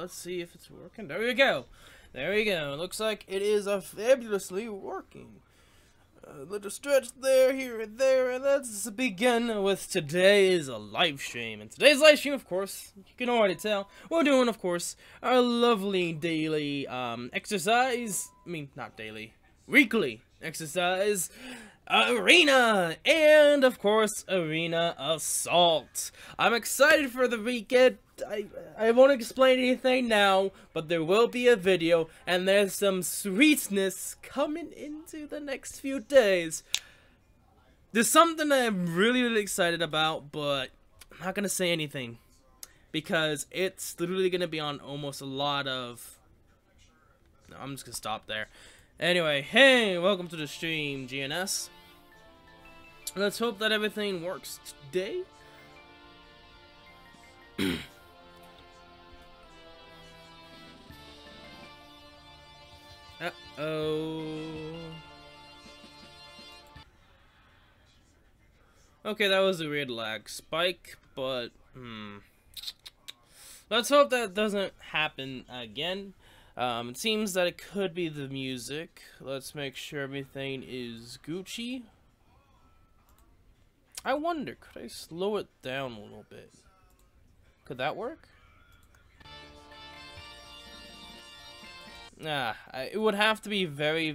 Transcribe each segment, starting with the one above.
let's see if it's working. There we go. There we go. Looks like it is fabulously working. A little stretch there, here and there, and let's begin with today's live stream. And today's live stream, of course, you can already tell, we're doing, of course, our lovely daily exercise. I mean, not daily, weekly exercise. Arena, and of course, Arena Assault. I'm excited for the weekend. I won't explain anything now, but there will be a video, and there's some sweetness coming into the next few days. There's something that I'm really excited about, but I'm not gonna say anything, because it's literally gonna be on almost a lot of... No, I'm just gonna stop there. Anyway, hey, welcome to the stream, GNS. Let's hope that everything works today. Uh-oh. Okay, that was a weird lag spike, but, let's hope that doesn't happen again. It seems that it could be the music. Let's make sure everything is Gucci. I wonder, could I slow it down a little bit? Could that work? Nah, it would have to be very,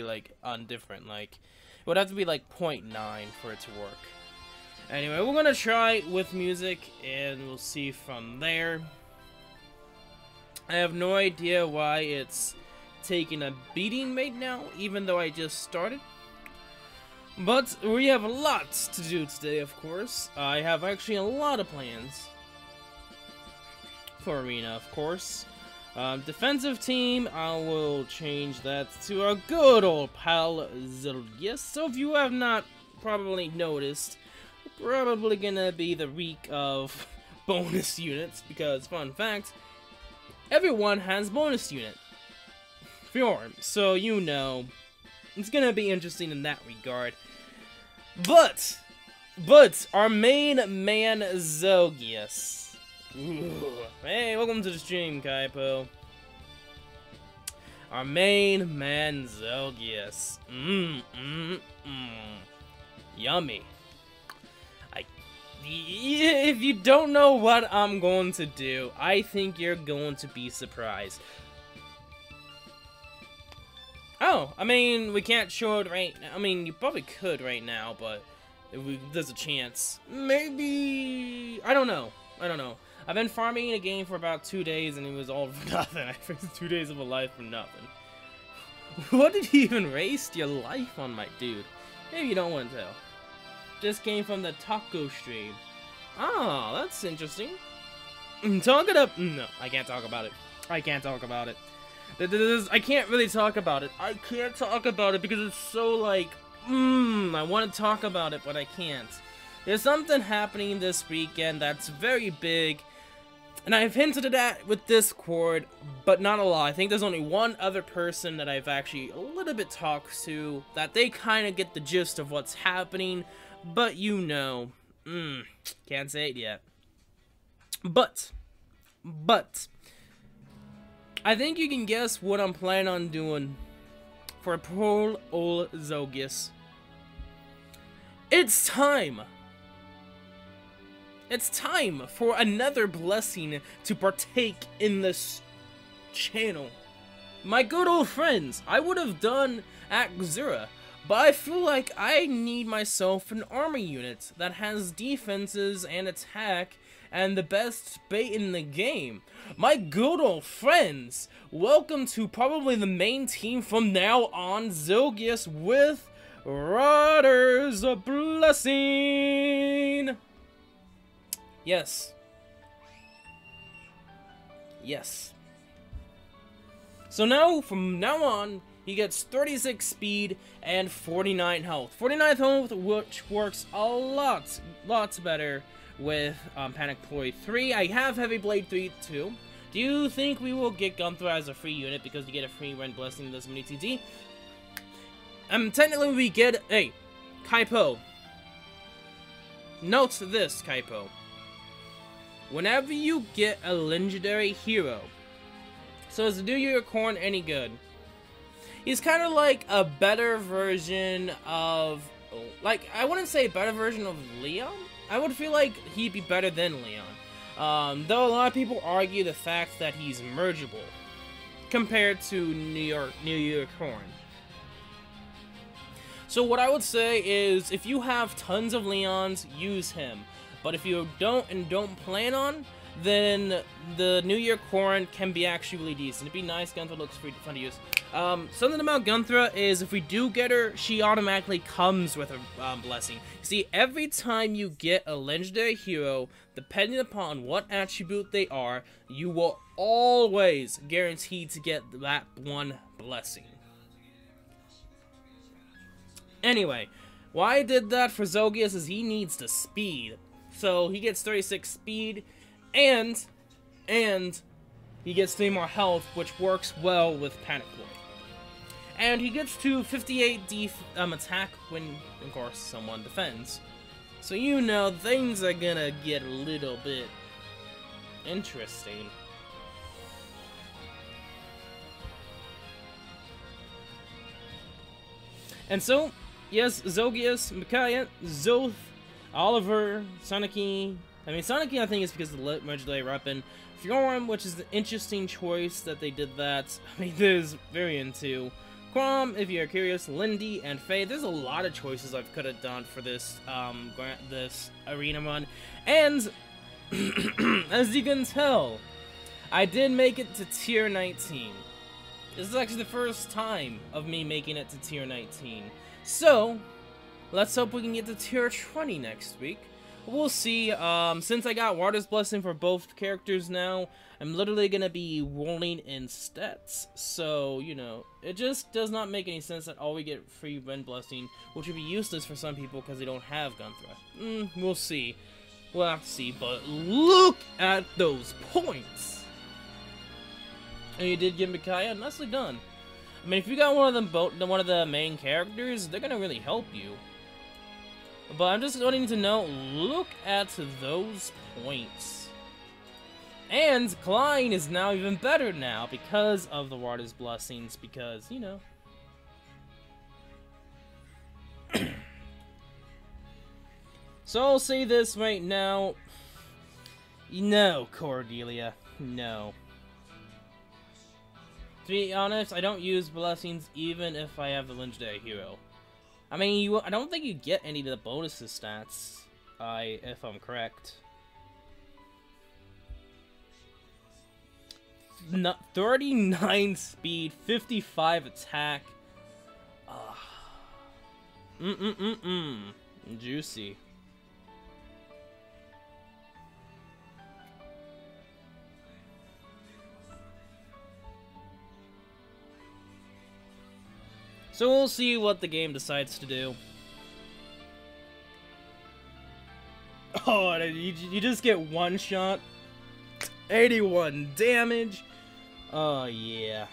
like, undifferent. Like, it would have to be, like, 0.9 for it to work. Anyway, we're gonna try with music, and we'll see from there. I have no idea why it's taking a beating right now, even though I just started. But we have lots to do today, of course. I have actually a lot of plans for Arena, of course. Defensive team, I will change that to our good old pal Zilgius. So if you have not probably noticed, we're probably gonna be the week of bonus units, because fun fact, everyone has bonus unit form, so you know it's gonna be interesting in that regard. But our main man Zilgius. Hey, welcome to the stream, Kaipo. Our main man Zilgius. Yummy. If you don't know what I'm going to do, I think you're going to be surprised. Oh, I mean, we can't show it right now. I mean, you probably could right now, but if there's a chance. Maybe... I don't know. I've been farming a game for about 2 days, and it was all for nothing. I wasted 2 days of a life for nothing. What did you even waste your life on, my dude? Maybe you don't want to tell. Just came from the taco stream. Oh, that's interesting. Talk it up. No, I can't talk about it. I can't talk about it. I can't really talk about it. I can't talk about it because it's so like, I want to talk about it, but I can't. There's something happening this weekend that's very big, and I've hinted at that with Discord, but not a lot. I think there's only one other person that I've actually a little bit talked to, that they kind of get the gist of what's happening, but you know, can't say it yet. But, I think you can guess what I'm planning on doing for poor old Zilgius. It's time! It's time for another blessing to partake in this channel. My good old friends, I would have done Akzura, but I feel like I need myself an army unit that has defenses and attack and the best bait in the game. My good old friends, welcome to probably the main team from now on, Zilgius with Riders of Blessing. Yes. Yes. So now, from now on, he gets 36 speed and 49 health. 49 health, which works a lot better with Panic Ploy 3. I have Heavy Blade 3 too. Do you think we will get Gunther as a free unit because you get a free rend blessing in this mini TD? Technically we get... Hey, Kaipo. Note this, Kaipo. whenever you get a legendary hero, so is the new unicorn any good? He's kind of like a better version of, like, I wouldn't say a better version of Leon. I would feel like he'd be better than Leon. Though a lot of people argue the fact that he's mergeable compared to New Unicorn. So what I would say is, if you have tons of Leons, use him. But if you don't plan on, then the New Unicorn can be actually really decent. It'd be nice. Gunther looks pretty fun to use. Something about Gunther is, if we do get her, she automatically comes with a blessing. See, every time you get a legendary hero, depending upon what attribute they are, you will always guarantee to get that one blessing. Anyway, why I did that for Zogius is he needs the speed. So he gets 36 speed, and he gets 3 more health, which works well with Panic Boy. And he gets to 58 attack when, of course, someone defends. So you know, things are gonna get a little bit interesting. And so, yes, Zogius, Micaiah, Zoth, Oliver, Soniki. I mean, Soniki I think is because of the legendary weapon. Fiorum, which is the interesting choice that they did that. I mean, there's variant too. Quam, if you're curious, Lindy, and Faye. There's a lot of choices I could have done for this this arena run. And, as you can tell, I did make it to tier 19. This is actually the first time of me making it to tier 19. So, let's hope we can get to tier 20 next week. We'll see. Since I got Water's Blessing for both characters now, I'm literally gonna be rolling in stats. So, you know, it just does not make any sense that all we get free Wind Blessing, which would be useless for some people because they don't have Gunthra. We'll see. We'll have to see, but look at those points! And you did get Micaiah, nicely done. I mean, if you got one of the main characters, they're gonna really help you. But I'm just wanting to know, look at those points. And Klein is now even better now because of the Water's Blessings, because, you know. So I'll say this right now. No, Cordelia, no. To be honest, I don't use blessings even if I have the legendary hero. I mean, I don't think you get any of the bonuses stats, if I'm correct. 39 speed, 55 attack. Juicy. So we'll see what the game decides to do. Oh, you just get one shot. 81 damage. Oh, yeah.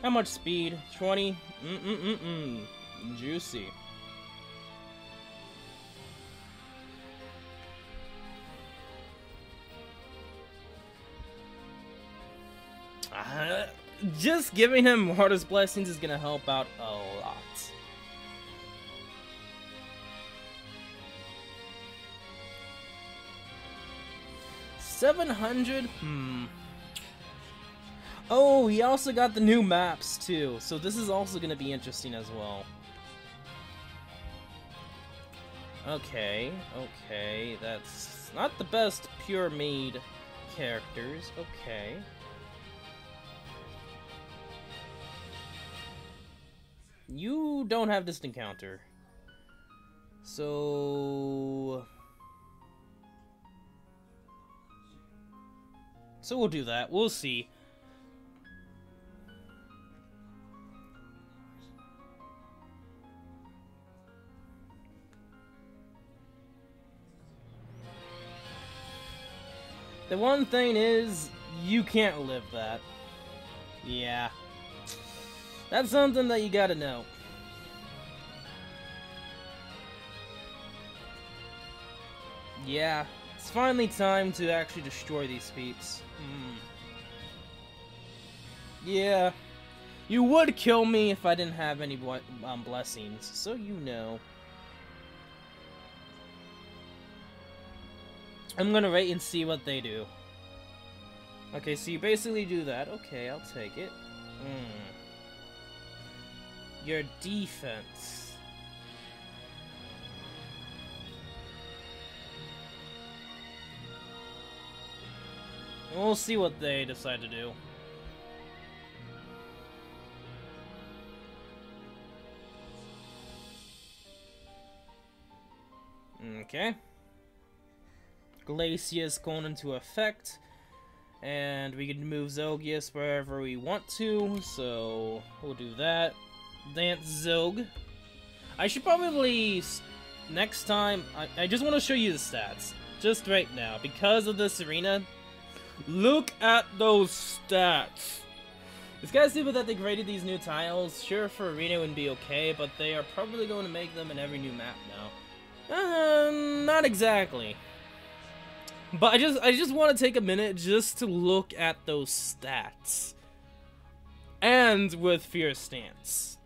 How much speed? 20? Juicy. Just giving him Water's Blessings is gonna help out a lot. $700? Oh, he also got the new maps too, so this is also gonna be interesting as well. Okay, that's not the best pure made characters, okay. You don't have this encounter. So we'll do that. We'll see. The one thing is, you can't live that. Yeah. That's something that you gotta know. Yeah, it's finally time to actually destroy these peeps. Yeah, you would kill me if I didn't have any blessings, so you know. I'm gonna wait and see what they do. Okay, so you basically do that. Okay, I'll take it. Your defense. We'll see what they decide to do. Okay. Glacius going into effect. And we can move Zogius wherever we want to, so we'll do that. Dance Zog. I should probably, next time, I just want to show you the stats. Just right now, because of this arena. Look at those stats! It's kind of stupid that they graded these new tiles. Sure, for arena would be okay, but they are probably going to make them in every new map now. Not exactly. But I just want to take a minute just to look at those stats. And with Fierce Stance.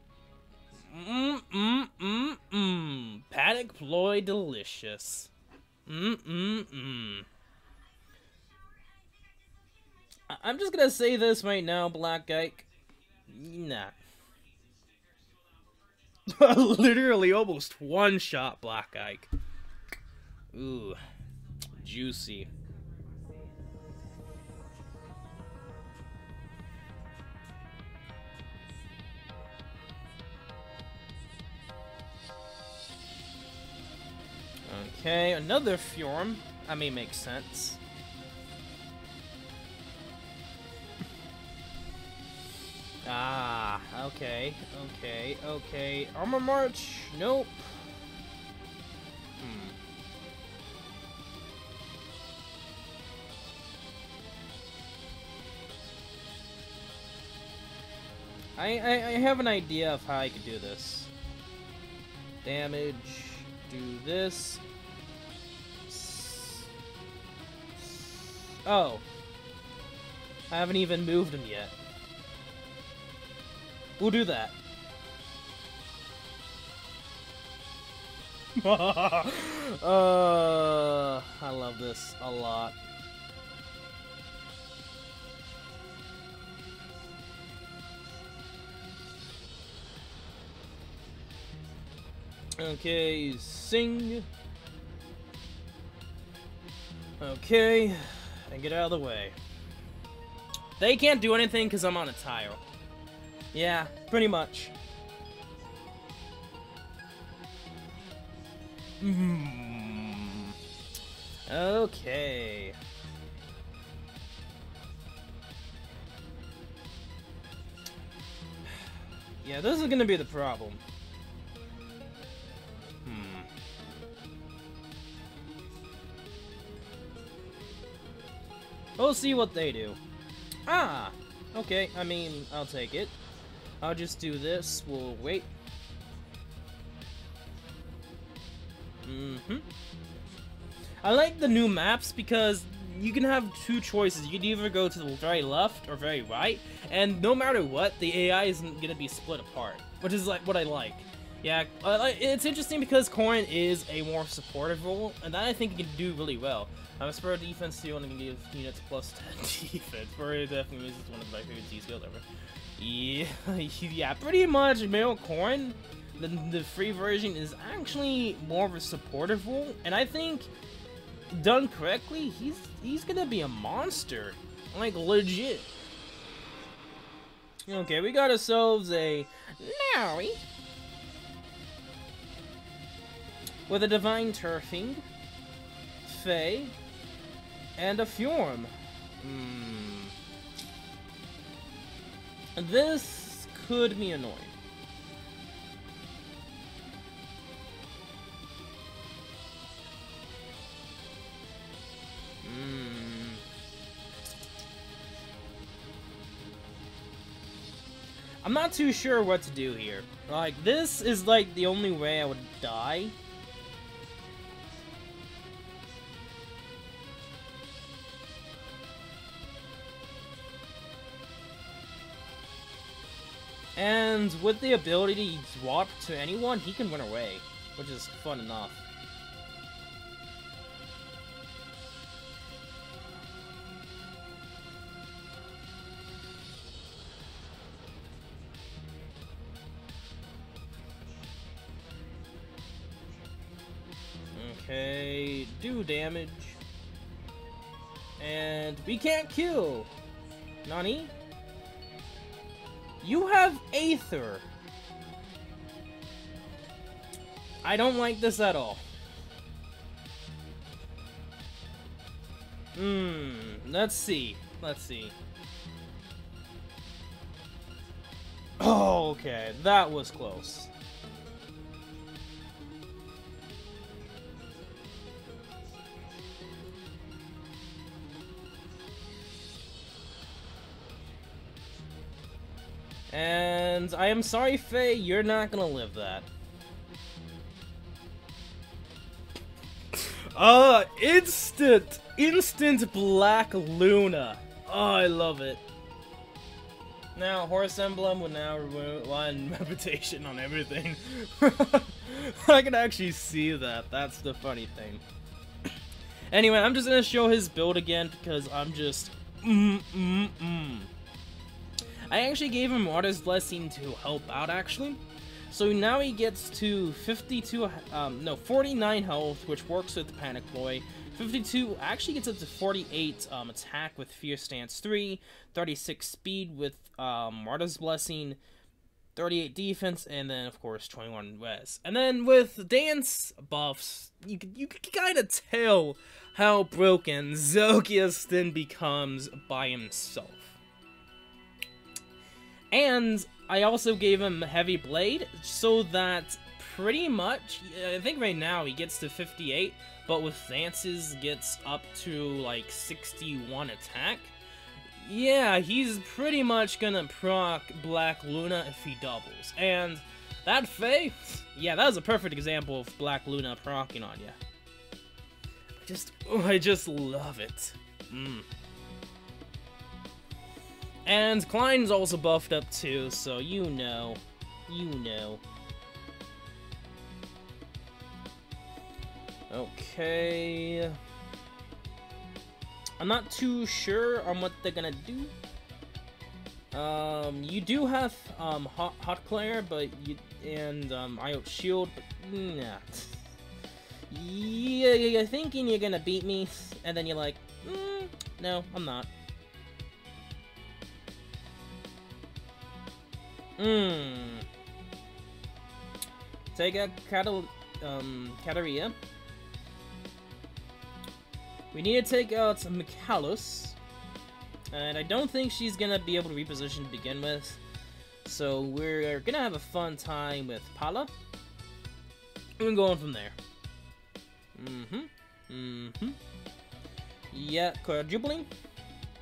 Panic Ploy delicious. I'm just gonna say this right now, Black Ike. Nah. Literally almost one-shot Black Ike. Ooh. Juicy. Okay, another Fjorm. I mean, makes sense. Ah, okay. Armor March? Nope. I have an idea of how I could do this. Damage, do this. Oh. I haven't even moved him yet. We'll do that. I love this a lot. Okay, sing. Okay, and get out of the way. They can't do anything because I'm on a tile. Yeah, pretty much. Okay. Yeah, this is gonna be the problem. We'll see what they do. Ah! Okay, I mean, I'll take it. I'll just do this. We'll wait. I like the new maps because you can have two choices. You can either go to the very left or very right, and no matter what, the AI isn't gonna be split apart, which is like what I like. Yeah, it's interesting because Corrin is a more supportive role, and that I think he can do really well. Spur defense too, and I can give units plus 10 defense. Spur definitely is one of my favorite Z skills ever. Yeah, yeah, pretty much male Corrin, the free version is actually more of a supportive role, and I think done correctly, he's gonna be a monster, like legit. Okay, we got ourselves a Larry with a Divine Turfing, Fae, and a Fjorm. This could be annoying. I'm not too sure what to do here. Like, this is like the only way I would die. And with the ability to warp to anyone, he can run away, which is fun enough. Okay, do damage. And we can't kill. Nani? You have Aether. I don't like this at all. Let's see. Let's see. Oh, okay. That was close. And I am sorry, Faye, you're not gonna live that. Instant Black Luna. Oh, I love it. Now, Horse Emblem will now remove one reputation on everything. I can actually see that. That's the funny thing. Anyway, I'm just gonna show his build again because I'm just I actually gave him Artist's Blessing to help out, actually. So now he gets to 49 health, which works with Panic Boy. 52 actually gets up to 48 attack with Fierce Stance 3, 36 speed with Artist's Blessing, 38 defense, and then of course 21 res. And then with dance buffs, you can kind of tell how broken Zokius then becomes by himself. And I also gave him Heavy Blade, so that pretty much, I think right now he gets to 58, but with dances gets up to like 61 attack. Yeah, he's pretty much gonna proc Black Luna if he doubles. And that Faye, yeah, that was a perfect example of Black Luna proccing on you. I just love it. And Klein's also buffed up too, so you know. Okay. I'm not too sure on what they're gonna do. You do have Hot Claire, but IOT Shield, but nah. Yeah, you're thinking you're gonna beat me, and then you're like, no, I'm not. Take a Katarina. We need to take out Mikhalos. And I don't think she's gonna be able to reposition to begin with. So we're gonna have a fun time with Pala. And going from there. Yeah, quadrupling.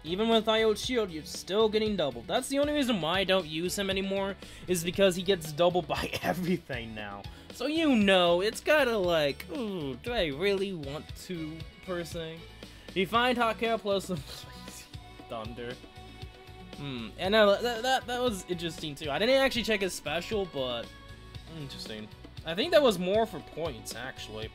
Even with IOT Shield, you're still getting doubled. That's the only reason why I don't use him anymore, is because he gets doubled by everything now. So you know, it's kinda like, ooh, do I really want to, per se? You find Hot Care plus some Thunder. And that was interesting too. I didn't actually check his special, but interesting. I think that was more for points, actually.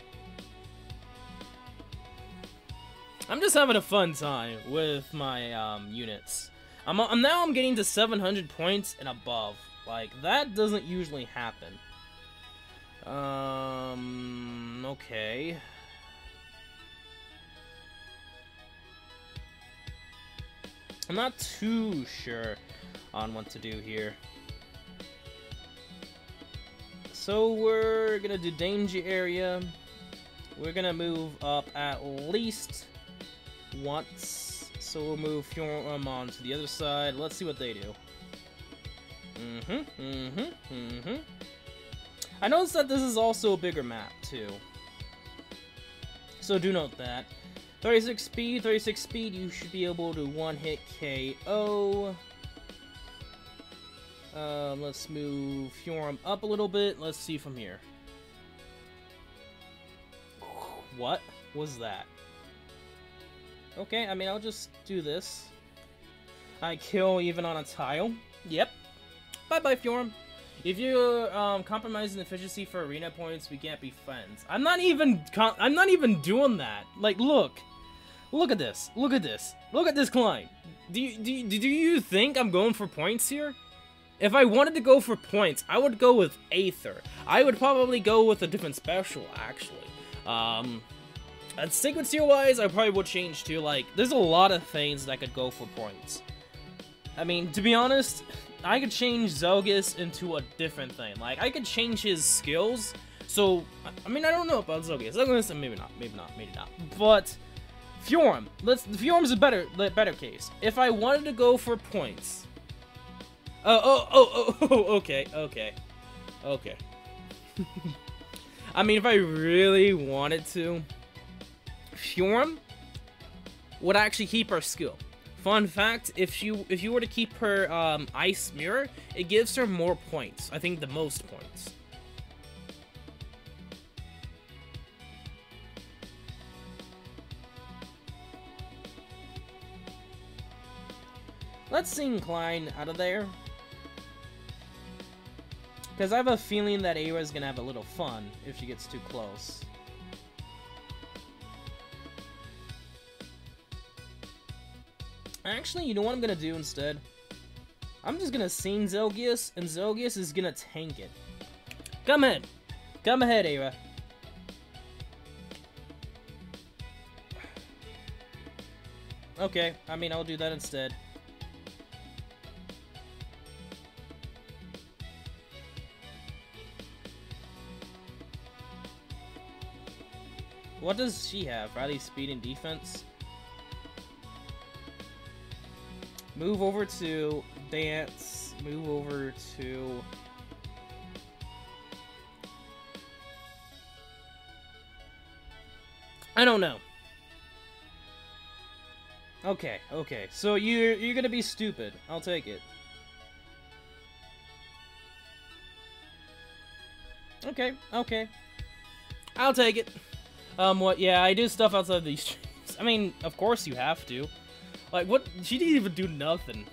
I'm just having a fun time with my units. I'm getting to 700 points and above. Like, that doesn't usually happen. Okay. I'm not too sure on what to do here. So we're gonna do danger area. We're gonna move up at least once, so we'll move Fjorm on to the other side. Let's see what they do. I noticed that this is also a bigger map too, so do note that. 36 speed, you should be able to one-hit KO. Let's move Fjorm up a little bit. Let's see from here. What was that? Okay, I mean, I'll just do this. I kill even on a tile. Yep. Bye-bye, Fjorm. If you're compromising efficiency for arena points, we can't be friends. I'm not even doing that. Like, look at this. Look at this. Look at this climb. Do you think I'm going for points here? If I wanted to go for points, I would go with Aether. I would probably go with a different special, actually. Sacred Seal-wise, I probably would change too. Like, there's a lot of things that could go for points. I mean, to be honest, I could change Zelgus into a different thing. Like, I could change his skills. So, I mean, I don't know about Zelgus. Maybe not. But Fjorm, Fjorm's a better case. If I wanted to go for points. Okay. I mean, if I really wanted to, Fjorm would actually keep her skill. Fun fact, if you were to keep her Ice Mirror, it gives her more points. I think the most points. Let's sing Klein out of there. Because I have a feeling that Aira's gonna have a little fun if she gets too close. Actually, you know what I'm gonna do instead? I'm just gonna sing Zelgius, and Zelgius is gonna tank it. Come ahead. Come ahead, Aira. Okay, I mean, I'll do that instead. What does she have? Rally, speed, and defense? Move over to dance. Move over to... I don't know. Okay. So you're gonna be stupid. I'll take it. Okay. I'll take it. What? Yeah, I do stuff outside these streams. I mean, of course you have to. Like, what? She didn't even do nothing.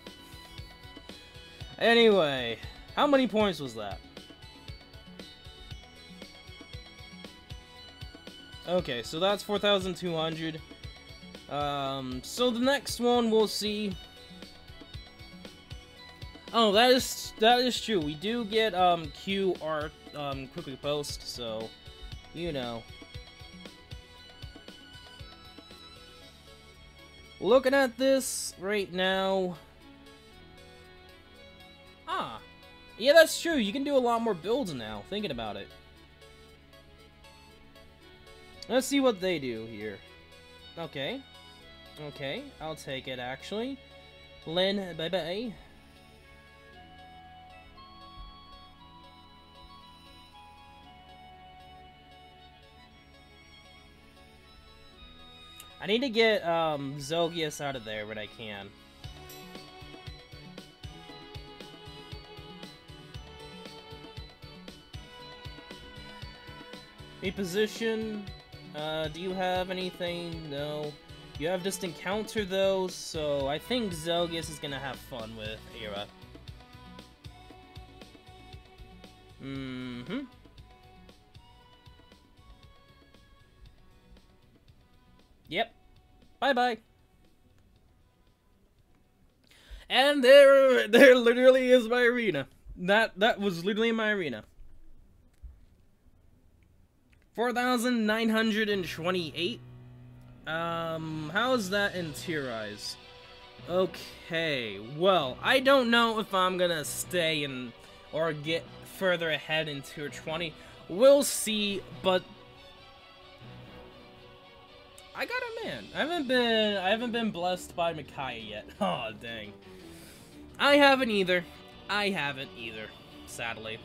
Anyway, how many points was that? Okay, so that's 4,200. So the next one we'll see. Oh, that is true. We do get Q art quickly post, so you know. Looking at this right now. Ah. Yeah, that's true. You can do a lot more builds now, thinking about it. Let's see what they do here. Okay. I'll take it, actually. Lynn, bye-bye. I need to get Zelgius out of there when I can. Reposition. Do you have anything? No. You have just encounter those, so I think Zelgius is gonna have fun with Aira. Yep. Bye-bye. And there literally is my arena. That was literally my arena. 4,928. How is that in tier rise? Okay, well, I don't know if I'm gonna stay in or get further ahead in tier 20. We'll see, but I got a man. I haven't been blessed by Micaiah yet. Oh dang. I haven't either, sadly.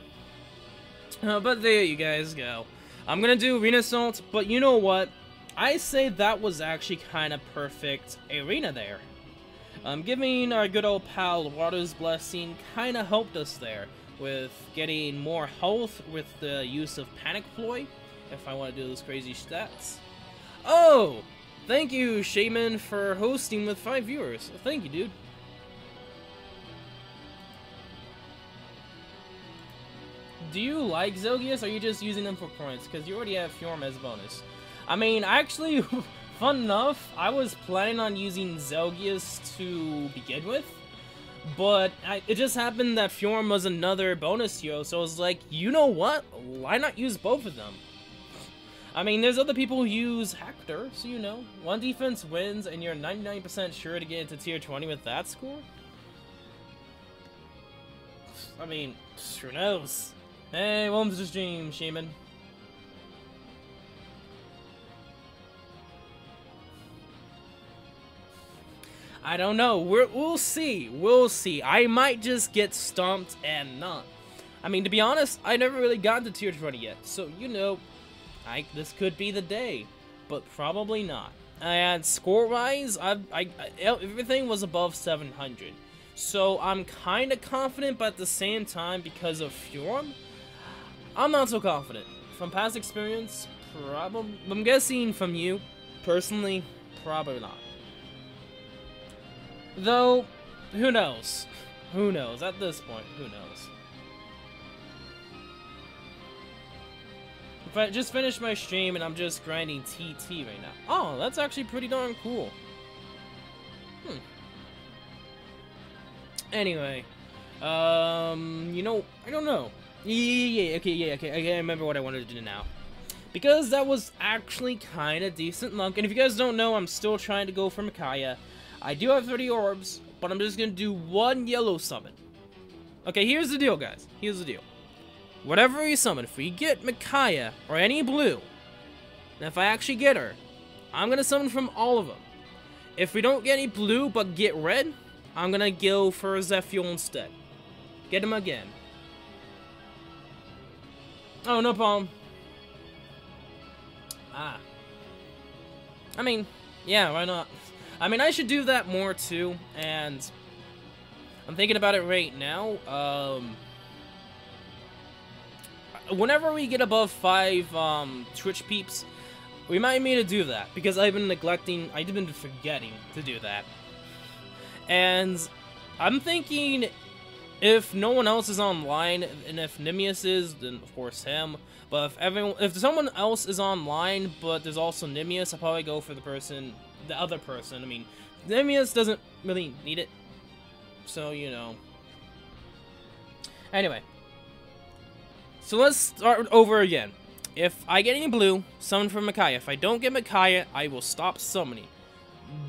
But there you guys go. I'm gonna do Arena Assault, but you know what? I say that was actually kind of perfect arena there. Giving our good old pal Water's Blessing kind of helped us there with getting more health with the use of Panic Ploy, if I want to do those crazy stats. Oh! Thank you, Shaman, for hosting with 5 viewers. Thank you, dude. do you like Zelgius, or are you just using them for points? Because you already have Fjorm as a bonus. I mean, actually, fun enough, I was planning on using Zelgius to begin with, but it just happened that Fjorm was another bonus hero, so I was like, you know what? Why not use both of them? I mean, there's other people who use Hector, so you know, one defense wins, and you're 99% sure to get into tier 20 with that score? I mean, who knows? Hey, welcome to the stream, Shaman. I don't know. We'll see. We'll see. I might just get stomped and not. I mean, to be honest, I never really gotten to tier 20 yet, so you know, this could be the day, but probably not. And score-wise, everything was above 700. So I'm kind of confident, but at the same time, because of Fjorm, I'm not so confident. From past experience, probably. I'm guessing from you, personally, probably not. Though, who knows? Who knows? At this point, who knows? If I just finished my stream and I'm just grinding TT right now. Oh, that's actually pretty darn cool. Anyway, you know, I don't know. Okay, I remember what I wanted to do now. Because that was actually kind of decent luck. And if you guys don't know, I'm still trying to go for Micaiah. I do have 30 orbs, but I'm just going to do one yellow summon. Okay, here's the deal, guys. Here's the deal. Whatever we summon, if we get Micaiah or any blue, and if I actually get her, I'm going to summon from all of them. If we don't get any blue but get red, I'm going to go for Zephyr instead. Get him again. Oh, no problem. I mean, yeah, why not? I mean, I should do that more too, and I'm thinking about it right now. Whenever we get above 5 Twitch peeps, remind me to do that, because I've been forgetting to do that. And I'm thinking, if no one else is online, and if Nimius is, then of course him. But if someone else is online, but there's also Nimius, I'll probably go for the other person. I mean, Nimius doesn't really need it, so you know. Anyway, so let's start over again. If I get any blue, summon from Micaiah. If I don't get Micaiah, I will stop summoning.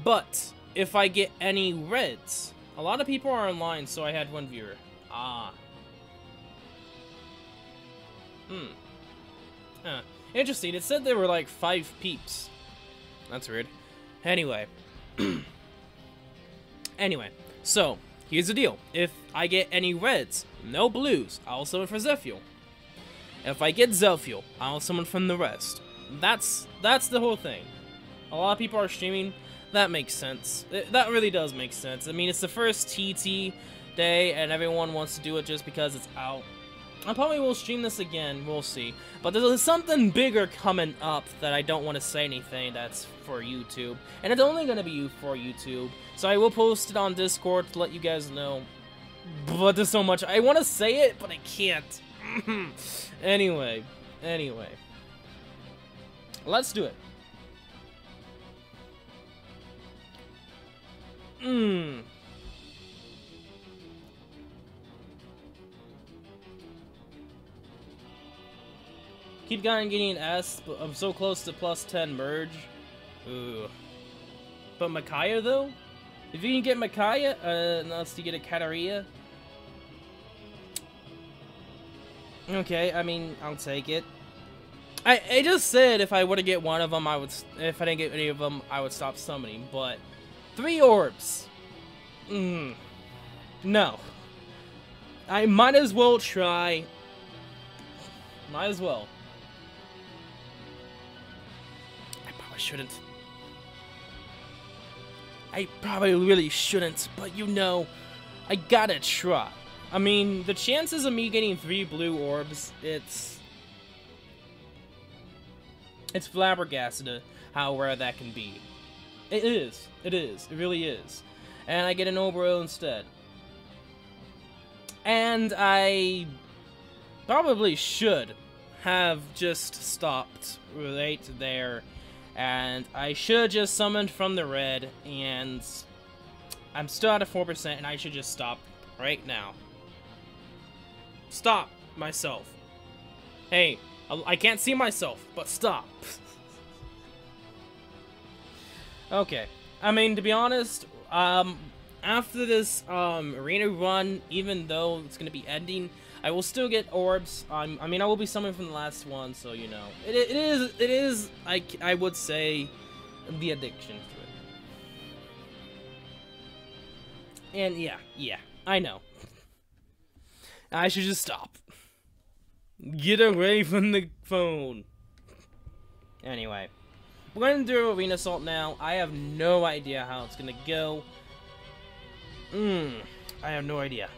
But if I get any reds, a lot of people are online, so I had one viewer. Interesting. It said there were like 5 peeps. That's weird. Anyway. Anyway, so here's the deal. If I get any reds, no blues, I'll summon for Zephyr. If I get Zephyr, I'll summon from the rest. That's the whole thing. A lot of people are streaming. That makes sense. That really does make sense. I mean, it's the first TT day, and everyone wants to do it just because it's out. I probably will stream this again, we'll see. But there's something bigger coming up that I don't want to say anything that's for YouTube. And it's only going to be for YouTube. So I will post it on Discord to let you guys know. But there's so much. I want to say it, but I can't. Anyway. Let's do it. Keep going getting S, but I'm so close to plus 10 merge. Ooh. But Micaiah, though? If you can get Micaiah, unless you get a Katarina. Okay, I mean, I'll take it. I just said if I were to get one of them, if I didn't get any of them, I would stop summoning, but 3 orbs. No. I might as well try. Might as well. Shouldn't. I probably really shouldn't, but you know, I gotta try. I mean, the chances of me getting 3 blue orbs, it's flabbergasted how rare that can be. It is, it really is. And I get an Oberil instead. And I probably should have just stopped right there, and I should have just summoned from the red, and I'm still at a 4%, and I should just stop right now. Stop myself. Hey, I can't see myself, but stop. Okay, I mean, to be honest, after this arena run, even though it's gonna be ending, I will still get orbs. I mean, I will be summoning from the last one, so you know, it is. I would say the addiction to it. And yeah, I know. I should just stop. Get away from the phone. Anyway, we're gonna do Arena Assault now. I have no idea how it's gonna go. I have no idea.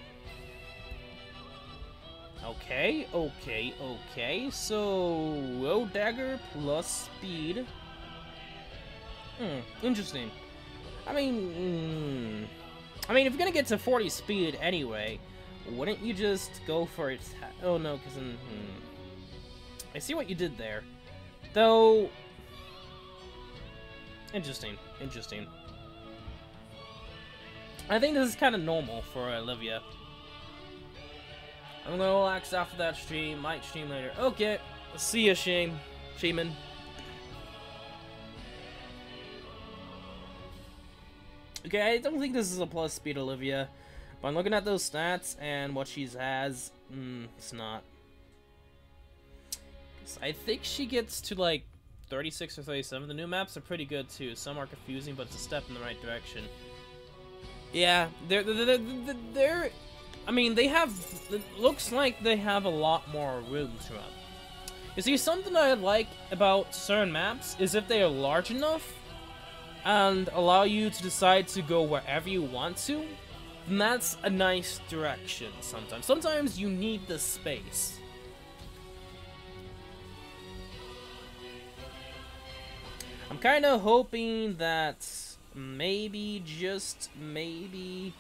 Okay. So, low dagger plus speed. Interesting. I mean, if you're gonna get to 40 speed anyway, wouldn't you just go for it? Oh no, because I see what you did there. Though, interesting. I think this is kind of normal for Olivia. I'm gonna relax after that stream. Might stream later. Okay, see ya, Shaman. Okay, I don't think this is a plus speed Olivia, but I'm looking at those stats and what she has. It's not. I think she gets to like 36 or 37. The new maps are pretty good too. Some are confusing, but it's a step in the right direction. Yeah, they're I mean, they have, it looks like they have a lot more room to run. You see, something I like about certain maps is if they are large enough and allow you to decide to go wherever you want to, then that's a nice direction sometimes. Sometimes you need the space. I'm kind of hoping that maybe, just maybe,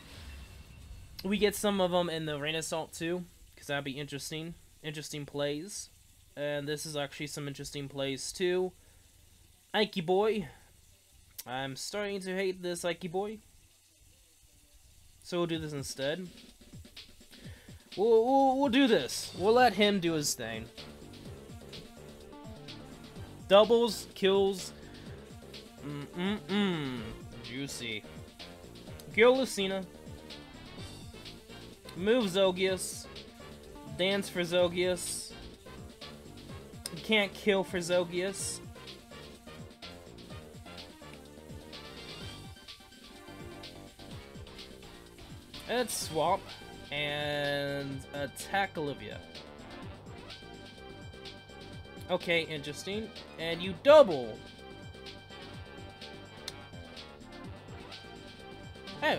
we get some of them in the Rain Assault too, because that'd be interesting. Interesting plays. And this is actually some interesting plays too. Ike boy. I'm starting to hate this Ike boy. So we'll do this instead. We'll do this. We'll let him do his thing. Doubles, kills. Juicy. Kill Lucina. Move Zogius. Dance for Zogius. You can't kill for Zogius. Let's swap and attack Olivia. Okay, interesting. And you double. Oh.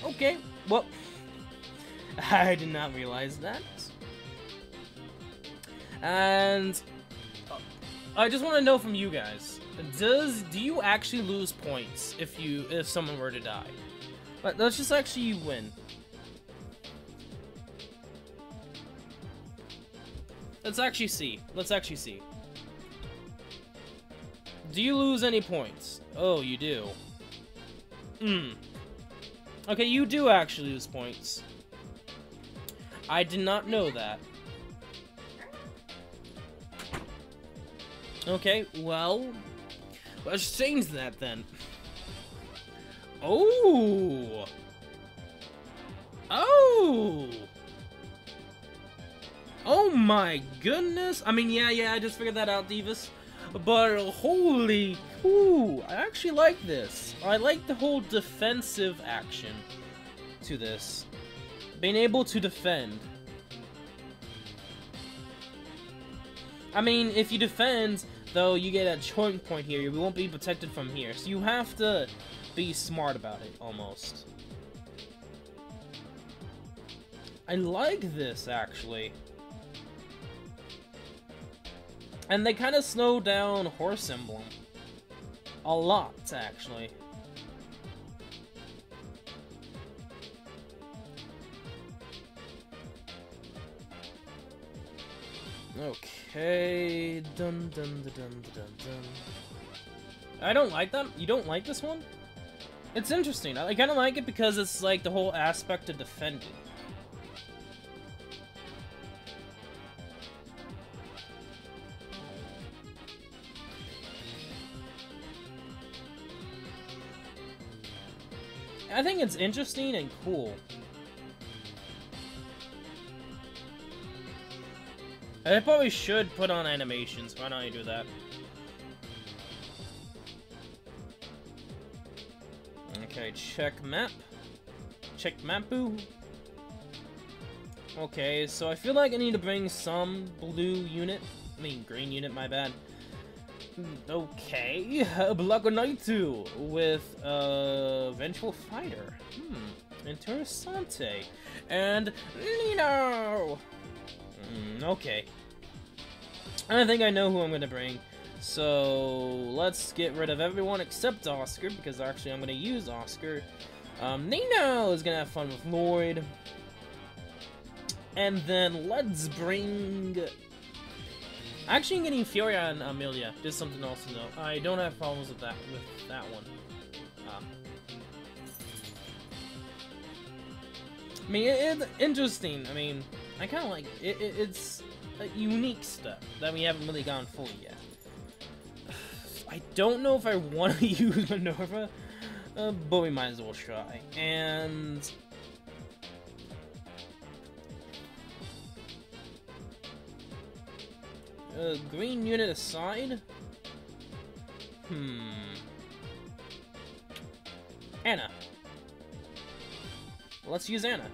Okay, well, I did not realize that. And I just want to know from you guys, do you actually lose points if someone were to die? Let's just actually win. Let's actually see. Do you lose any points? Oh, you do. Okay, you do actually lose points. I did not know that. Okay, well, let's change that then. Oh! Oh! Oh my goodness! I mean, yeah, I just figured that out, Divas. But holy, I actually like this. I like the whole defensive action to this. Being able to defend. I mean, if you defend, though, you get a choke point here. You won't be protected from here. So you have to be smart about it, almost. I like this, actually. And they kind of slow down Horse Emblem. A lot, actually. Okay. Dun dun dun dun dun dun. I don't like that. You don't like this one? It's interesting. I kind of like it because it's like the whole aspect of defending. I think it's interesting and cool. I probably should put on animations. Why don't I do that? Okay, check map. Check mapu. Okay, so I feel like I need to bring some blue unit. I mean, green unit, my bad. Okay, Black Knight with Vengeful Fighter. Interessante. And Nino! Okay. I think I know who I'm gonna bring. So let's get rid of everyone except Oscar, because actually I'm gonna use Oscar. Nino is gonna have fun with Lloyd. And then let's bring... Actually, I'm getting Furia and Amelia. Just something else to know. I don't have problems with that one. I mean, it's interesting. I mean, I kind of like it. It's a unique stuff that we haven't really gone fully yet. I don't know if I want to use Minerva, but we might as well try. And... green unit aside? Anna. Let's use Anna.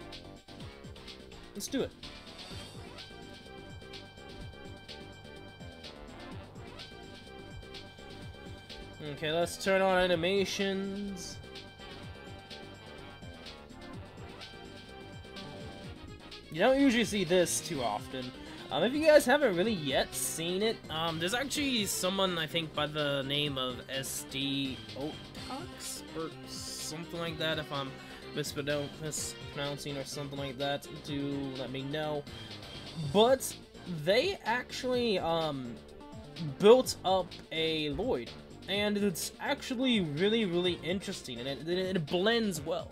Let's do it. Okay, let's turn on animations. You don't usually see this too often. If you guys haven't really yet seen it, there's actually someone, I think, by the name of SD Otax, or something like that, if I'm mispronouncing or something like that, do let me know. But they actually, built up a Lloyd, and it's actually really, really interesting, and it blends well.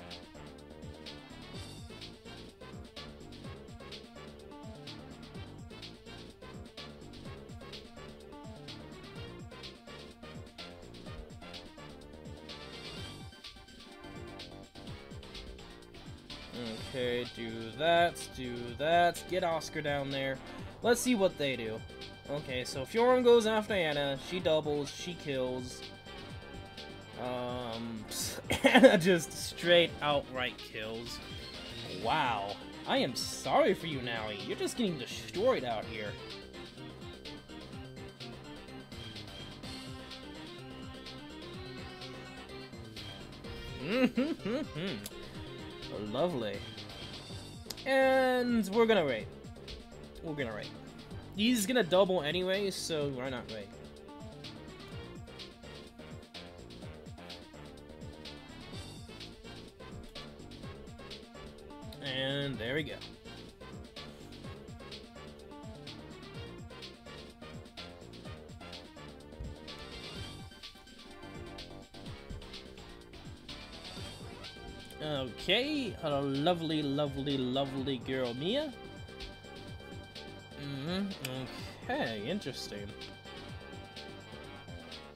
Okay, do that, get Oscar down there. Let's see what they do. Okay, so Fiorum goes after Anna, she doubles, she kills. Anna just straight outright kills. Wow, I am sorry for you, Nowie. You're just getting destroyed out here. Lovely. And we're gonna raid. He's gonna double anyway, so why not raid? And there we go. Okay, a lovely, lovely, lovely girl, Mia. Okay, interesting.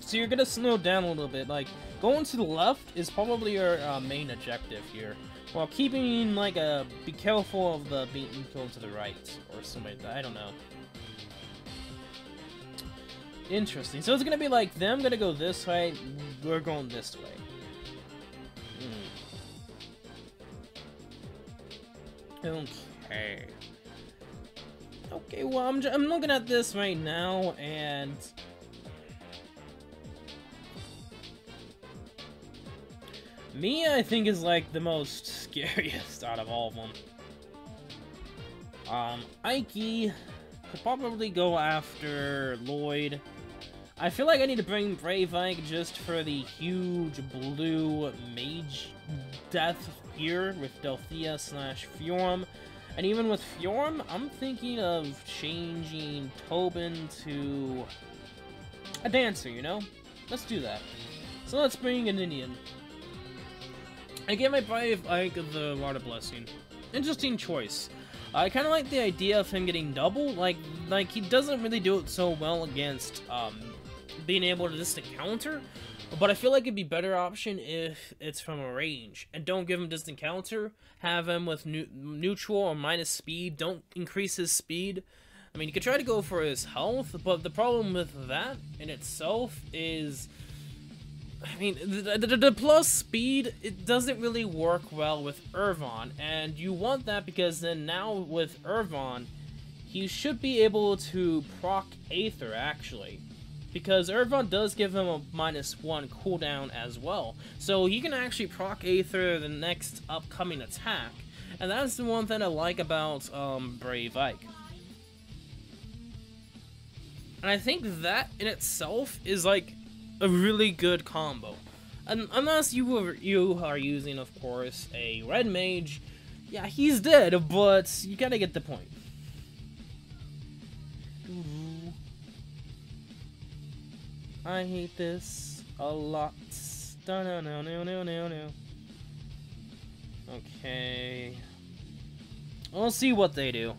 So you're gonna slow down a little bit, like, going to the left is probably your main objective here, while keeping, like, be careful of the beaten kill to the right, or something like that, I don't know. Interesting, so it's gonna be like, them gonna go this way, we're going this way. Okay. Okay, well, I'm looking at this right now, and... Mia, I think, is, like, the most scariest out of all of them. Ike could probably go after Lloyd. I feel like I need to bring Brave Ike just for the huge blue mage death here with Delphia / Fiorum. And even with Fjorm, I'm thinking of changing Tobin to a dancer, you know? Let's do that. So let's bring an Indian. I get my Brave Ike of the Water Blessing. Interesting choice. I kind of like the idea of him getting double. Like he doesn't really do it so well against being able to distant counter. But I feel like it'd be a better option if it's from a range. And don't give him distant counter. Have him with neutral or minus speed. Don't increase his speed. I mean, you could try to go for his health, but the problem with that in itself is... I mean, the plus speed, it doesn't really work well with Irvon, and you want that because then now with Irvon, he should be able to proc Aether, actually. Because Irvon does give him a -1 cooldown as well, so he can actually proc Aether the next upcoming attack, and that's the one thing I like about Brave Ike. And I think that in itself is like a really good combo. And unless you are using, of course, a red mage, yeah, he's dead, but you gotta get the point. I hate this a lot. No. Okay. We'll see what they do.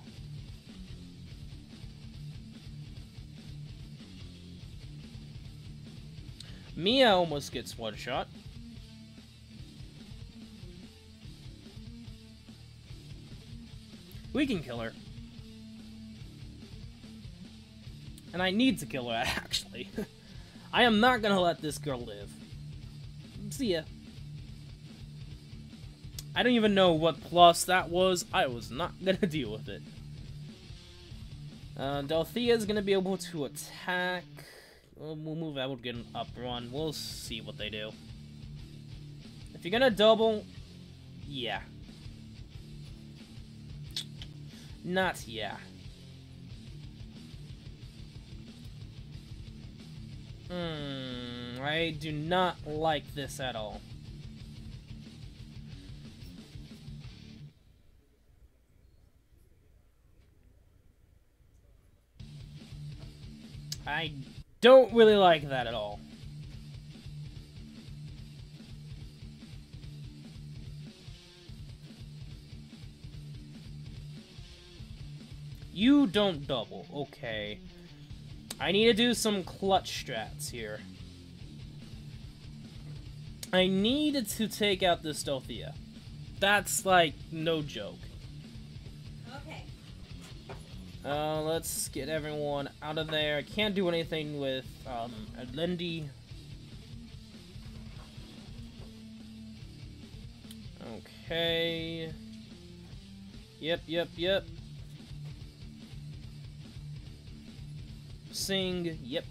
Mia almost gets one shot. We can kill her. And I need to kill her, actually. I am not gonna let this girl live. See ya. I don't even know what plus that was. I was not gonna deal with it. Delthea's gonna be able to attack. We'll move out, we'll get an up run. We'll see what they do. If you're gonna double, yeah. Not yeah. I do not like this at all. I don't really like that at all. You don't double, okay. I need to do some clutch strats here. I need to take out this Delthea. That's like no joke. Okay. Let's get everyone out of there. I can't do anything with Lindy. Okay. Yep. Sing. Yep.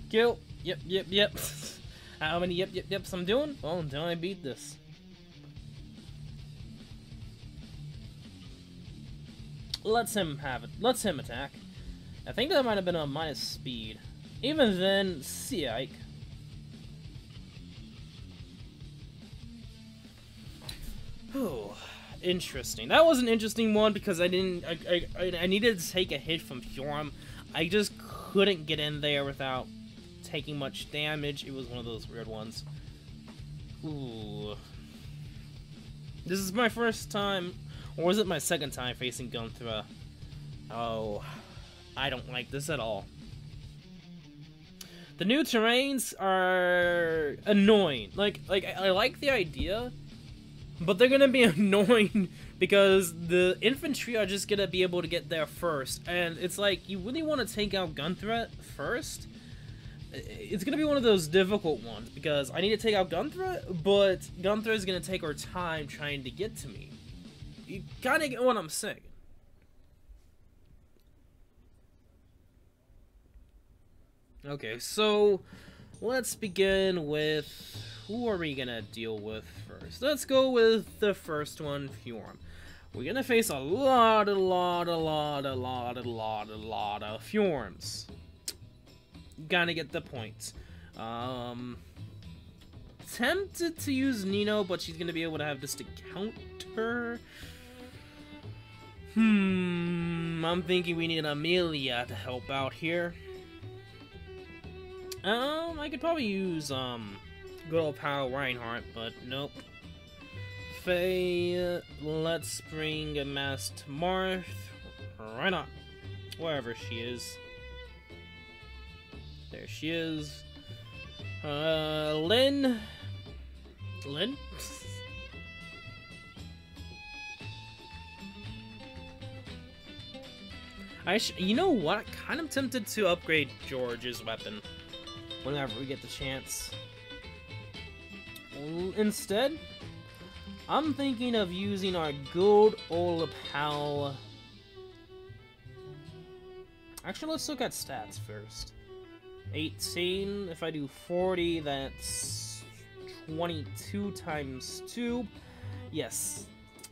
Kill. Yep. How many yeps I'm doing? Well, until I beat this. Let's him have it. Let's him attack. I think that might have been a minus speed. Even then, see Ike. Oh, interesting. That was an interesting one because I didn't. I needed to take a hit from Fjorm. I just couldn't get in there without taking much damage. It was one of those weird ones. Ooh. This is my first time, or was it my second time facing Gunthra? Oh, I don't like this at all. The new terrains are annoying. Like I like the idea, but they're gonna be annoying because the infantry are just gonna be able to get there first, and it's like you really want to take out Gunthra first. It's gonna be one of those difficult ones because I need to take out Gunthra, but Gunthra is gonna take her time trying to get to me. You kind of get what I'm saying. Okay, so let's begin with who are we gonna deal with first? Let's go with the first one, Fjorm. We're gonna face a lot of Fjorms. Gotta get the points. tempted to use Nino, but she's gonna be able to have this to counter. I'm thinking we need Amelia to help out here. I could probably use, good old pal Reinhardt, but nope. Faye, let's bring a masked Marth. Right on. Wherever she is. There she is. Lynn? Lynn? You know what? Kind of tempted to upgrade George's weapon whenever we get the chance. Instead, I'm thinking of using our good old pal. Actually, let's look at stats first. 18. If I do 40, that's 22 times 2. Yes.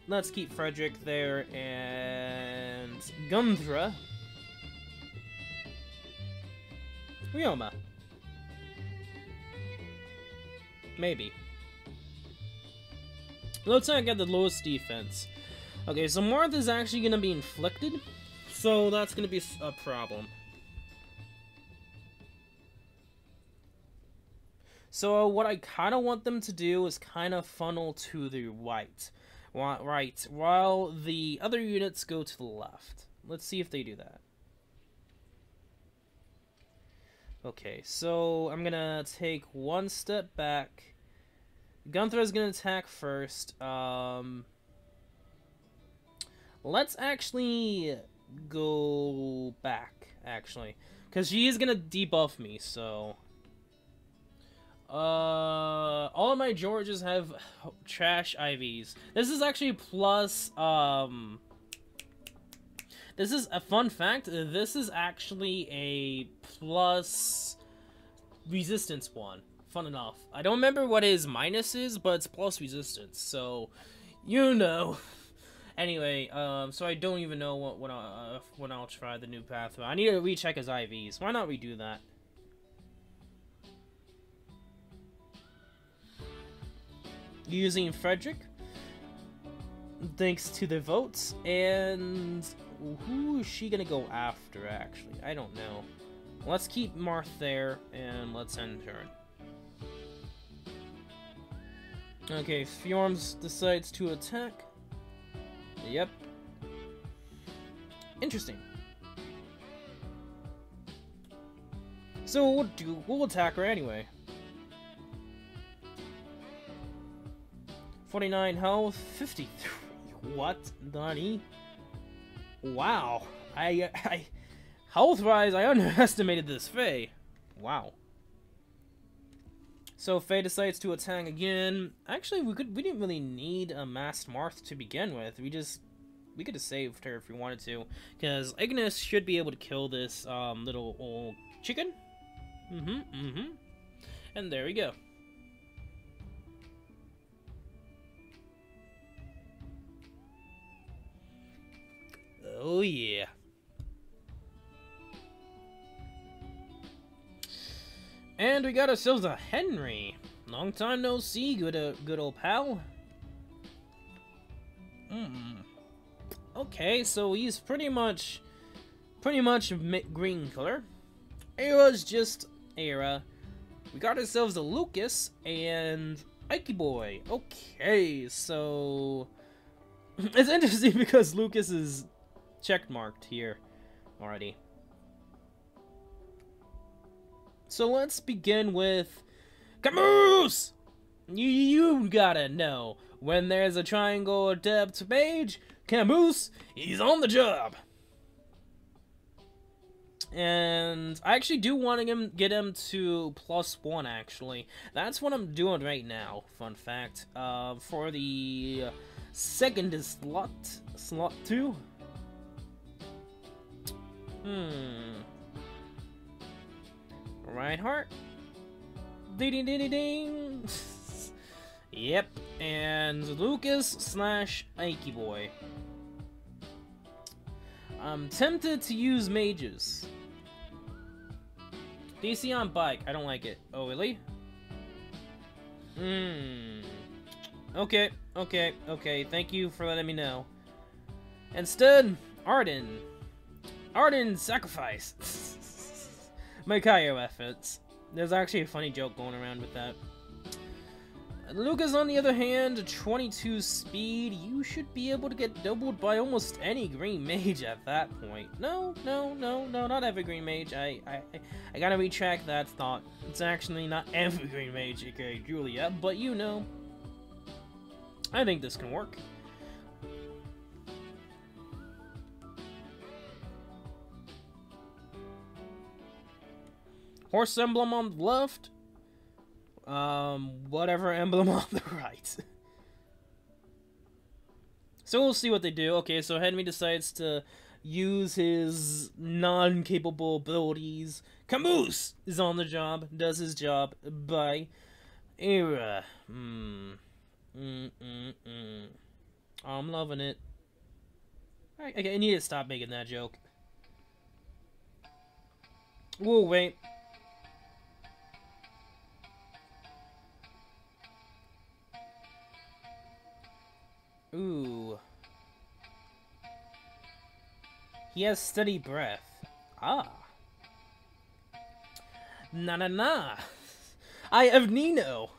Let's keep Frederick there, and Gunthra. Ryoma. Maybe. Let's not get the lowest defense. Okay, so Marth is actually going to be inflicted, so that's going to be a problem. So what I kind of want them to do is kind of funnel to the right, while the other units go to the left. Let's see if they do that. Okay, so I'm gonna take one step back. Gunthra is gonna attack first. Let's actually go back, actually, because she is gonna debuff me, so... all of my Georges have trash IVs. This is actually plus, this is a fun fact. This is actually a plus resistance one. Fun enough. I don't remember what his minus is, but it's plus resistance, so, you know. Anyway, so I don't even know when I'll try the new pathway. I need to recheck his IVs. Why not redo that? Using Frederick, thanks to the votes, and who is she gonna go after, actually? I don't know. Let's keep Marth there, and let's end turn. Okay, Fjorms decides to attack. Yep. Interesting. So we'll attack her anyway. 49 health, 53. What, Donnie? Wow. Health-wise, I underestimated this Faye. Wow. So Faye decides to attack again. Actually, we didn't really need a masked Marth to begin with. We could have saved her if we wanted to, because Ignis should be able to kill this little old chicken. And there we go. Oh yeah. And we got ourselves a Henry. Long time no see, good old pal. Okay, so he's pretty much green color. Era's just Era. We got ourselves a Lucas and Ike Boy. Okay, so it's interesting because Lucas is checkmarked here already. So let's begin with Camus! You gotta know, when there's a triangle adept mage, Camus, he's on the job. And I actually do want to get him to +1, actually. That's what I'm doing right now, fun fact. For the second slot 2. Reinhardt. Ding ding ding ding. Yep, and Lucas / Ike Boy. I'm tempted to use mages. DC on bike, I don't like it. Oh really? Okay, okay, okay. Thank you for letting me know. Instead, Arden. Arden sacrifice. Makayo efforts. There's actually a funny joke going around with that. Lucas, on the other hand, 22 speed. You should be able to get doubled by almost any green mage at that point. No, not every green mage. I gotta retract that thought. It's actually not every green mage, aka Julia, but you know. I think this can work. Horse emblem on the left. Whatever emblem on the right. So we'll see what they do. Okay, so Henry decides to use his non-capable abilities. Caboose is on the job, does his job by Era. I'm loving it. I need to stop making that joke. Whoa, wait. Ooh. He has steady breath. Ah. Na. I have Nino.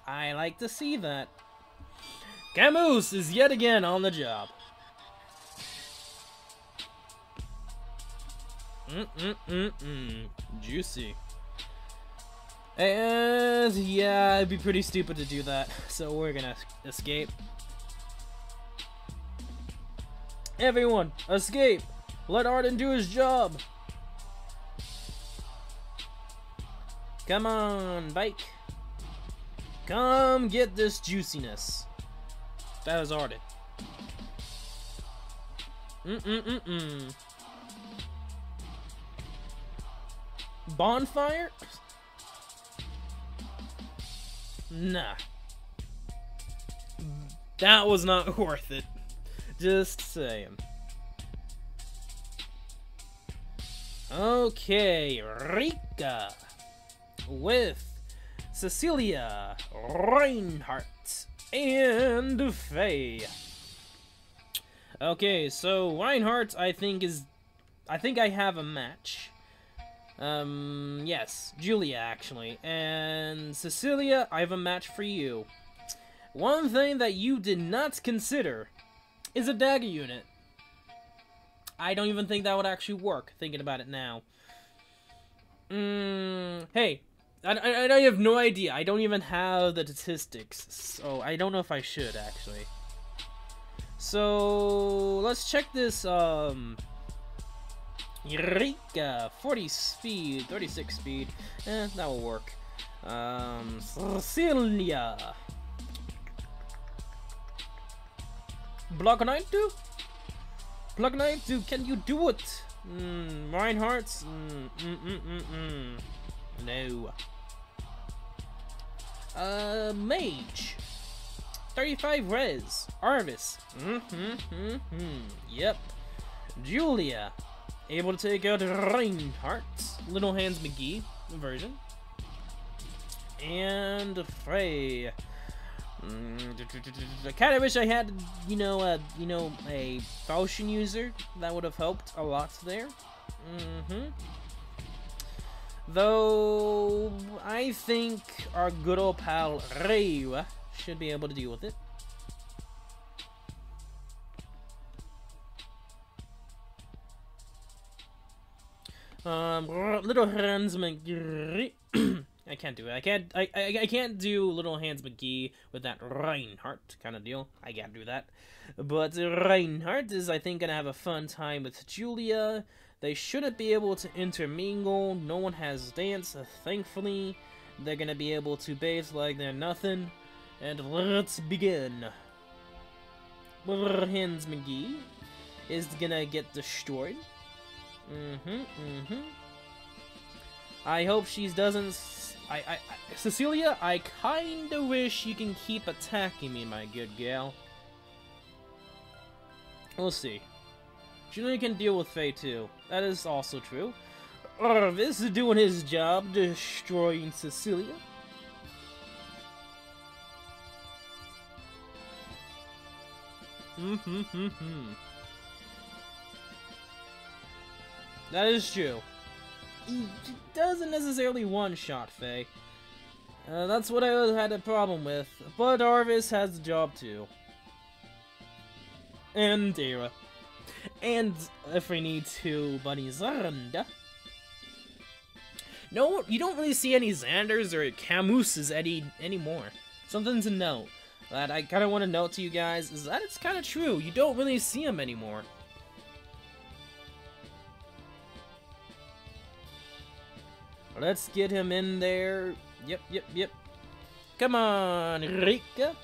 I like to see that. Camus is yet again on the job. Juicy. And yeah, it'd be pretty stupid to do that, so we're gonna escape. Everyone, escape! Let Arden do his job! Come on, bike! Come get this juiciness. That was Arden. Bonfire? Nah. That was not worth it. Just saying. Okay, Rika with Cecilia, Reinhardt, and Faye. Okay, so Reinhardt, I think I have a match. Yes, Julia, actually. And Cecilia, I have a match for you. One thing that you did not consider is a dagger unit. I don't even think that would actually work, thinking about it now. Hey, I have no idea. I don't even have the statistics, so I don't know if I should, actually. So, let's check this, Eureka, 40 speed, 36 speed. That will work. Cecilia. Block 92? Block 92, can you do it? Reinhardt? No. Mage. 35 res. Arvis. Yep. Julia. Able to take out Reinhardt, Little Hands McGee version, and Frey. I kind of wish I had, a Falchion user. That would have helped a lot there. Though I think our good old pal Rei should be able to deal with it. Little Hands McGee. I can't do it. I can't do Little Hands McGee with that Reinhardt kind of deal. I can't do that. But Reinhardt is, I think, gonna have a fun time with Julia. They shouldn't be able to intermingle. No one has dance, thankfully. They're gonna be able to bathe like they're nothing. And let's begin. Little Hands McGee is gonna get destroyed. I hope she doesn't. Cecilia, I kinda wish you can keep attacking me, my good gal. We'll see. Julian can deal with Faye too. That is also true. Arvis is doing his job, destroying Cecilia. That is true. He doesn't necessarily one-shot Faye. That's what I had a problem with. But Arvis has the job too. And Dara. And if we need to, Bunny Zaranda. No, you don't really see any Xanders or Camuses anymore. Something to note that I kind of want to note to you guys is that it's kind of true. You don't really see them anymore. Let's get him in there. Yep. Come on, Rika.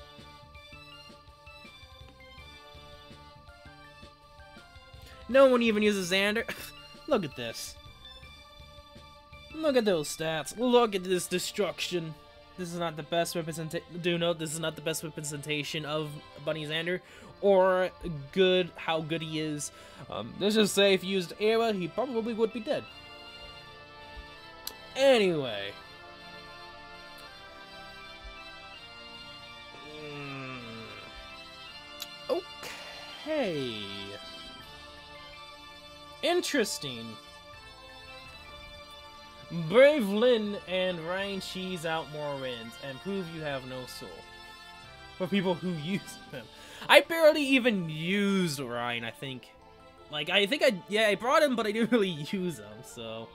No one even uses Xander. Look at this. Look at those stats. Look at this destruction. This is not the best representation. Do note this is not the best representation of Bunny Xander, or how good he is. Let's just say if he used Era, he probably would be dead. Anyway. Okay. Interesting. Brave Lynn and Ryan cheese out more wins and prove you have no soul. For people who use them. I barely even used Ryan, I think. Like, I brought him, but I didn't really use him, so.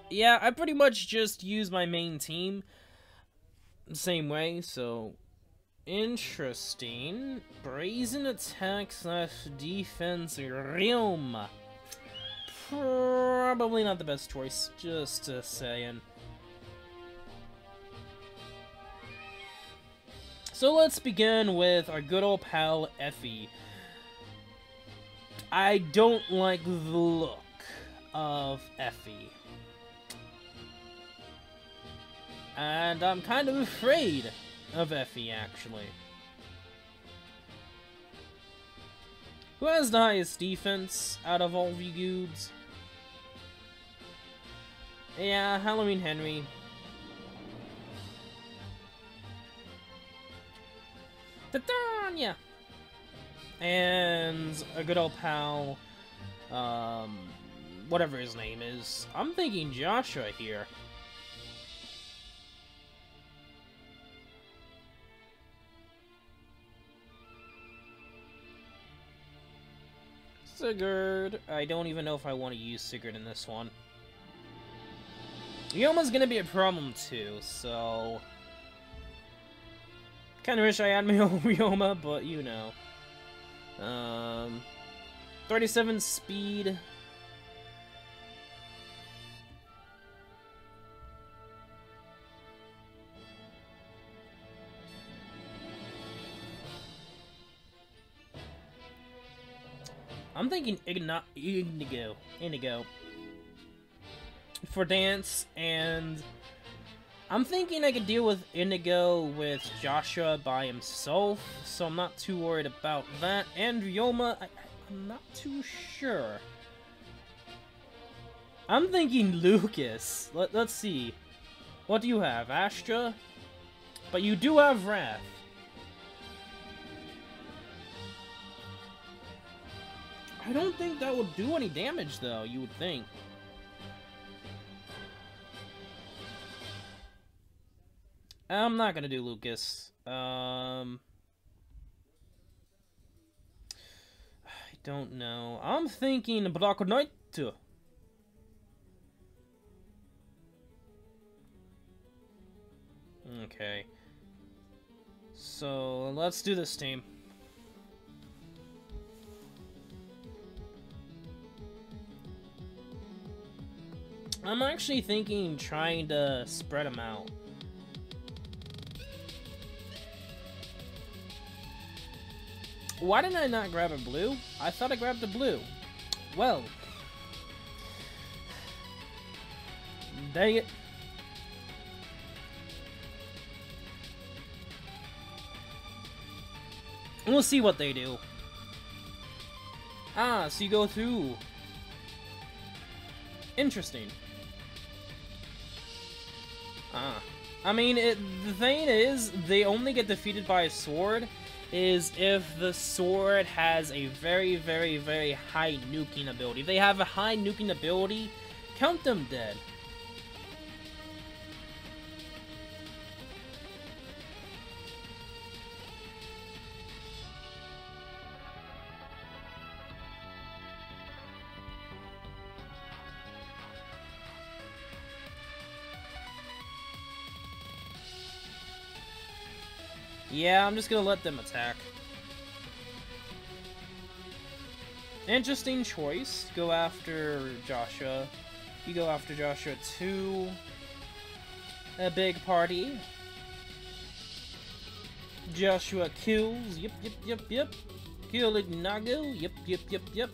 Yeah, I pretty much just use my main team the same way, so. Interesting. Brazen attack / defense realm. Probably not the best choice, just saying. So let's begin with our good old pal Effie. I don't like the look of Effie. And I'm kind of afraid of Effie, actually. Who has the highest defense out of all of you dudes? Yeah, Halloween Henry. Titania! And a good old pal, whatever his name is. I'm thinking Joshua here. Sigurd. I don't even know if I want to use Sigurd in this one. Yoma's gonna be a problem too, so. Kinda wish I had my own Yoma, but you know. 37 speed. I'm thinking Indigo for dance, and I'm thinking I could deal with Indigo with Joshua by himself, so I'm not too worried about that. And Ryoma, I'm not too sure. I'm thinking Lucas. Let's see. What do you have? Astra? But you do have Wrath. I don't think that would do any damage, though, you would think. I'm not gonna do Lucas. I don't know. I'm thinking Black Knight. Okay. So, let's do this team. I'm actually thinking trying to spread them out. Why did I not grab a blue? I thought I grabbed a blue. Well. Dang it. We'll see what they do. Ah, so you go through. Interesting. Ah. I mean, the thing is, they only get defeated by a sword is if the sword has a very, very, very high nuking ability. If they have a high nuking ability, count them dead. Yeah, I'm just gonna let them attack. Interesting choice. Go after Joshua. You go after Joshua too. A big party. Joshua kills. Yep, yep, yep, yep. Kill Ignago. Yep, yep, yep, yep.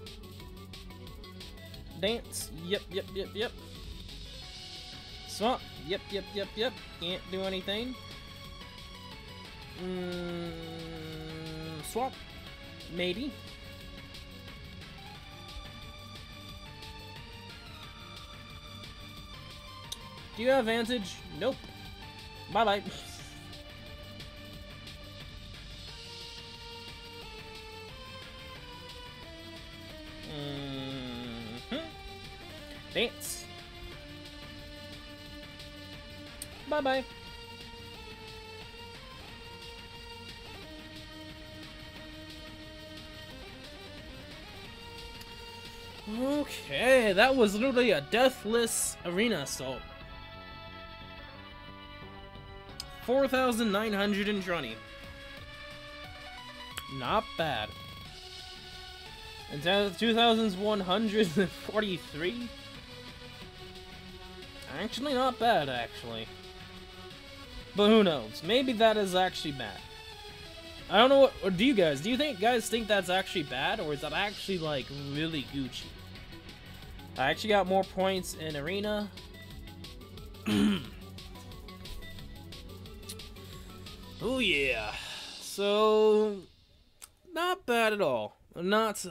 Dance. Yep, yep, yep, yep. Swamp. Yep, yep, yep, yep. Can't do anything. Swap. Maybe. Do you have advantage? Nope. Bye-bye. Dance. Bye-bye. Okay, that was literally a deathless arena assault. 4,920. Not bad. And 2,143. Actually, not bad, actually. But who knows? Maybe that is actually bad. I don't know what, or do you guys think that's actually bad, or is that actually, like, really Gucci? I actually got more points in Arena. Oh yeah. So, not bad at all. Not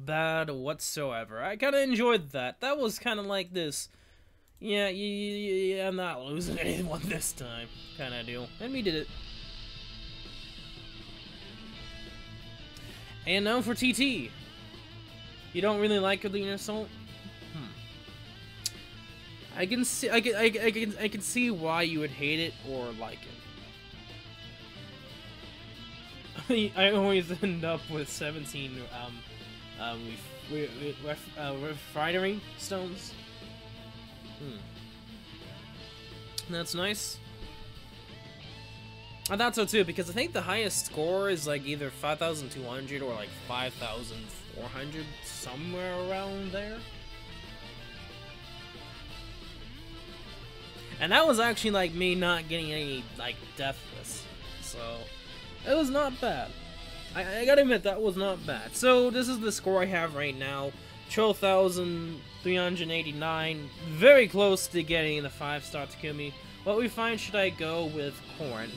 bad whatsoever. I kind of enjoyed that. That was kind of like this, yeah, I'm not losing anyone this time kind of deal. And we did it. And now for TT. You don't really like Arena Assault? I can see, I can see why you would hate it or like it. I always end up with 17 refinery stones. That's nice. I thought so too, because I think the highest score is like either 5,200 or like 5,400, somewhere around there. And that was actually like me not getting any like deathless, so it was not bad. I gotta admit, that was not bad. So this is the score I have right now, 12,389, very close to getting the 5-star Takumi. What we find, should I go with Corn?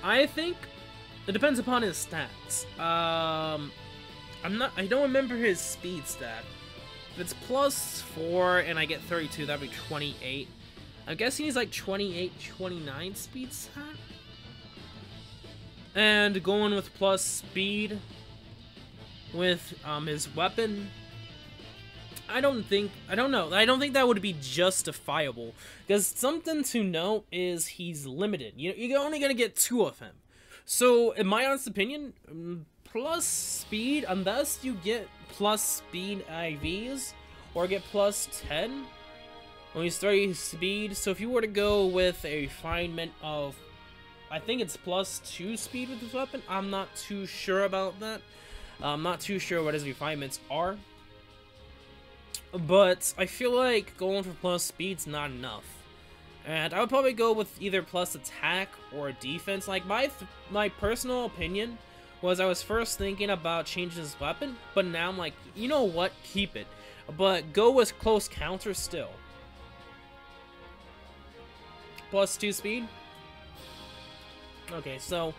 I think it depends upon his stats. I don't remember his speed stat. If it's +4 and I get 32, that'd be 28. I'm guessing he's like 28, 29 speed stat. And going with plus speed with his weapon, I don't think that would be justifiable, because something to note is he's limited. You're only gonna get 2 of him. So in my honest opinion, plus speed, unless you get plus speed IVs or get plus 10 when he's 30 speed. So if you were to go with a refinement of, I think it's +2 speed with his weapon. I'm not too sure about that. I'm not too sure what his refinements are. But I feel like going for plus speed's not enough. And I would probably go with either plus attack or defense. Like, my personal opinion was I was first thinking about changing his weapon, but now I'm like, you know what? Keep it. But go with close counter still. +2 speed? Okay, so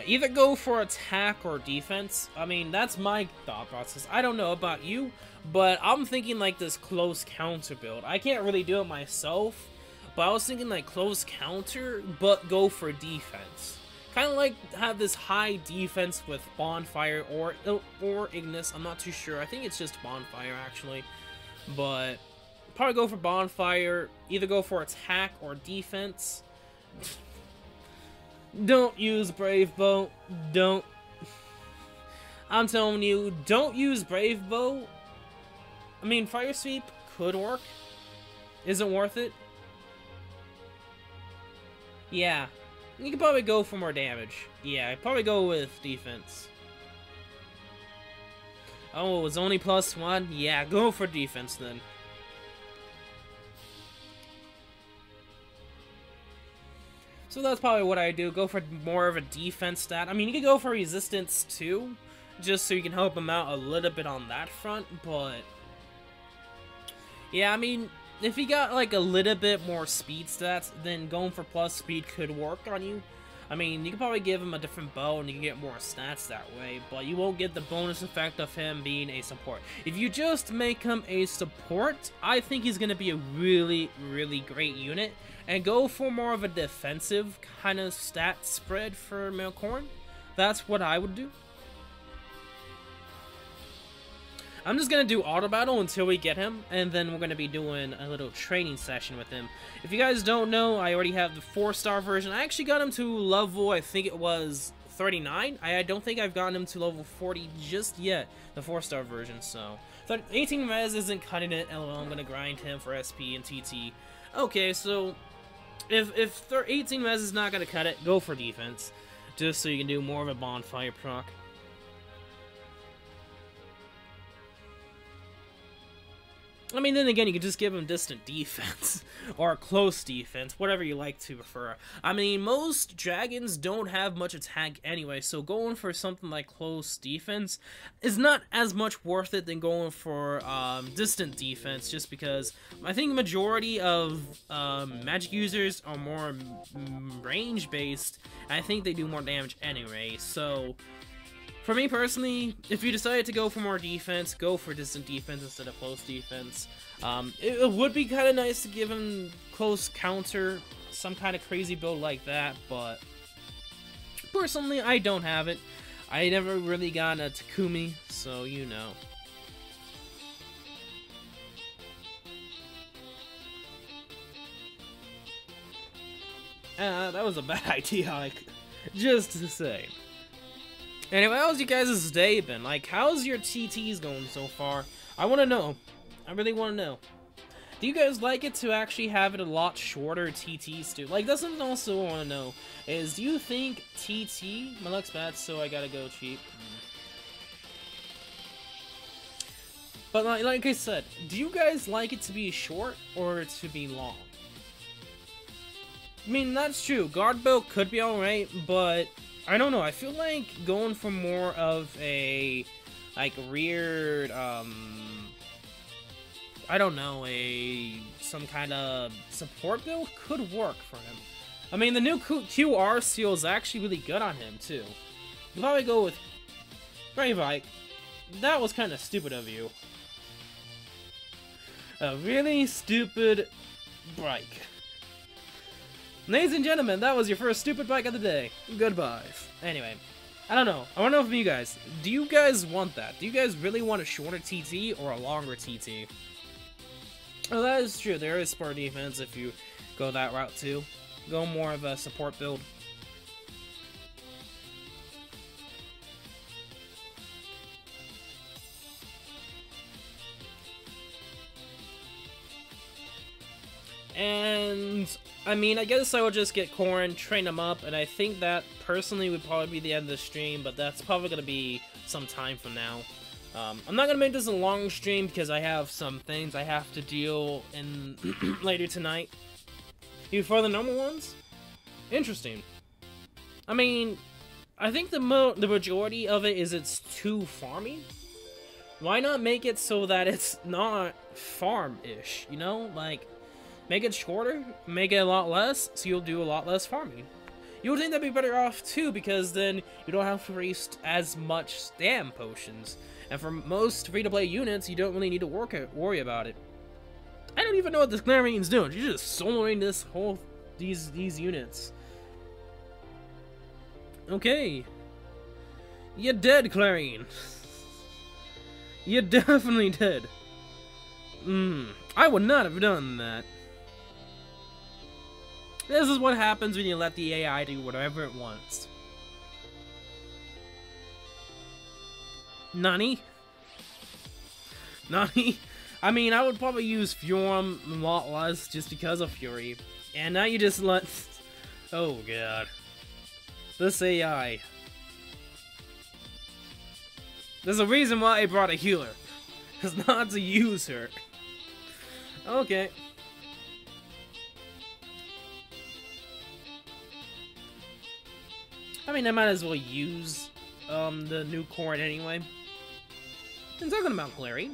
Either go for attack or defense. I mean, that's my thought process. I don't know about you, but I'm thinking like this close counter build. I can't really do it myself, but I was thinking like close counter, but go for defense. Kind of like have this high defense with Bonfire or Ignis. I'm not too sure. I think it's just Bonfire actually, but probably go for Bonfire. Either go for attack or defense. Don't use Brave Bow. Don't. I'm telling you, don't use Brave Bow. I mean, Fire Sweep could work. Isn't worth it. Yeah. You could probably go for more damage. Yeah, I'd probably go with defense. Oh, it's only +1? Yeah, go for defense then. So that's probably what I do. Go for more of a defense stat. I mean, you could go for resistance too, just so you can help him out a little bit on that front, but yeah, I mean, if you got like a little bit more speed stats, then going for plus speed could work on you. I mean, you could probably give him a different bow and you can get more stats that way, but you won't get the bonus effect of him being a support. If you just make him a support, I think he's going to be a really, really great unit. And go for more of a defensive kind of stat spread for Milcorn. That's what I would do. I'm just going to do auto battle until we get him, and then we're going to be doing a little training session with him. If you guys don't know, I already have the 4-star version. I actually got him to level, I think it was 39. I don't think I've gotten him to level 40 just yet, the 4-star version, so 18 res isn't cutting it. LOL, I'm going to grind him for SP and TT. Okay, so if 18 res is not going to cut it, go for defense, just so you can do more of a bonfire proc. I mean, then again, you could just give him distant defense, or close defense, whatever you like to prefer. I mean, most dragons don't have much attack anyway, so going for something like close defense is not as much worth it than going for distant defense, just because I think the majority of magic users are more range-based, and I think they do more damage anyway, so for me personally, if you decided to go for more defense, go for distant defense instead of close defense. It would be kind of nice to give him close counter, some kind of crazy build like that, but personally, I don't have it. I never really got a Takumi, so you know. That was a bad idea, like, just to say. Anyway, how's you guys' day been? Like, how's your TTs going so far? I want to know. I really want to know. Do you guys like it to actually have it a lot shorter TTs too? Like, that's something else I want to know. Is, do you think TT... My luck's bad, so I gotta go cheap. But like I said, do you guys like it to be short or to be long? I mean, that's true. Guard build could be alright, but I don't know. I feel like going for more of a, like, reared, I don't know, some kind of support build could work for him. I mean, the new QR seal is actually really good on him, too. You'll probably go with Brave Ike. That was kind of stupid of you. A really stupid bike. Ladies and gentlemen, that was your first stupid bike of the day. Goodbye. Anyway, I don't know. I want to know from you guys. Do you guys want that? Do you guys really want a shorter TT or a longer TT? Oh, that is true. There is sport defense if you go that route too. Go more of a support build. And I mean, I guess I would just get Corrin, train him up, and I think that personally would probably be the end of the stream, but that's probably going to be some time from now. I'm not going to make this a long stream because I have some things I have to deal in later tonight. Before the normal ones? Interesting. I mean, I think the majority of it is it's too farmy. Why not make it so that it's not farm-ish, you know? Like, make it shorter, make it a lot less, so you'll do a lot less farming. You would think that'd be better off too, because then you don't have to waste as much stam potions. And for most free-to-play units, you don't really need to worry about it. I don't even know what this Clarine's doing. She's just soloing these units. Okay. You're dead, Clarine. You're definitely dead. I would not have done that. This is what happens when you let the AI do whatever it wants. Nani? Nani? I mean, I would probably use Furum a lot less just because of Fury. And now you just let... Oh god. This AI. There's a reason why I brought a healer. It's not to use her. Okay. I mean, I might as well use the new Corn anyway. I'm talking about Clary.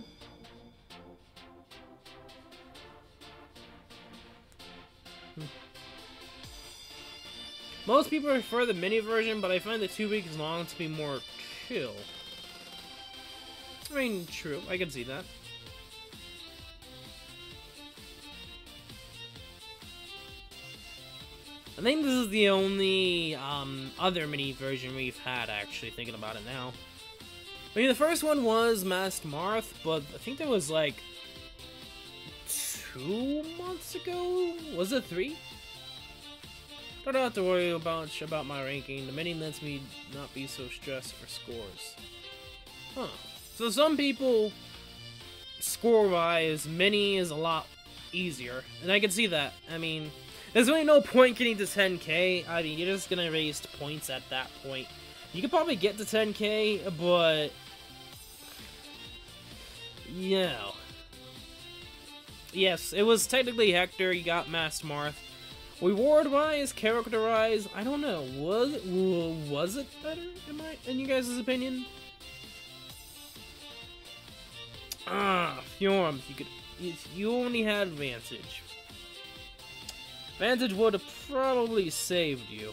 Most people prefer the mini version, but I find the 2 weeks long to be more chill. I mean, true, I can see that. I think this is the only other mini version we've had, actually, thinking about it now. I mean, the first one was Masked Marth, but I think that was like 2 months ago? Was it 3? Don't have to worry much about my ranking. The mini lets me not be so stressed for scores. Huh. So some people, score-wise, mini is a lot easier. And I can see that. I mean, there's really no point getting to 10k. I mean, you're just gonna waste points at that point. You could probably get to 10k, but... yeah. Yes, it was technically Hector. You got Masked Marth. Reward-wise, character-wise, I don't know. Was it better, in you guys' opinion? Fjorms, you only had Vantage. Vantage would have probably saved you.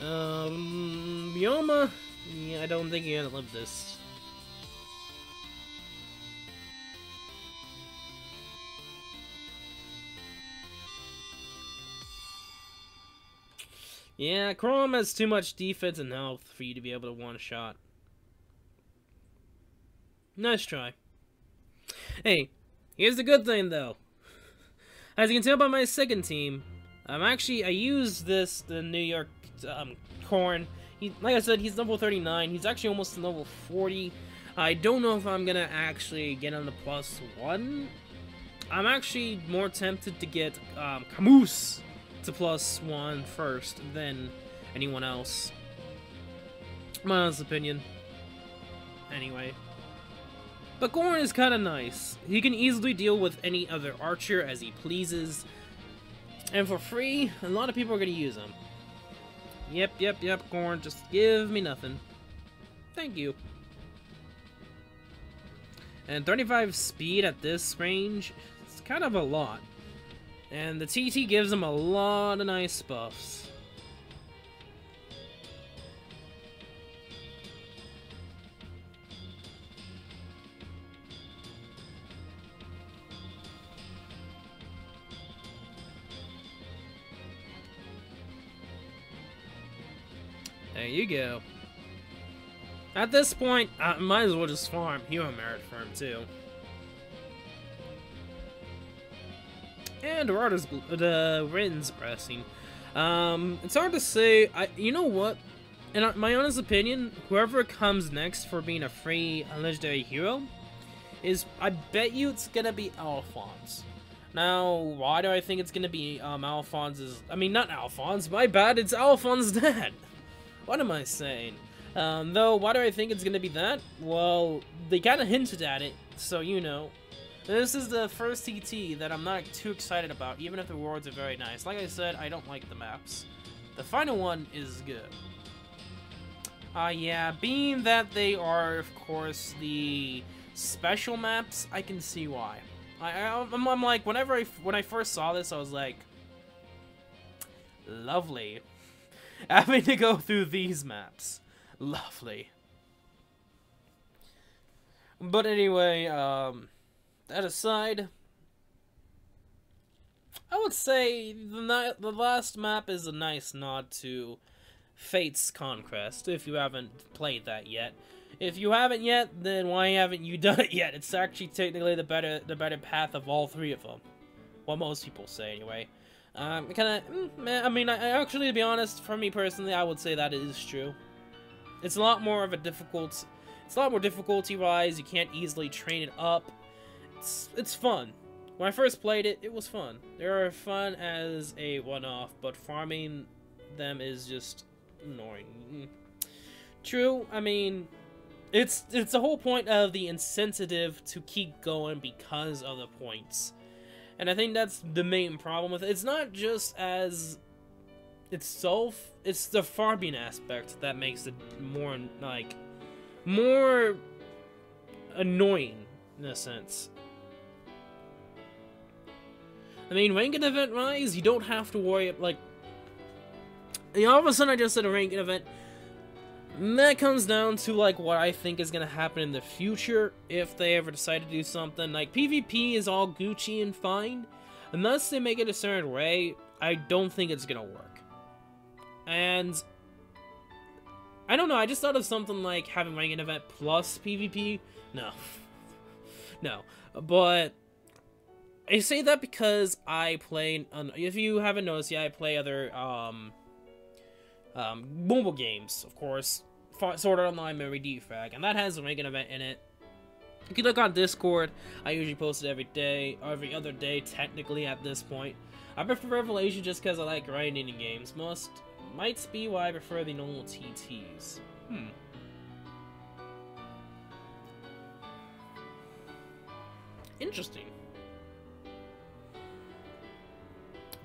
Bioma? Yeah, I don't think you're gonna live this. Yeah, Chrome has too much defense and health for you to be able to one-shot. Nice try. Hey, here's the good thing, though. As you can tell by my second team, I used the New York, Corn. Like I said, he's level 39. He's actually almost level 40. I don't know if I'm gonna actually get on the +1. I'm actually more tempted to get, Camus to +1 first than anyone else. My honest opinion. Anyway. But Gorn is kind of nice. He can easily deal with any other archer as he pleases. And for free, a lot of people are going to use him. Yep, Gorn, just give me nothing. Thank you. And 35 speed at this range, it's kind of a lot. And the TT gives him a lot of nice buffs. There you go. At this point, I might as well just farm Hero Merit for him too. And the Rin's pressing. It's hard to say. You know what? In my honest opinion, whoever comes next for being a free legendary hero is, I bet you it's gonna be Alphonse. Now, why do I think it's gonna be Alphonse's? I mean, not Alphonse. My bad. It's Alphonse's dad. What am I saying? Though, why do I think it's gonna be that? Well, they kind of hinted at it, so you know. This is the first TT that I'm not too excited about, even if the rewards are very nice. Like I said, I don't like the maps. The final one is good. Yeah, being that they are, of course, the special maps, I can see why. I'm like, when I first saw this, I was like, lovely. Having to go through these maps. Lovely. But anyway, that aside, I would say the last map is a nice nod to Fate's Conquest, if you haven't played that yet. If you haven't yet, then why haven't you done it yet? It's actually technically the better path of all three of them. Well, most people say, anyway. I mean, actually, to be honest, for me personally, I would say that it is true. It's a lot more of a difficult... It's a lot more difficulty-wise. You can't easily train it up. It's fun. When I first played it, it was fun. They are fun as a one-off, but farming them is just annoying. True, I mean... It's the whole point of the incentive to keep going because of the points. And I think that's the main problem with it. It's not just as itself, it's the farming aspect that makes it more, like, more annoying, in a sense. I mean, ranked event-wise, you don't have to worry, like, all of a sudden I just said a ranked event. That comes down to, like, what I think is going to happen in the future if they ever decide to do something. Like, PvP is all Gucci and fine. Unless they make it a certain way, I don't think it's going to work. And I don't know, I just thought of something like having ranked event plus PvP. No. No. But I say that because I play, if you haven't noticed yet, I play other, mobile games, of course. Art Online Memory Defrag, and that has a ranked event in it. You can look on Discord. I usually post it every day, or every other day, technically, at this point. I prefer Revelation just because I like grinding in games. Might be why I prefer the normal TTs. Interesting.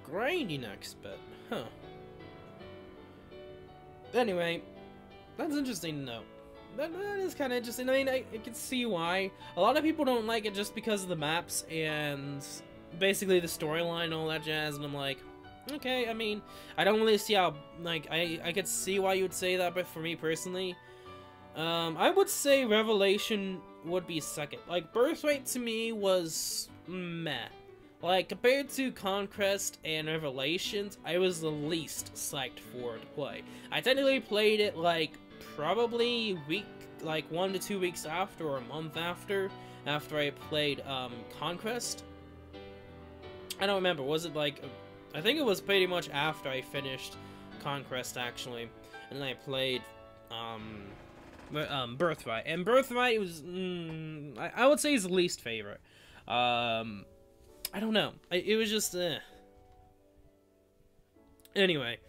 Grinding expert, huh. Anyway, that's interesting to know. That is kind of interesting. I mean, I can see why. A lot of people don't like it just because of the maps and basically the storyline and all that jazz, and I'm like, okay, I mean, I don't really see how, like, I could see why you would say that, but for me personally, I would say Revelation would be second. Like, Birthright to me was meh. Like, compared to Conquest and Revelations, I was the least psyched for to play. I technically played it, like, probably 1 to 2 weeks after, or a month after I played, Conquest. I don't remember, was it, like, I think it was pretty much after I finished Conquest, actually, and then I played, Birthright. And Birthright was, I would say is the least favorite. I don't know. It was just, Anyway.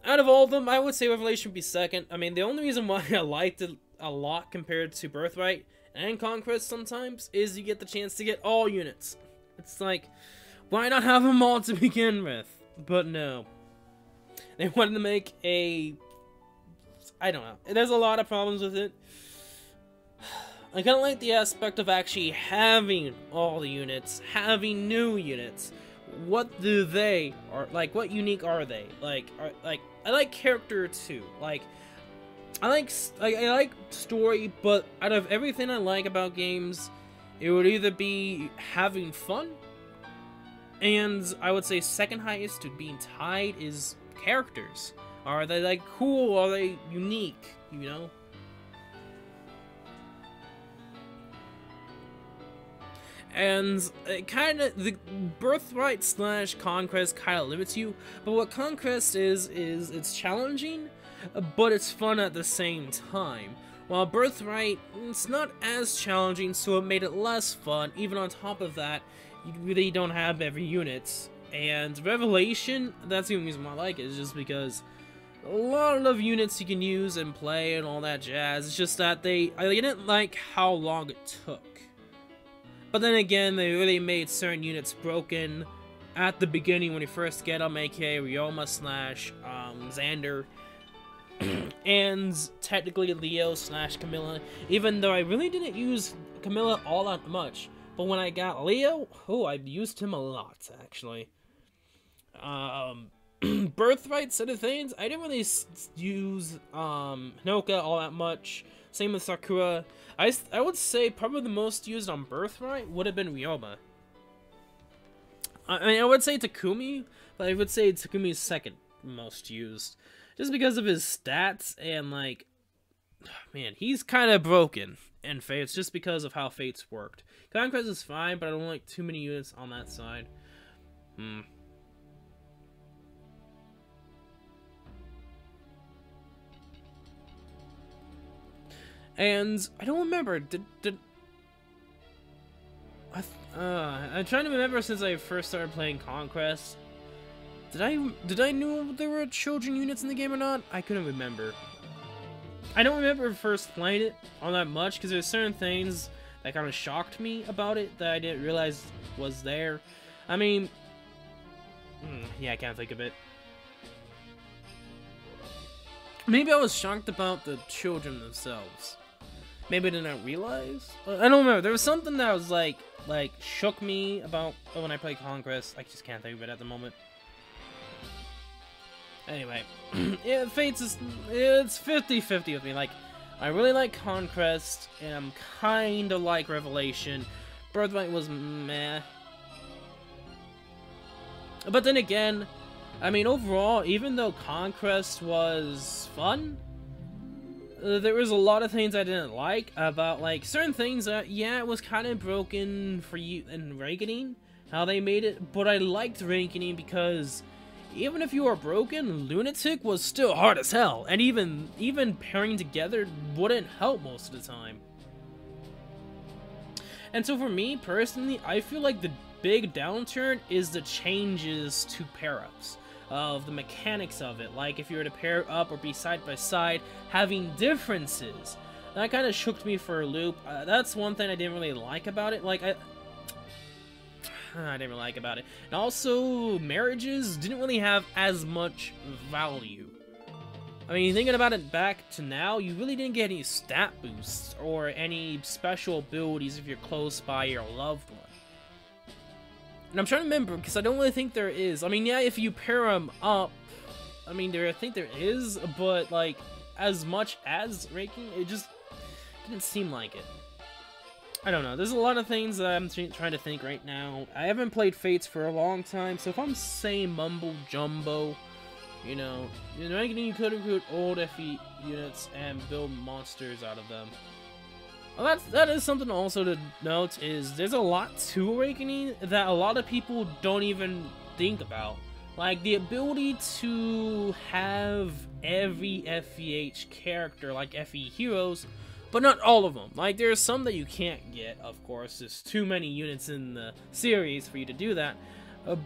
Out of all of them, I would say Revelation would be second. I mean, the only reason why I liked it a lot compared to Birthright and Conquest sometimes is you get the chance to get all units. It's like, why not have them all to begin with? But no. They wanted to make a... I don't know. There's a lot of problems with it. I kind of like the aspect of actually having all the units, having new units. What do they, or like, what unique are they? Like, I like character too. Like, I like story, but out of everything I like about games, it would either be having fun, and I would say second highest to being tied is characters. Are they, like, cool? Are they unique? You know? And it the Birthright / Conquest kind of limits you, but what Conquest is it's challenging, but it's fun at the same time. While Birthright, it's not as challenging, so it made it less fun. Even on top of that, you really don't have every unit. And Revelation, that's the only reason why I like it, is just because a lot of units you can use and play and all that jazz. It's just that I didn't like how long it took. But then again, they really made certain units broken at the beginning when you first get them, aka Ryoma / Xander. and technically Leo / Camilla, even though I really didn't use Camilla all that much. But when I got Leo, oh, I used him a lot, actually. Birthright side of things, I didn't really use Hinoka all that much. Same with Sakura. I would say probably the most used on Birthright would have been Ryoma. I mean, I would say Takumi, but I would say Takumi's second most used. Just because of his stats and, like, man, he's kind of broken in Fates just because of how Fates worked. Conquest is fine, but I don't like too many units on that side. And I don't remember, I'm trying to remember since I first started playing Conquest. Did I know there were children units in the game or not? I couldn't remember. I don't remember first playing it all that much because there's certain things that kind of shocked me about it that I didn't realize was there. I mean, yeah, I can't think of it. Maybe I was shocked about the children themselves. Maybe I didn't realize. I don't remember. There was something that was like shook me about when I played Conquest. I just can't think of it at the moment. Anyway, yeah, Fates is, it's 50-50 with me. Like, I really like Conquest, and I'm kinda like Revelation. Birthright was meh. But then again, I mean, overall, even though Conquest was fun, there was a lot of things I didn't like about, like, certain things that, yeah, it was kind of broken for you in Ranking, how they made it, but I liked Ranking because even if you were broken, Lunatic was still hard as hell, and even pairing together wouldn't help most of the time. And so for me, personally, I feel like the big downturn is the changes to pair-ups, of the mechanics of it. Like, if you were to pair up or be side by side, having differences. That kind of shook me for a loop. That's one thing I didn't really like about it. Like, I didn't really like about it. And also, marriages didn't really have as much value. I mean, thinking about it back to now, you really didn't get any stat boosts or any special abilities if you're close by your loved one. And I'm trying to remember, because I don't really think there is. I mean, yeah, if you pair them up, I mean, I think there is, but, like, as much as Ranking, it just didn't seem like it. I don't know. There's a lot of things that I'm trying to think right now. I haven't played Fates for a long time, so if I'm saying mumble jumbo, you know, you could recruit old FE units and build monsters out of them. Well, that is something also to note, is there's a lot to Awakening that a lot of people don't even think about. Like, the ability to have every FEH character, like FE Heroes, but not all of them. Like, there's some that you can't get, of course. There's too many units in the series for you to do that.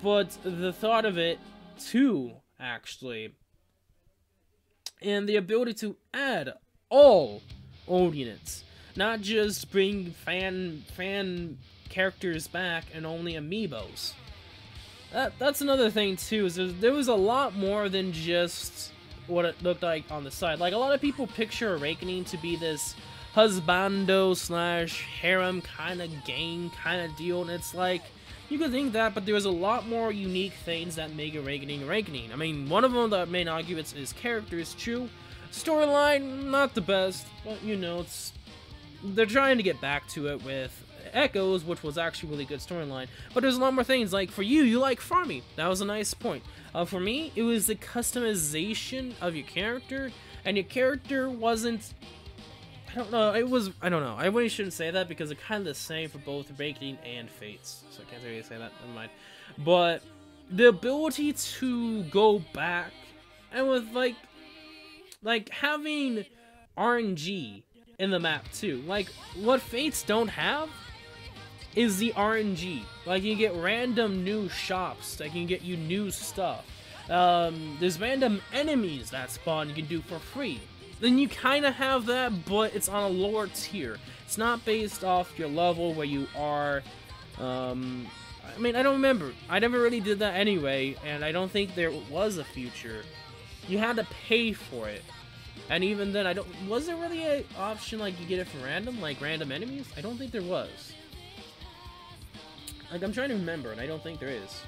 But the thought of it, too, actually, and the ability to add all old units. Not just bring fan characters back and only amiibos. That's another thing too, is there was a lot more than just what it looked like on the side. Like, a lot of people picture Awakening to be this husbando / harem kind of game kind of deal, and it's like, you could think that, but there's a lot more unique things that make Awakening Awakening. I mean, one of them that main arguments is characters, true. Storyline, not the best, but you know, they're trying to get back to it with Echoes, which was actually a really good storyline. But there's a lot more things. Like, for you like farming. That was a nice point. For me, it was the customization of your character, and your character wasn't, I don't know, I don't know. I really shouldn't say that because it's kind of the same for both Awakening and Fates. So I can't really say that, never mind. But the ability to go back, and with, like having RNG in the map too. Like, what Fates don't have is the RNG. Like, you get random new shops that can get you new stuff. There's random enemies that spawn you can do for free. Then you kind of have that, but it's on a lower tier. It's not based off your level where you are. I mean, I don't remember. I never really did that anyway, and I don't think there was a future. You had to pay for it. And even then, I don't. Was there really an option like you get it from random, like random enemies? I don't think there was. Like I'm trying to remember, and I don't think there is.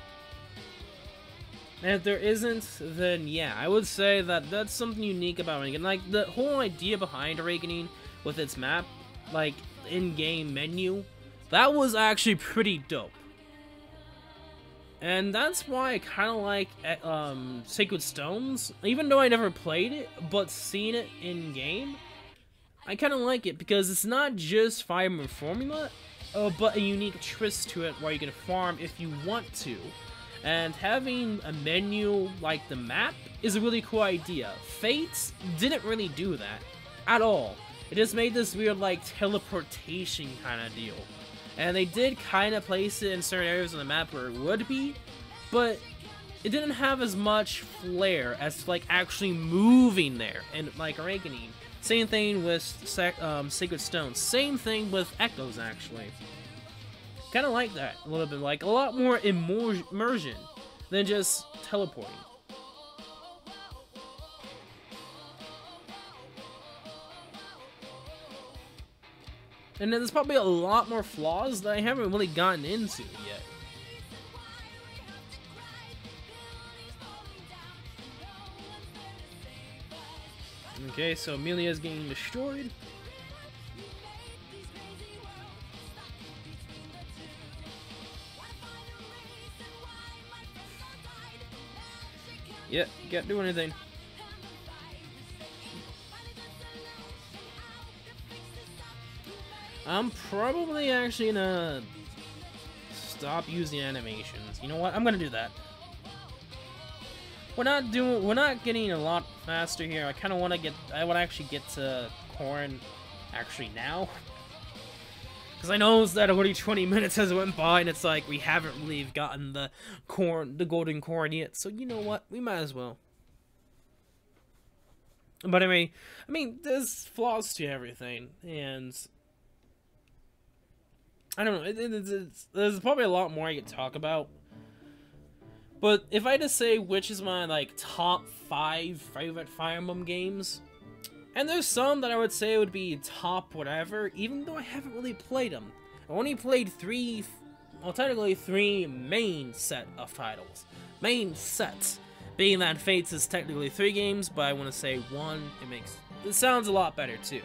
And if there isn't, then yeah, I would say that that's something unique about Awakening. Like the whole idea behind Awakening with its map, like in-game menu, that was actually pretty dope. And that's why I kind of like Sacred Stones, even though I never played it, but seen it in-game, I kind of like it because it's not just Fire Emblem formula, but a unique twist to it where you can farm if you want to. And having a menu like the map is a really cool idea. Fates didn't really do that at all. It just made this weird like teleportation kind of deal. And they did kind of place it in certain areas of the map where it would be, but it didn't have as much flair as like actually moving there. And like Awakening, same thing with Sacred Stones, same thing with Echoes actually. Kind of like that a little bit, like a lot more immersion than just teleporting. And then there's probably a lot more flaws that I haven't really gotten into yet. Okay, so Amelia's getting destroyed. Yep, can't do anything. I'm probably actually gonna stop using animations. You know what? I'm gonna do that. We're not getting a lot faster here. I kind of want to get. I want to actually get to Corn actually now, because I know that already 20 minutes has went by, and it's like we haven't really gotten the golden corn yet. So you know what? We might as well. But anyway, I mean, there's flaws to everything, and I don't know. There's probably a lot more I could talk about. But if I had to say which is my like top 5 favorite Fire Emblem games, and there's some that I would say would be top whatever, even though I haven't really played them. I only played 3, well technically 3 main set of titles. Main sets, being that Fates is technically 3 games, but I want to say 1, it sounds a lot better too.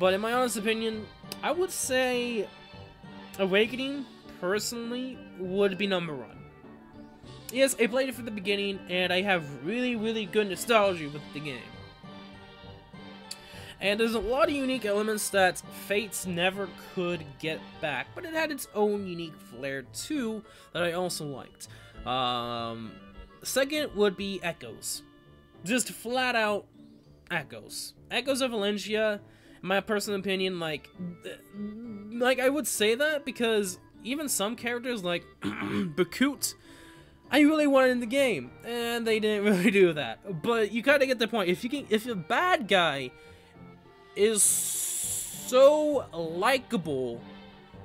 But in my honest opinion, I would say Awakening, personally, would be number 1. Yes, I played it from the beginning, and I have really, really good nostalgia with the game. And there's a lot of unique elements that Fates never could get back, but it had its own unique flair too that I also liked. Second would be Echoes. Just flat out Echoes. Echoes of Valencia, in my personal opinion, like I would say that because even some characters like Bakut, I really wanted in the game, and they didn't really do that. But you kind of get the point. If a bad guy is so likable,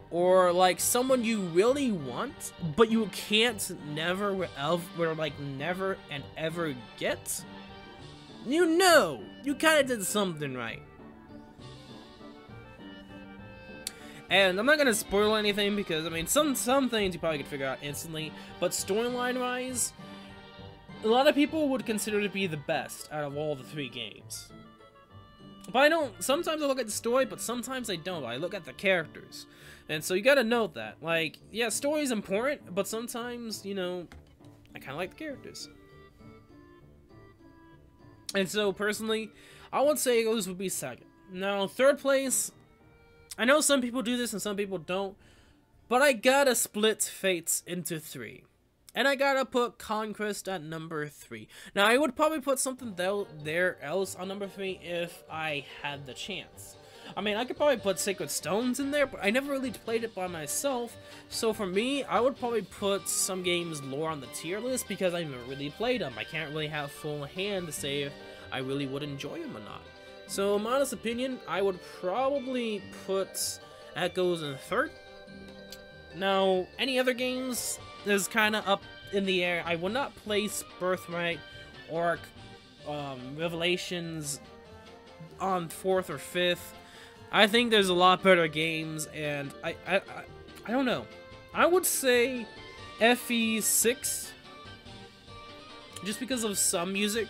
or like someone you really want, but you can't never and ever get, you know, you kind of did something right. And I'm not gonna spoil anything because I mean some things you probably could figure out instantly, but storyline wise, a lot of people would consider it to be the best out of all the 3 games. But I don't. Sometimes I look at the story, but sometimes I don't. I look at the characters, and so you gotta note that. Like, yeah, story is important, but sometimes you know, I kind of like the characters. And so personally, I would say those would be second. Now, third place. I know some people do this and some people don't, but I gotta split Fates into 3. And I gotta put Conquest at number 3. Now, I would probably put something there else on number 3 if I had the chance. I mean, I could probably put Sacred Stones in there, but I never really played it by myself. So for me, I would probably put some games lower on the tier list because I never really played them. I can't really have full hand to say if I really would enjoy them or not. So, in my honest opinion, I would probably put Echoes in 3rd. Now, any other games is kind of up in the air. I would not place Birthright or Revelations on 4th or 5th. I think there's a lot better games, and I don't know. I would say FE6, just because of some music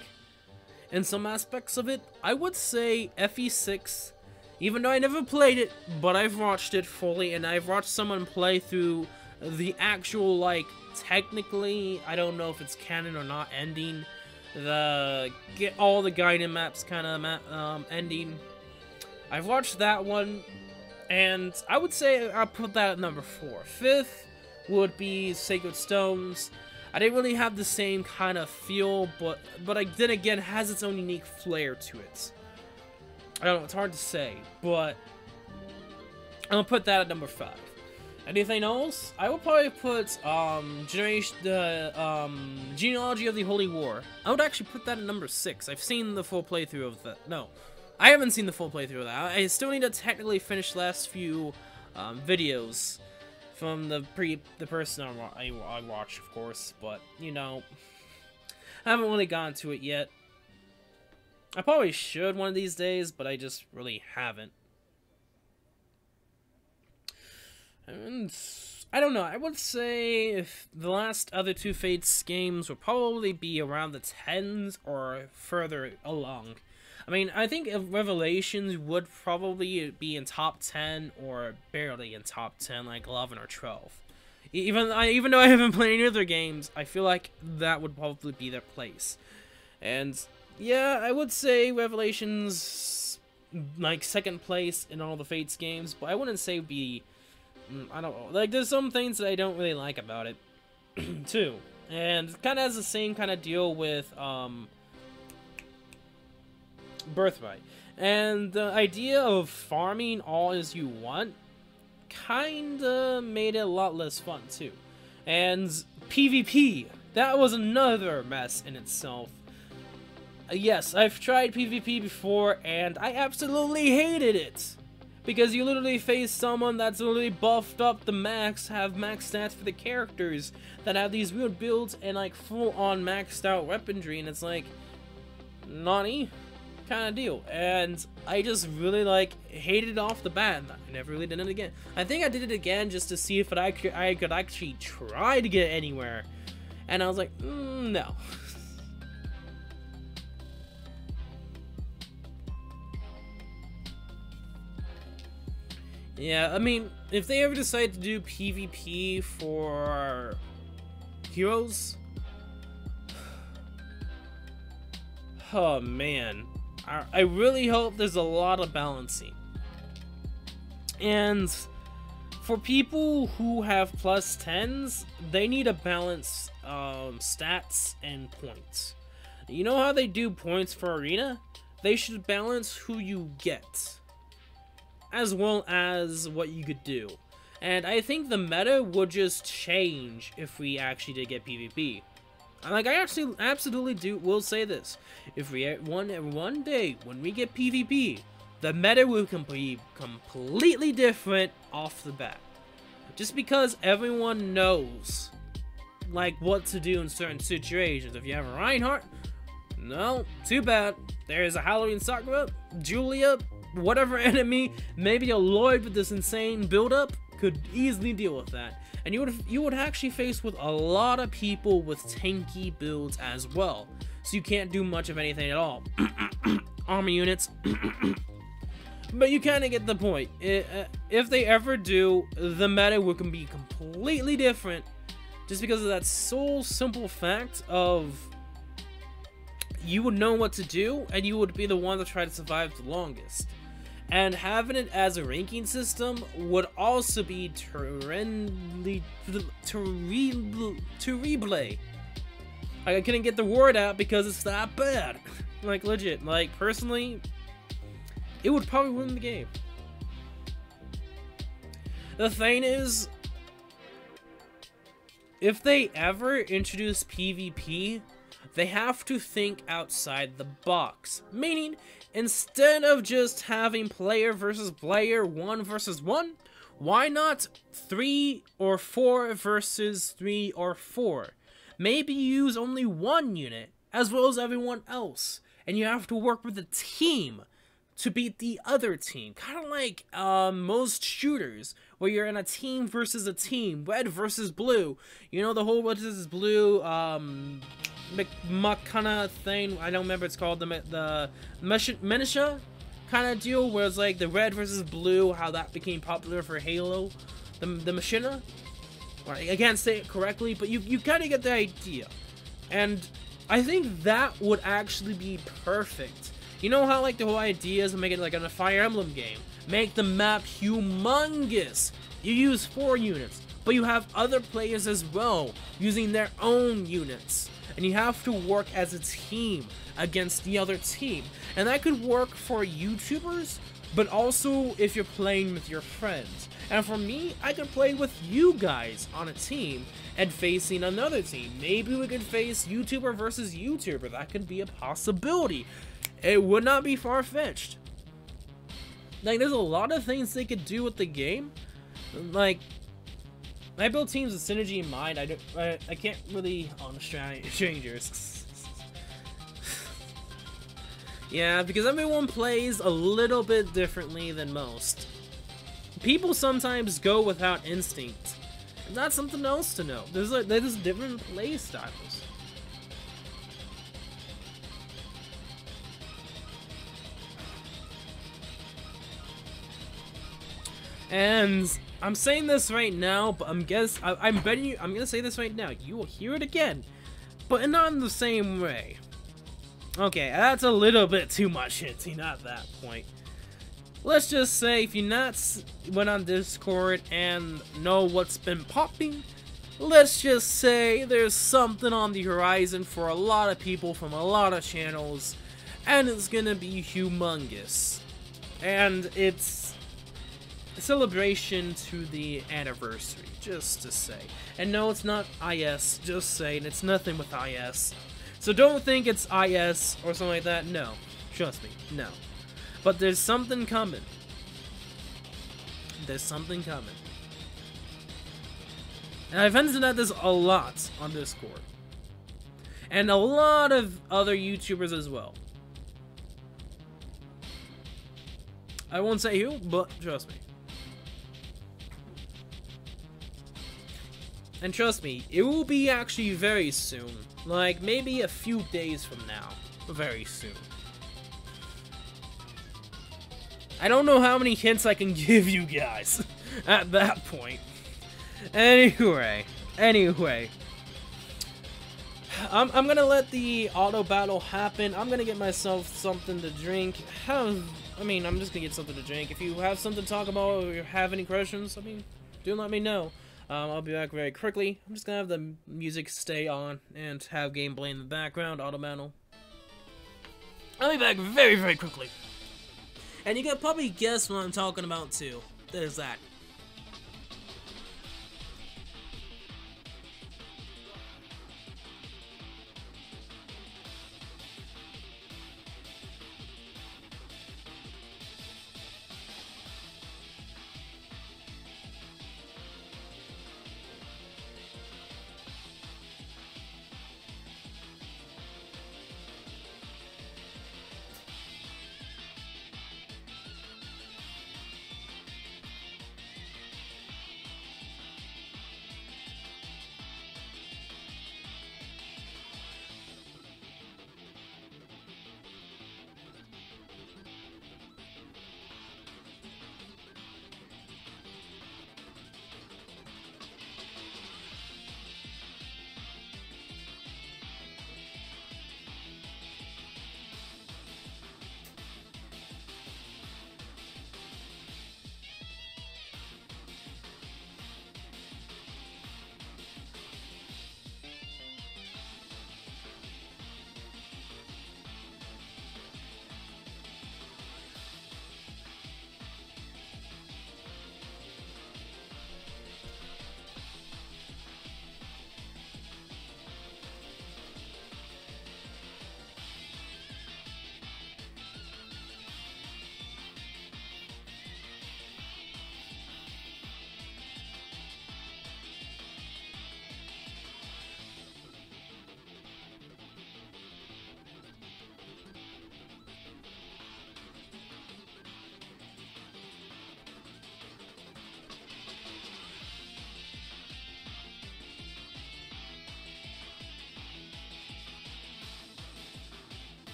and some aspects of it. I would say FE6, even though I never played it, but I've watched it fully, and I've watched someone play through the actual, like, technically, I don't know if it's canon or not, ending, get all the Gaiden maps kind of ending. I've watched that one, and I would say I'll put that at number 4. 5th would be Sacred Stones. I didn't really have the same kind of feel, but then again, it has its own unique flair to it. I don't know, it's hard to say, but I'm gonna put that at number 5. Anything else? I would probably put Genealogy of the Holy War. I would actually put that at number 6. I've seen the full playthrough of that. No, I haven't seen the full playthrough of that. I still need to technically finish the last few videos from the person I watched, of course. But you know, I haven't really gotten to it yet. I probably should one of these days, but I just really haven't. And I don't know, I would say if the last other two Fates games would probably be around the 10s or further along. I mean, I think Revelations would probably be in top 10 or barely in top 10, like 11 or 12. Even though I haven't played any other games, I feel like that would probably be their place. And yeah, I would say Revelations, like, second place in all the Fates games, but I wouldn't say be... I don't know. Like, there's some things that I don't really like about it, too. And it kind of has the same kind of deal with, Birthright. And the idea of farming all as you want kinda made it a lot less fun, too. And PvP, that was another mess in itself. Yes, I've tried PvP before, and I absolutely hated it. Because you literally face someone that's literally buffed up the max, have max stats for the characters, that have these weird builds and like full-on maxed out weaponry, and it's like, nani? Kind of deal. And I just really like hated it off the bat, and I never really did it again. I think I did it again just to see if I could actually try to get anywhere, and I was like, no. Yeah, I mean, if they ever decide to do PvP for Heroes, oh man, I really hope there's a lot of balancing. And for people who have plus 10s, they need to balance stats and points. You know how they do points for Arena? They should balance who you get, as well as what you could do. And I think the meta would just change if we actually did get PvP. Like, I actually absolutely will say this. If we one day when we get PvP, the meta will be completely different off the bat. Just because everyone knows like what to do in certain situations. If you have a Reinhardt, no, too bad. There's a Halloween Sakura, Julia, whatever enemy, maybe a Lloyd with this insane build-up could easily deal with that. And you would actually face with a lot of people with tanky builds as well. So you can't do much of anything at all. Army units. But you kind of get the point. If they ever do, the meta can be completely different. Just because of that sole simple fact of you would know what to do, and you would be the one to try to survive the longest. And having it as a ranking system would also be terribly terrible. I couldn't get the word out because it's that bad. Like, legit. Like, personally, it would probably win the game. The thing is, if they ever introduce PvP, they have to think outside the box. Meaning, instead of just having player versus player, 1 versus 1, why not 3 or 4 versus 3 or 4? Maybe use only one unit, as well as everyone else. and you have to work with a team to beat the other team. Kind of like most shooters, where you're in a team versus a team, red versus blue. You know, the whole what is blue McMuck kind of thing. I don't remember it's called the Menisha kind of deal, where it's like the red versus blue, how that became popular for Halo. The Machina. I can't say it correctly, but you kind of get the idea. And I think that would actually be perfect. You know how like the whole idea is to make it like a Fire Emblem game. Make the map humongous. You use 4 units, but you have other players as well using their own units. And you have to work as a team against the other team. And that could work for YouTubers, but also if you're playing with your friends. And for me, I could play with you guys on a team and facing another team. Maybe we could face YouTuber versus YouTuber. That could be a possibility. It would not be far-fetched. Like, there's a lot of things they could do with the game. Like, I build teams with synergy in mind. I can't really on strangers. Yeah, because everyone plays a little bit differently than most. People sometimes go without instinct. And that's something else to know. There's different play styles. And I'm saying this right now, but I'm betting you, I'm gonna say this right now. You will hear it again, but not in the same way. Okay, that's a little bit too much hinting at that point. Let's just say if you not went on Discord and know what's been popping, let's just say there's something on the horizon for a lot of people from a lot of channels, and it's gonna be humongous. And it's a celebration to the anniversary, just to say. And no, it's not IS, just saying, it's nothing with IS. So don't think it's IS or something like that, no. Trust me, no. But there's something coming. There's something coming. And I've hinted at this a lot on Discord. And a lot of other YouTubers as well. I won't say who, but trust me. And trust me, it will be actually very soon. Like, maybe a few days from now. Very soon. I don't know how many hints I can give you guys at that point. Anyway. I'm gonna let the auto battle happen. I'm gonna get myself something to drink. I'm just gonna get something to drink. If you have something to talk about or you have any questions, do let me know. I'll be back very quickly. I'm just gonna have the music stay on and have gameplay in the background, auto battle. I'll be back very, very quickly. And you can probably guess what I'm talking about too. There's that.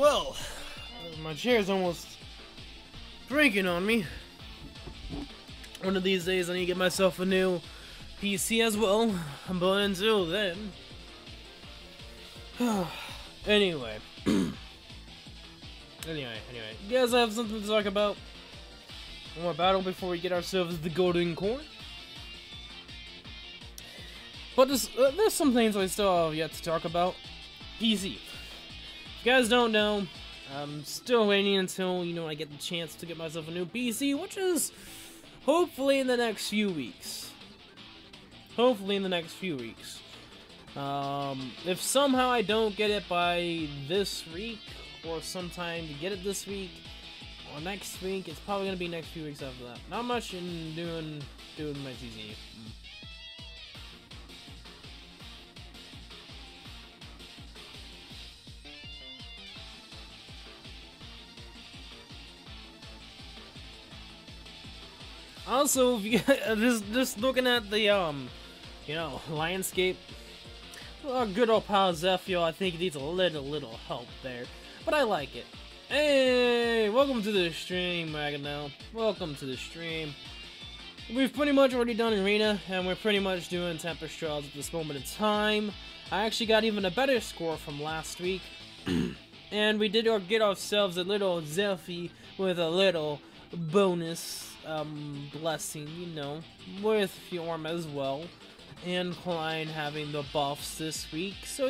Well, my chair's almost breaking on me. One of these days I need to get myself a new PC as well, but until then... Anyway. Anyway, you guys have something to talk about? One more battle before we get ourselves the golden corn? But there's some things I still have yet to talk about. PC. If you guys don't know, I'm still waiting until, I get the chance to get myself a new PC, which is hopefully in the next few weeks. If somehow I don't get it by this week, or sometime to get it this week, or next week, it's probably going to be next few weeks after that. Not much in doing my PC. Also, if you just looking at the landscape, our good old pal Zephyr, I think he needs a little help there, but I like it. Hey, welcome to the stream, Maganel. Welcome to the stream. We've pretty much already done Arena, and we're pretty much doing Tempest trials at this moment in time. I actually got even a better score from last week, and we did get ourselves a little Zephyr with a little bonus blessing, with Fjorm as well, and Klein having the buffs this week, so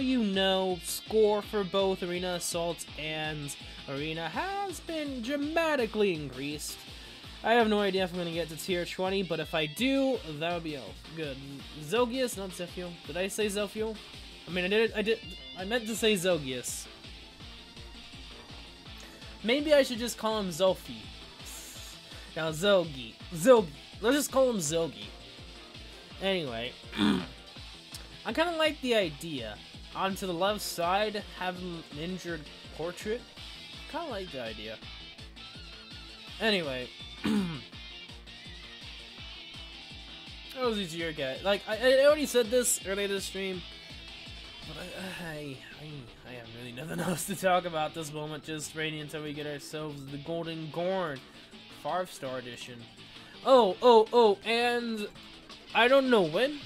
score for both Arena Assault and Arena has been dramatically increased. I have no idea if I'm gonna get to tier 20, but if I do, that would be good. Zogius, not Zephyr. Did I say Zephyr? I mean, I meant to say Zogius. Maybe I should just call him Zophie. Now, Zogi. Let's just call him Zogi. Anyway, I kind of like the idea. Onto the left side, having an injured portrait. Kind of like the idea. Anyway. That was easier, guy. Like, I already said this earlier this stream. But I have really nothing else to talk about this moment. Just waiting until we get ourselves the Golden Gorn 5-star edition. Oh, and I don't know when,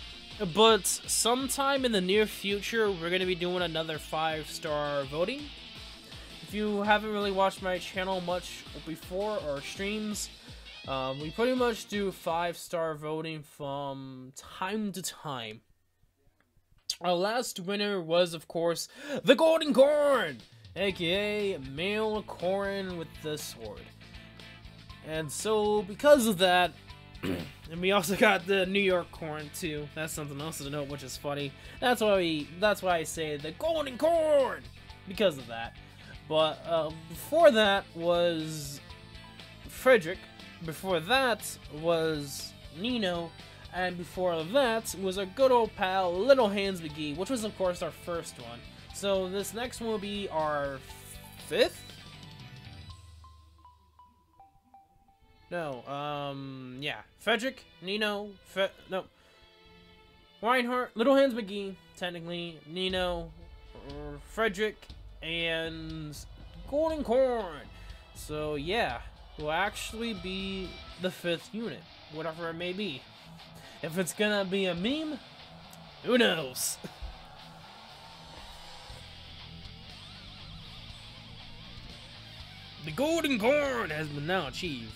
but sometime in the near future, we're going to be doing another 5-star voting. If you haven't really watched my channel much before, or streams, we pretty much do 5-star voting from time to time. Our last winner was, of course, the Golden Corn, aka Male Corn with the Sword. And so, because of that, and we also got the New York Corn too. That's something else to note, which is funny. That's why I say the Golden Corn, because of that. But before that was Frederick. Before that was Nino. And before that was our good old pal Little Hands McGee, which was of course our first one. So this next one will be our 5th. No, yeah. Frederick, Nino, Reinhardt, Little Hands McGee, technically, Nino, Frederick, and Golden Corn. So, yeah, will actually be the 5th unit, whatever it may be. If it's gonna be a meme, who knows? The Golden Corn has been now achieved.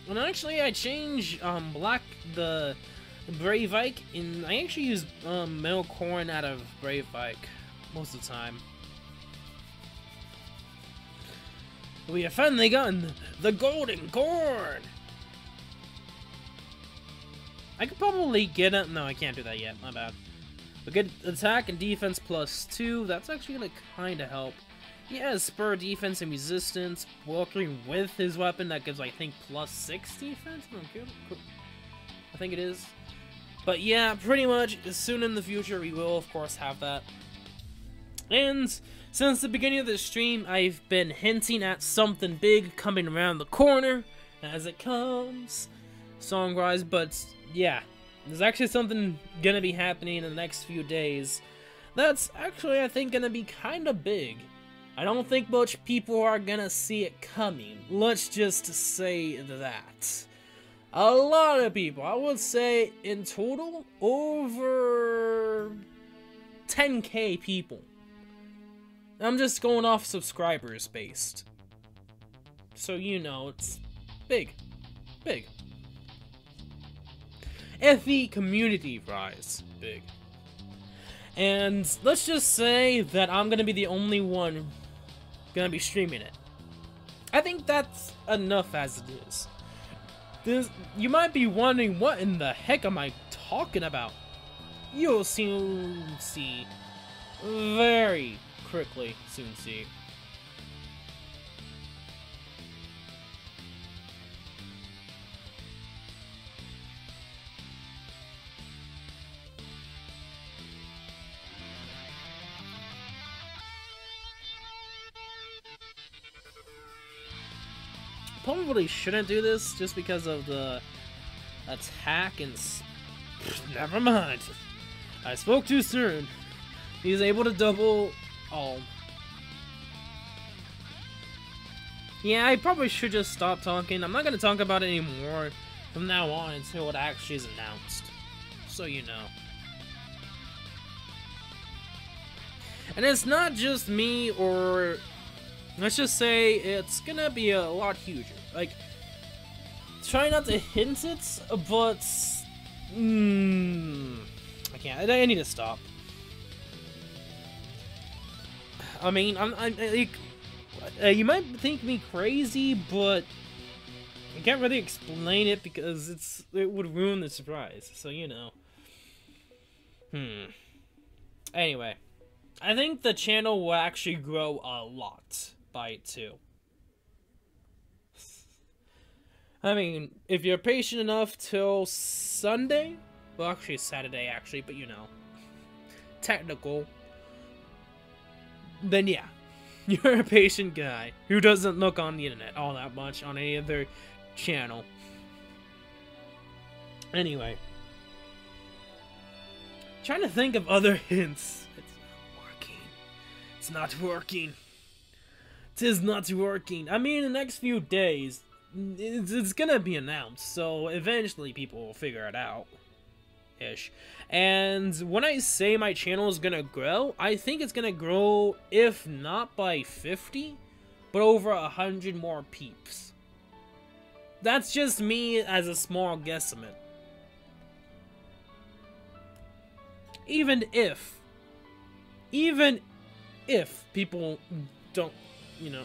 And actually, I changed the Brave Ike, and I actually use Male Corn out of Brave Ike most of the time. We have finally gotten the Golden Corn! I could probably get it. No, I can't do that yet. My bad. A good attack and defense +2. That's actually gonna kinda help. He has spur defense and resistance. Working with his weapon, that gives, I think, +6 defense. I think it is. But yeah, pretty much, soon in the future, we will, of course, have that. And since the beginning of the stream, I've been hinting at something big coming around the corner as it comes, song-wise. But yeah, there's actually something gonna be happening in the next few days. That's actually, I think, gonna be kind of big. I don't think much people are gonna see it coming. Let's just say that. A lot of people, I would say in total, over 10K people. I'm just going off subscribers based. So you know, it's big. Big. If the community rise, big. And let's just say that I'm gonna be the only one gonna be streaming it. I think that's enough as it is. You might be wondering, what in the heck am I talking about? You'll soon see. Very quickly soon see. Probably shouldn't do this just because of the attack and never mind. I spoke too soon. He's able to double all. Yeah, I probably should just stop talking. I'm not gonna talk about it anymore from now on until it actually is announced. So you know. And it's not just me, or let's just say it's gonna be a lot huger. Like, try not to hint it, but I can't. I need to stop. I mean, I'm like, you might think me crazy, but I can't really explain it because it would ruin the surprise. So you know. Anyway, I think the channel will actually grow a lot by it too. I mean, if you're patient enough till Sunday, well, actually Saturday, actually, but you know, technical, then yeah, you're a patient guy who doesn't look on the internet all that much on any other channel. Anyway, trying to think of other hints. It's not working. It's not working. 'Tis not working. I mean, in the next few days, it's gonna be announced, so eventually people will figure it out. Ish. And when I say my channel is gonna grow, I think it's gonna grow, if not by 50, but over 100 more peeps. That's just me as a small guesstimate. Even if people don't, you know.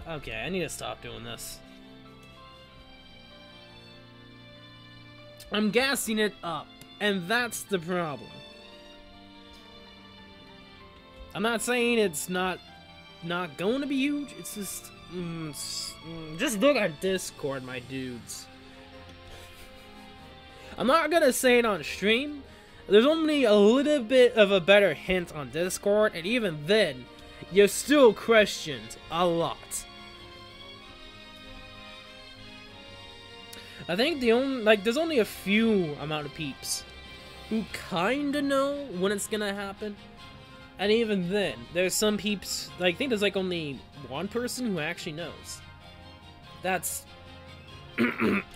Okay, I need to stop doing this. I'm gassing it up, and that's the problem. I'm not saying it's not going to be huge. It's just just look at Discord, my dudes. I'm not gonna say it on stream. There's only a little bit of a better hint on Discord, and even then, you're still questioned a lot. I think there's only a few amount of peeps who kinda know when it's gonna happen. And even then, there's some peeps, I think there's like only one person who actually knows. That's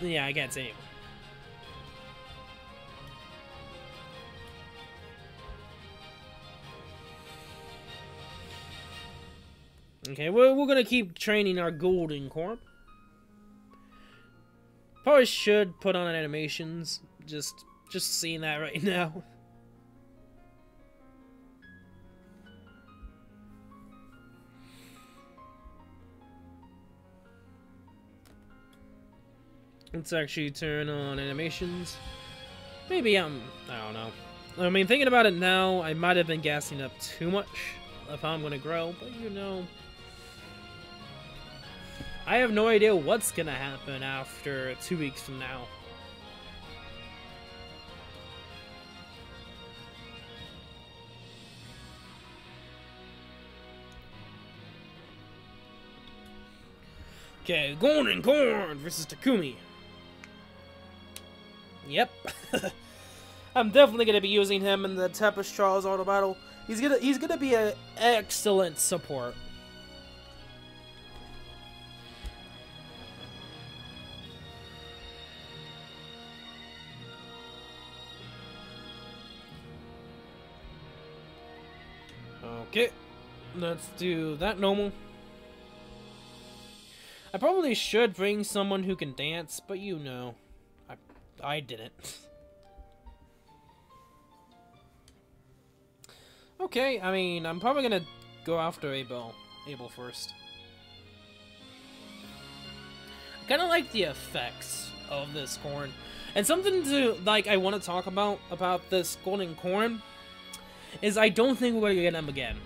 yeah, I can't say anymore. Okay, we're gonna keep training our golden corp. Probably should put on animations. Just seeing that right now. Let's actually turn on animations. Maybe I don't know. I mean, thinking about it now, I might have been gassing up too much if I'm gonna grow, but you know, I have no idea what's gonna happen after 2 weeks from now. Okay, Golden Corn versus Takumi. Yep. I'm definitely gonna be using him in the Tempest Charles auto battle. He's gonna be an excellent support. Okay, let's do that normal. I probably should bring someone who can dance, but you know, I didn't. Okay, I mean, I'm probably gonna go after Abel first. I kind of like the effects of this corn, and something to I want to talk about this golden corn is I don't think we're gonna get him again.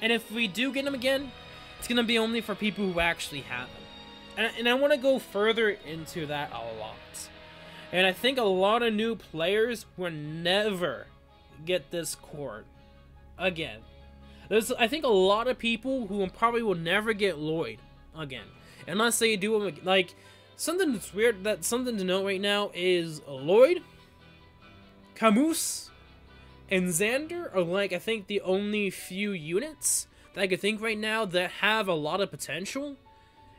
And if we do get him again, it's gonna be only for people who actually have him. And I want to go further into that a lot. And I think a lot of new players will never get this corn again. I think a lot of people who probably will never get Lloyd again, unless they do him something that's weird. Something to note right now is Lloyd, Camus, and Xander are I think the only few units that I could think right now that have a lot of potential.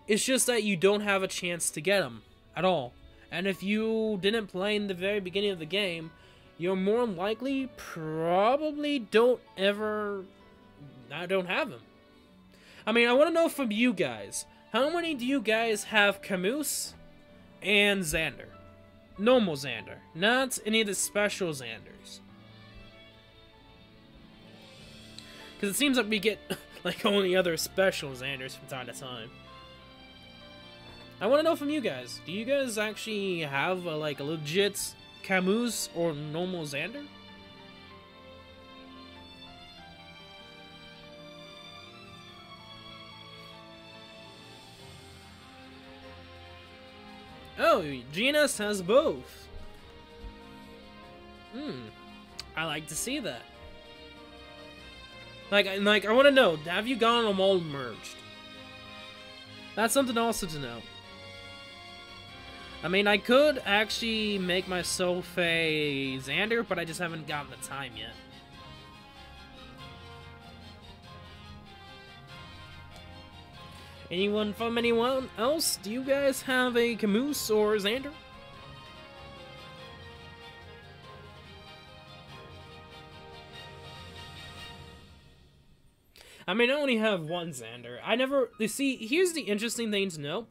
It's just that you don't have a chance to get them at all. And if you didn't play in the very beginning of the game, you're more likely probably don't have them. I mean, I want to know from you guys, how many do you guys have Camus and Xander? Normal Xander, not any of the special Xanders. Because it seems like we get only other special Xanders from time to time. I want to know from you guys, do you guys actually have a legit Camus or normal Xander? Oh, GNS has both. I like to see that. I want to know, have you gotten them all merged? That's something also to know. I mean, I could actually make myself a Xander, but I just haven't gotten the time yet. Anyone from anyone else? Do you guys have a Camus or Xander? I mean, I only have one Xander. You see, here's the interesting thing to know.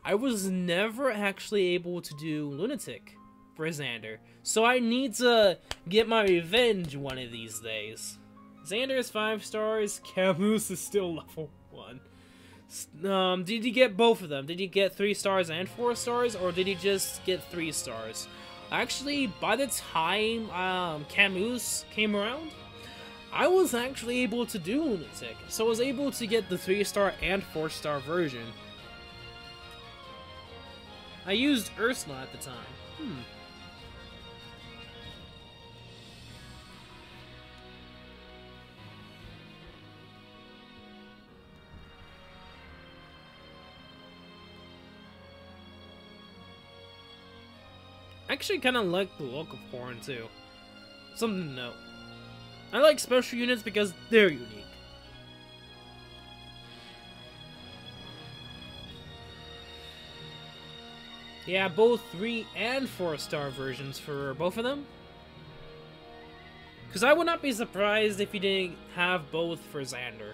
I was never actually able to do Lunatic for Xander, so I need to get my revenge one of these days. Xander is 5 stars, Camus is still level 1. Did you get both of them? Did you get 3 stars and 4 stars, or did you just get 3 stars? Actually, by the time Camus came around, I was actually able to do Lunatic, so I was able to get the 3-star and 4-star version. I used Ursula at the time. I actually kind of like the look of Corn too. Something to note. I like special units because they're unique. Yeah, both 3 and 4-star versions for both of them. Because I would not be surprised if you didn't have both for Xander.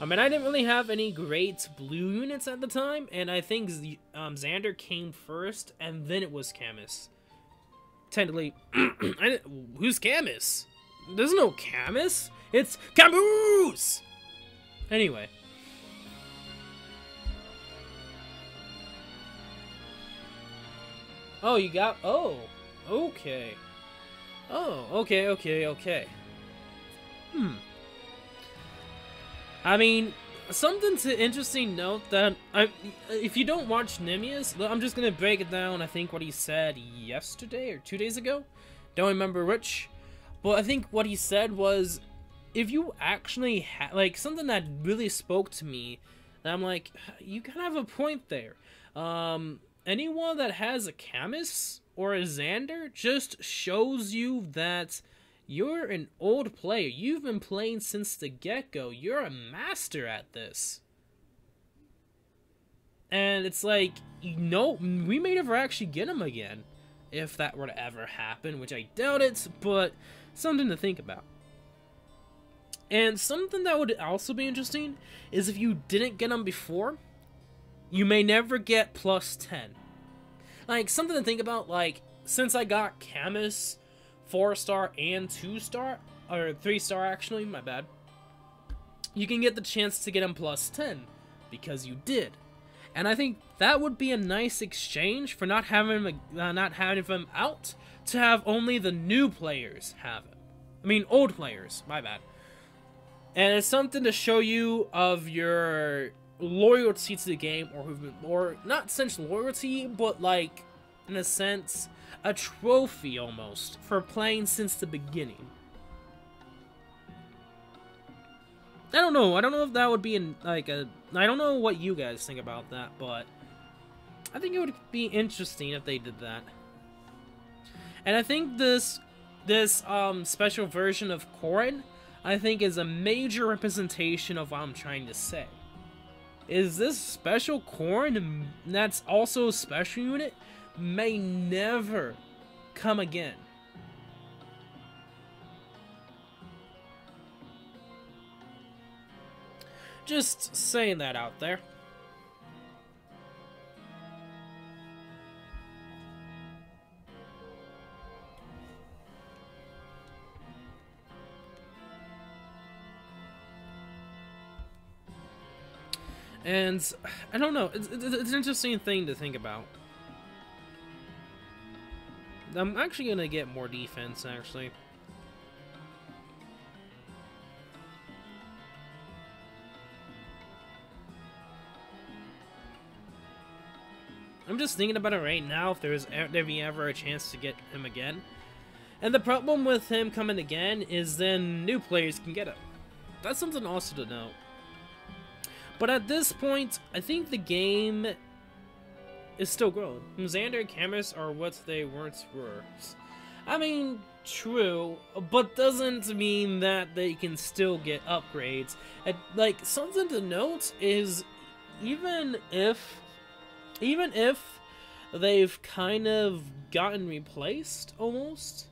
I mean, I didn't really have any great blue units at the time, and I think Xander came first, and then it was Camus. Technically, who's Camus? There's no Camus. It's Camus! Anyway. Oh, you got... Oh. Okay. Oh, okay. I mean, something to interesting note that... if you don't watch Nimius, I'm just gonna break it down, I think, what he said yesterday or 2 days ago. Don't remember which. But I think what he said was, if you actually like, something that really spoke to me, and I'm like, you kind of have a point there. Anyone that has a Camus or a Xander just shows you that you're an old player. You've been playing since the get-go. You're a master at this. And it's like, you know, we may never actually get him again, if that were to ever happen, which I doubt it, but something to think about. And something that would also be interesting is if you didn't get him before, you may never get plus 10. Like, something to think about, like, since I got Camus 4-star and 2-star, or 3-star actually, my bad, you can get the chance to get him plus 10, because you did. And I think that would be a nice exchange for not having him out, to have only the new players have him. I mean, old players, my bad. And it's something to show you of your loyalty to the game, or not essentially loyalty, but like, in a sense, a trophy almost, for playing since the beginning. I don't know if that would be I don't know what you guys think about that, but I think it would be interesting if they did that. And I think this special version of Corrin, I think, is a major representation of what I'm trying to say. Is this special Corrin that's also a special unit may never come again. Just saying that out there. And I don't know, it's an interesting thing to think about. I'm actually gonna get more defense, actually. I'm just thinking about it right now, if there'd be ever a chance to get him again. And the problem with him coming again is then new players can get him. That's something also to note. But at this point, I think the game is still growing. Xander and Camus are what they once were. I mean, true, but doesn't mean that they can still get upgrades. And, like, something to note is even if they've kind of gotten replaced, almost,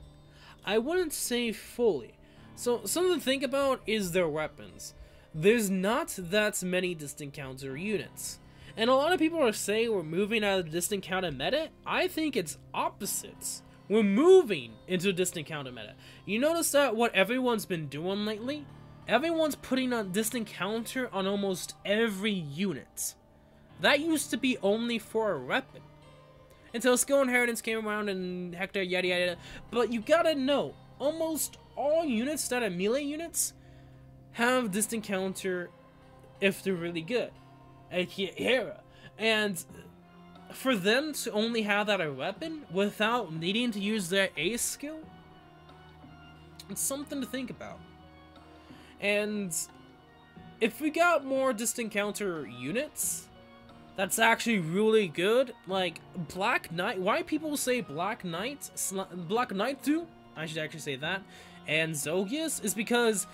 I wouldn't say fully. So, something to think about is their weapons. There's not that many distant counter units. And a lot of people are saying we're moving out of the distant counter meta. I think it's opposites. We're moving into distant counter meta. You notice that what everyone's been doing lately? Everyone's putting on distant counter on almost every unit. That used to be only for a weapon. Until Skill Inheritance came around and Hector, yada yada. But you gotta know, almost all units that are melee units have distant counter if they're really good. Hera. And for them to only have that a weapon without needing to use their ace skill, it's something to think about. And if we got more distant counter units, that's actually really good. Like Black Knight, why people say Black Knight 2, I should actually say that, and Zogius is because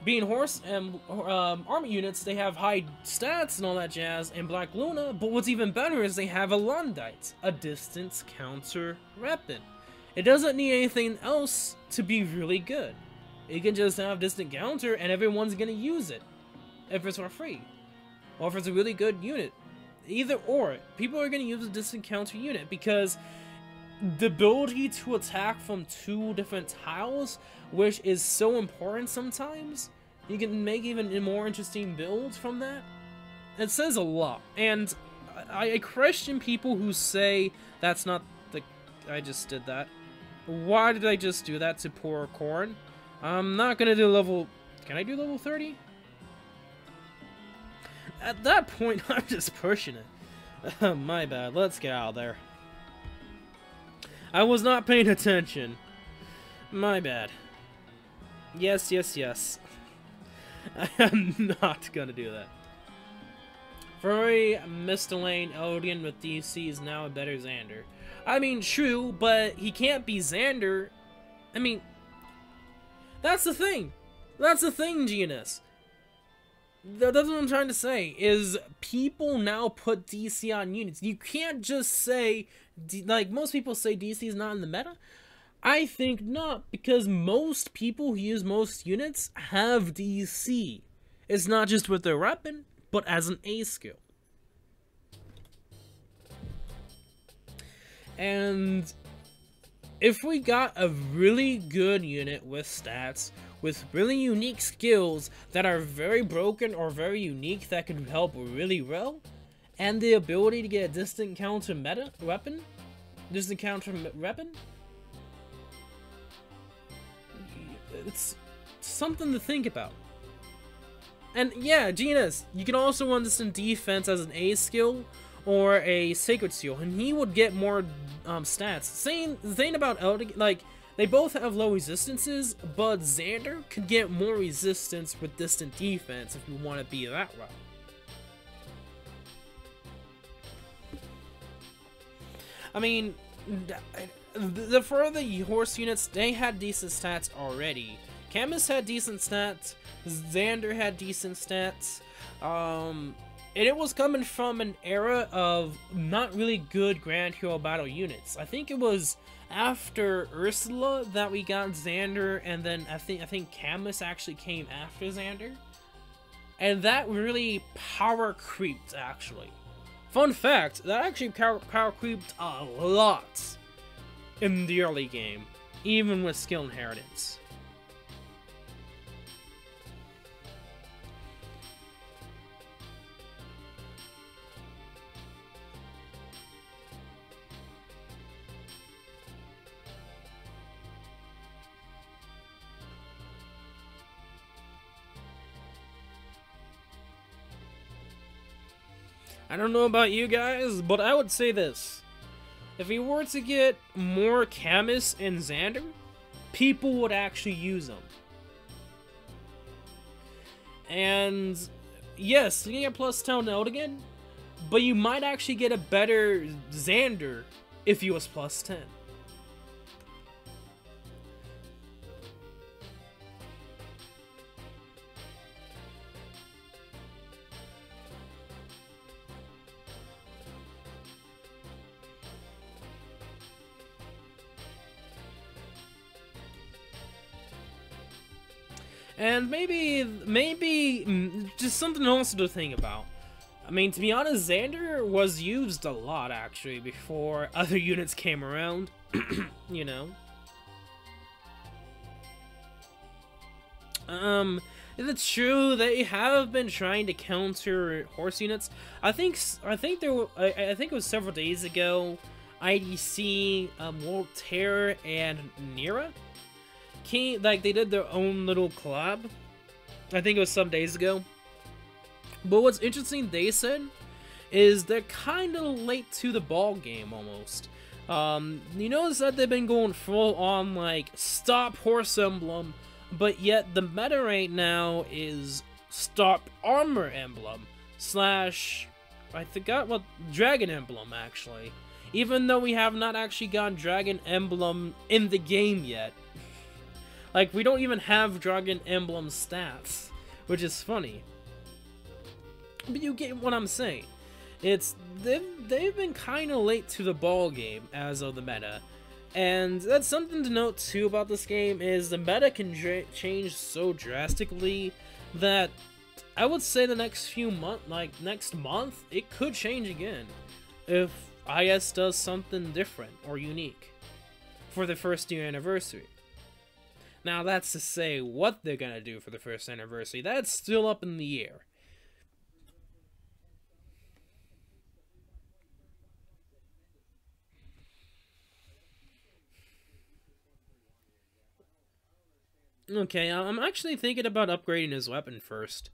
being horse and army units, they have high stats and all that jazz, and Black Luna, but what's even better is they have a Lundite, a distance counter weapon. It doesn't need anything else to be really good. It can just have distant counter and everyone's gonna use it. If it's for free. Or if it's a really good unit. Either or, people are gonna use a distant counter unit because the ability to attack from 2 different tiles, which is so important sometimes, you can make even more interesting builds from that. It says a lot, and I question people who say that's not the... I just did that. Why did I just do that to poor Corrin? I'm not gonna do level... Can I do level 30? At that point, I'm just pushing it. My bad, let's get out of there. I was not paying attention. My bad. Yes, yes, yes. I am not gonna do that. Very misaligned Eldian with DC is now a better Xander. I mean, true, but he can't be Xander. I mean, that's the thing. That's the thing, GNS. That's what I'm trying to say, is people now put DC on units. You can't just say, like most people say DC is not in the meta. I think not, because most people who use most units have DC. It's not just with their weapon, but as an A skill. And if we got a really good unit with stats, with really unique skills that are very broken or very unique that could help really well, and the ability to get a distant counter weapon, it's something to think about. And yeah, GNS, you can also understand defense as an A skill or a sacred seal, and he would get more stats. The thing about Eldian, like, they both have low resistances, but Xander could get more resistance with distant defense if you want to be that route. I mean, for the horse units, they had decent stats already. Camus had decent stats, Xander had decent stats, and it was coming from an era of not really good Grand Hero Battle units. I think it was after Ursula that we got Xander, and then I think Camus actually came after Xander. And that really power creeped, actually. Fun fact, that actually power creeped a lot in the early game, even with skill inheritance. I don't know about you guys, but I would say this. If we were to get more Camus and Xander, people would actually use them. And yes, you can get plus 10 Eldian, but you might actually get a better Xander if he was plus 10. And maybe just something else to think about. I mean, to be honest, Xander was used a lot, actually, before other units came around, you know? It's true, they have been trying to counter horse units. I think it was several days ago, IDC, World Terror, and Nira like, they did their own little collab. I think it was some days ago. But what's interesting, they said, is they're kind of late to the ball game, almost. You notice that they've been going full on, like, stop Horse Emblem, but yet the meta right now is stop Armor Emblem, / I forgot what, Dragon Emblem, actually. Even though we have not actually gotten Dragon Emblem in the game yet. Like, we don't even have Dragon Emblem stats, which is funny. But you get what I'm saying. They've been kind of late to the ball game as of the meta. And that's something to note too about this game, is the meta can change so drastically that I would say the next few months, like next month, it could change again if IS does something different or unique for the first year anniversary. Now, that's to say what they're gonna do for the first anniversary. That's still up in the air. Okay, I'm actually thinking about upgrading his weapon first.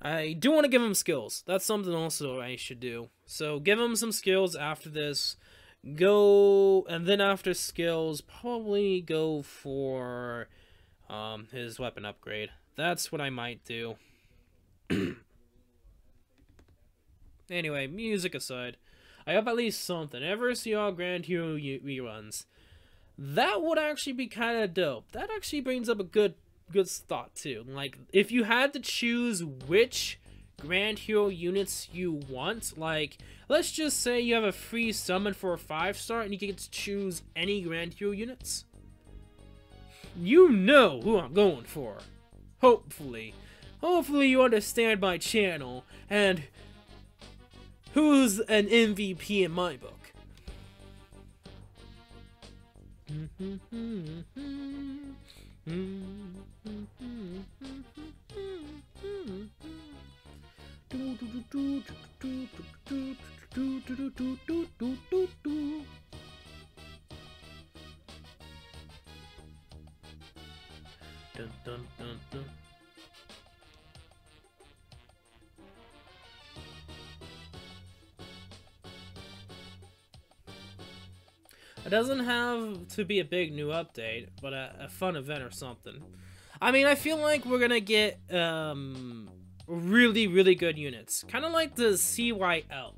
I do want to give him skills. That's something also I should do. So, give him some skills after this. And then after skills, probably go for his weapon upgrade. That's what I might do. Anyway, music aside, I hope at least something. Ever see all Grand Hero reruns? That would actually be kind of dope. That actually brings up a good thought too. Like, if you had to choose which Grand Hero units you want, like, let's just say you have a free summon for a 5-star and you get to choose any Grand Hero units. You know who I'm going for. Hopefully you understand my channel and who's an MVP in my book. Dun, dun, dun, dun. It doesn't have to be a big new update, but a fun event or something. I mean, I feel like we're gonna get really good units, kind of like the CYL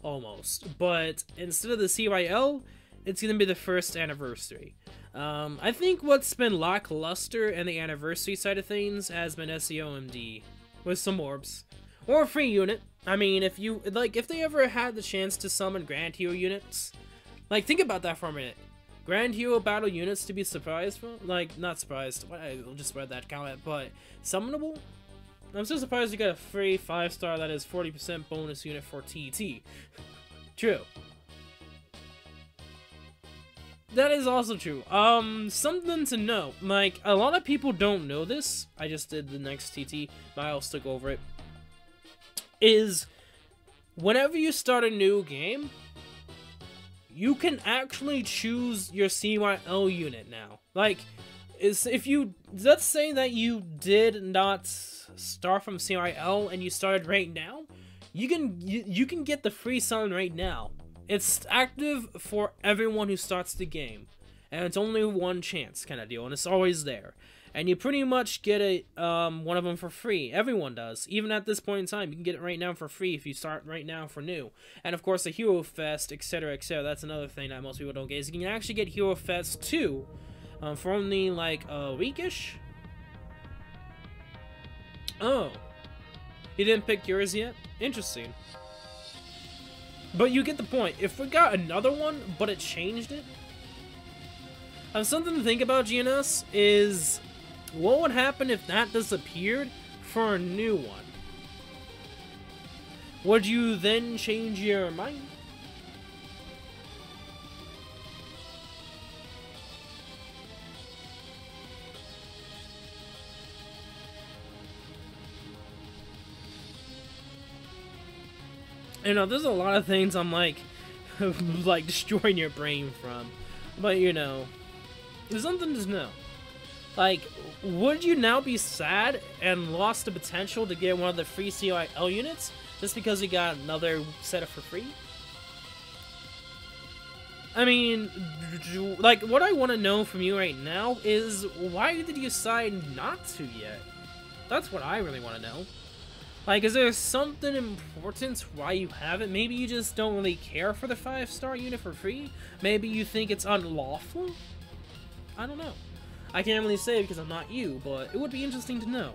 almost, but instead of the CYL, it's gonna be the first anniversary. I think what's been lackluster in the anniversary side of things has been SEOMD with some orbs or a free unit. I mean, if they ever had the chance to summon Grand Hero units, like, think about that for a minute. Grand Hero battle units to be surprised for? Like, not surprised. I just read that comment, but summonable? I'm so surprised you got a free 5-star that is 40% bonus unit for TT. True. That is also true. Something to know. Like, a lot of people don't know this. I just did the next TT, but I'll stick over it. Is, whenever you start a new game, you can actually choose your CYL unit now. Like, let's say that you did not start from CYL and you started right now, you can get the free summon right now. It's active for everyone who starts the game, and it's only one chance kind of deal, and it's always there. And you pretty much get one of them for free. Everyone does. Even at this point in time, you can get it right now for free if you start right now for new. And of course, the Hero Fest, etc., etc. That's another thing that most people don't get. Is you can actually get Hero Fest 2 for only like a weekish. Oh, you didn't pick yours yet? Interesting. But you get the point. If we got another one, but it changed it, something to think about, GNS, is what would happen if that disappeared for a new one? Would you then change your mind? You know, there's a lot of things I'm like, like destroying your brain from, but you know, there's something to know. Like, would you now be sad and lost the potential to get one of the free CYL units just because you got another setup for free? I mean, like, what I want to know from you right now is why did you decide not to yet? That's what I really want to know. Like, is there something important why you haven't? Maybe you just don't really care for the 5-star unit for free? Maybe you think it's unlawful? I don't know. I can't really say because I'm not you, but it would be interesting to know.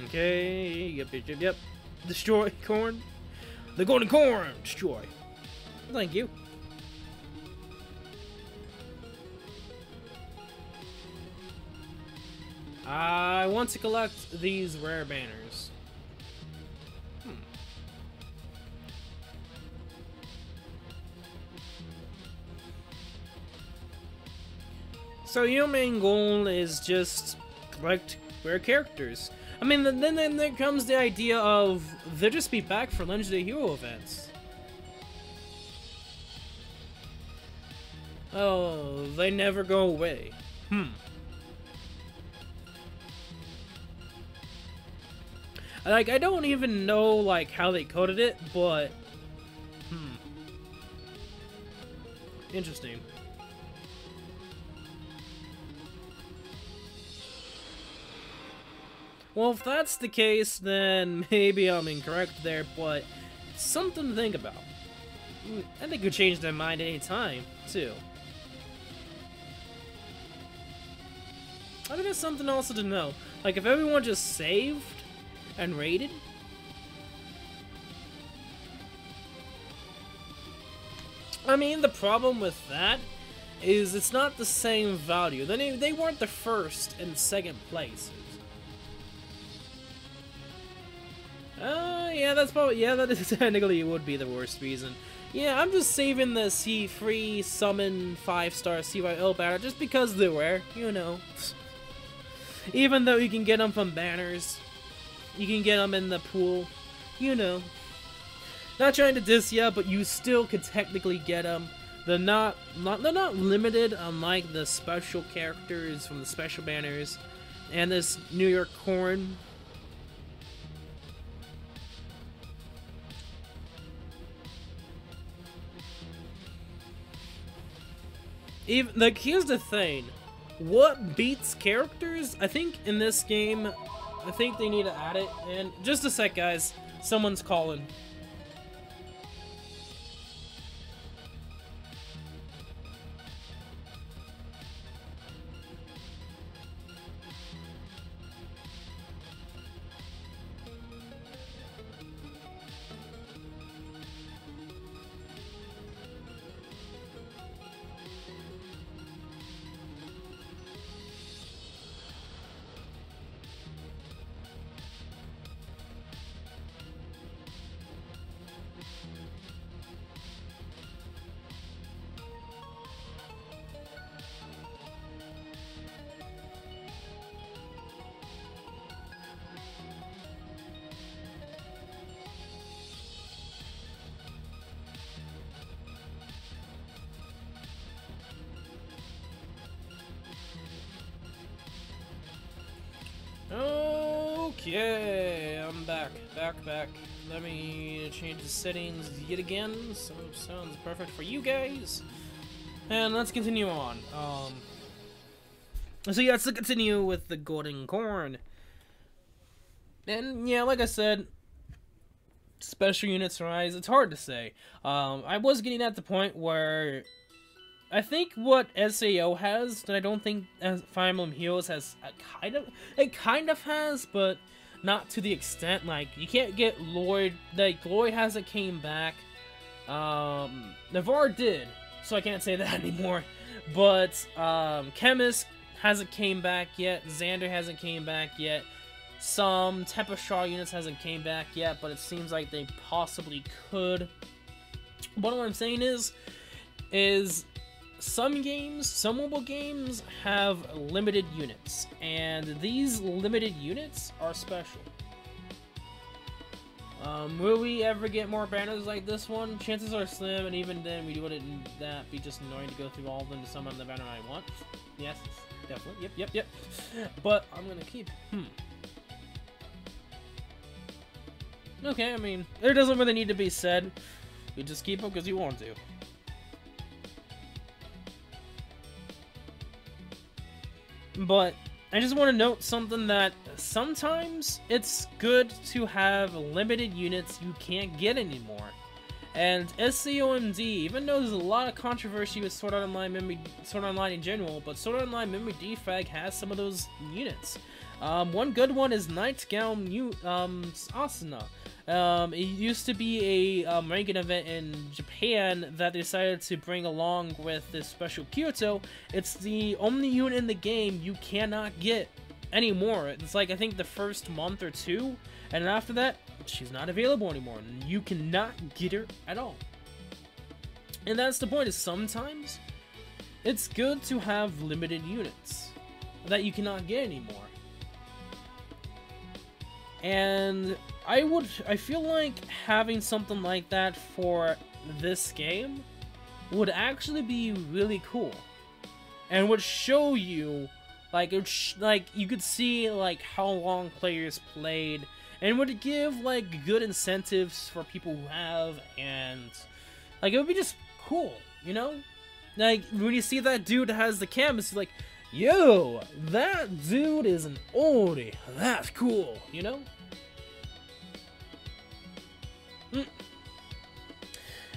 Okay, yep. Destroy corn. The golden corn! Destroy. Thank you. I want to collect these rare banners. So your main goal is just collect rare characters. I mean, then there comes the idea of they'll just be back for Legendary Hero events. Oh, they never go away. Like, I don't even know, like, how they coded it, but Interesting. Well, if that's the case, then maybe I'm incorrect there, but something to think about. I think could change their mind any time, too. I think that's something also to know. Like, if everyone just saved and raided, I mean, the problem with that is it's not the same value. They weren't the first and second places. Yeah, that's probably, yeah, that is technically would be the worst reason. Yeah, I'm just saving the free summon 5-star CYL banner just because they're rare, you know. Even though you can get them from banners, you can get them in the pool, you know. Not trying to diss ya, but you still could technically get them. They're not limited, unlike the special characters from the special banners and this New York corn. Even, like, here's the thing. What beats characters? I think in this game, I think they need to add it. And just a sec, guys. Someone's calling. Okay, I'm back. Let me change the settings yet again, so it sounds perfect for you guys. And let's continue on. So yeah, let's continue with the golden corn. And yeah, like I said, special units rise. It's hard to say. I was getting at the point where I think what SAO has that I don't think Fire Emblem Heroes has it kind of has, but not to the extent. Like, you can't get Lloyd. Like, Lloyd hasn't came back. Navarre did, so I can't say that anymore. But Chemist hasn't came back yet. Xander hasn't came back yet. Some Tempest units hasn't came back yet, but it seems like they possibly could. But what I'm saying is some games, some mobile games have limited units, and these limited units are special. Will we ever get more banners like this one? Chances are slim, and even then, we wouldn't that be just annoying to go through all of them to summon the banner I want. Yes, definitely. Yep. But I'm gonna keep. Okay, I mean, it doesn't really need to be said. You just keep them because you want to. But I just want to note something, that sometimes it's good to have limited units you can't get anymore. And SCOMD, even though there's a lot of controversy with Sword Art Online in general, but Sword Art Online Memory Defrag has some of those units. One good one is Nightgown Asuna. It used to be a ranking event in Japan that they decided to bring along with this special Kyoto. It's the only unit in the game you cannot get anymore. It's like, I think the first month or two, and after that, she's not available anymore. You cannot get her at all. And that's the point, is sometimes it's good to have limited units that you cannot get anymore. And I feel like having something like that for this game would actually be really cool, and would show you, like, you could see like how long players played, and would give like good incentives for people who have, and Like, it would be just cool, you know? Like, when you see that dude that has the canvas, you're like, yo, that dude is an oldie. That's cool, you know?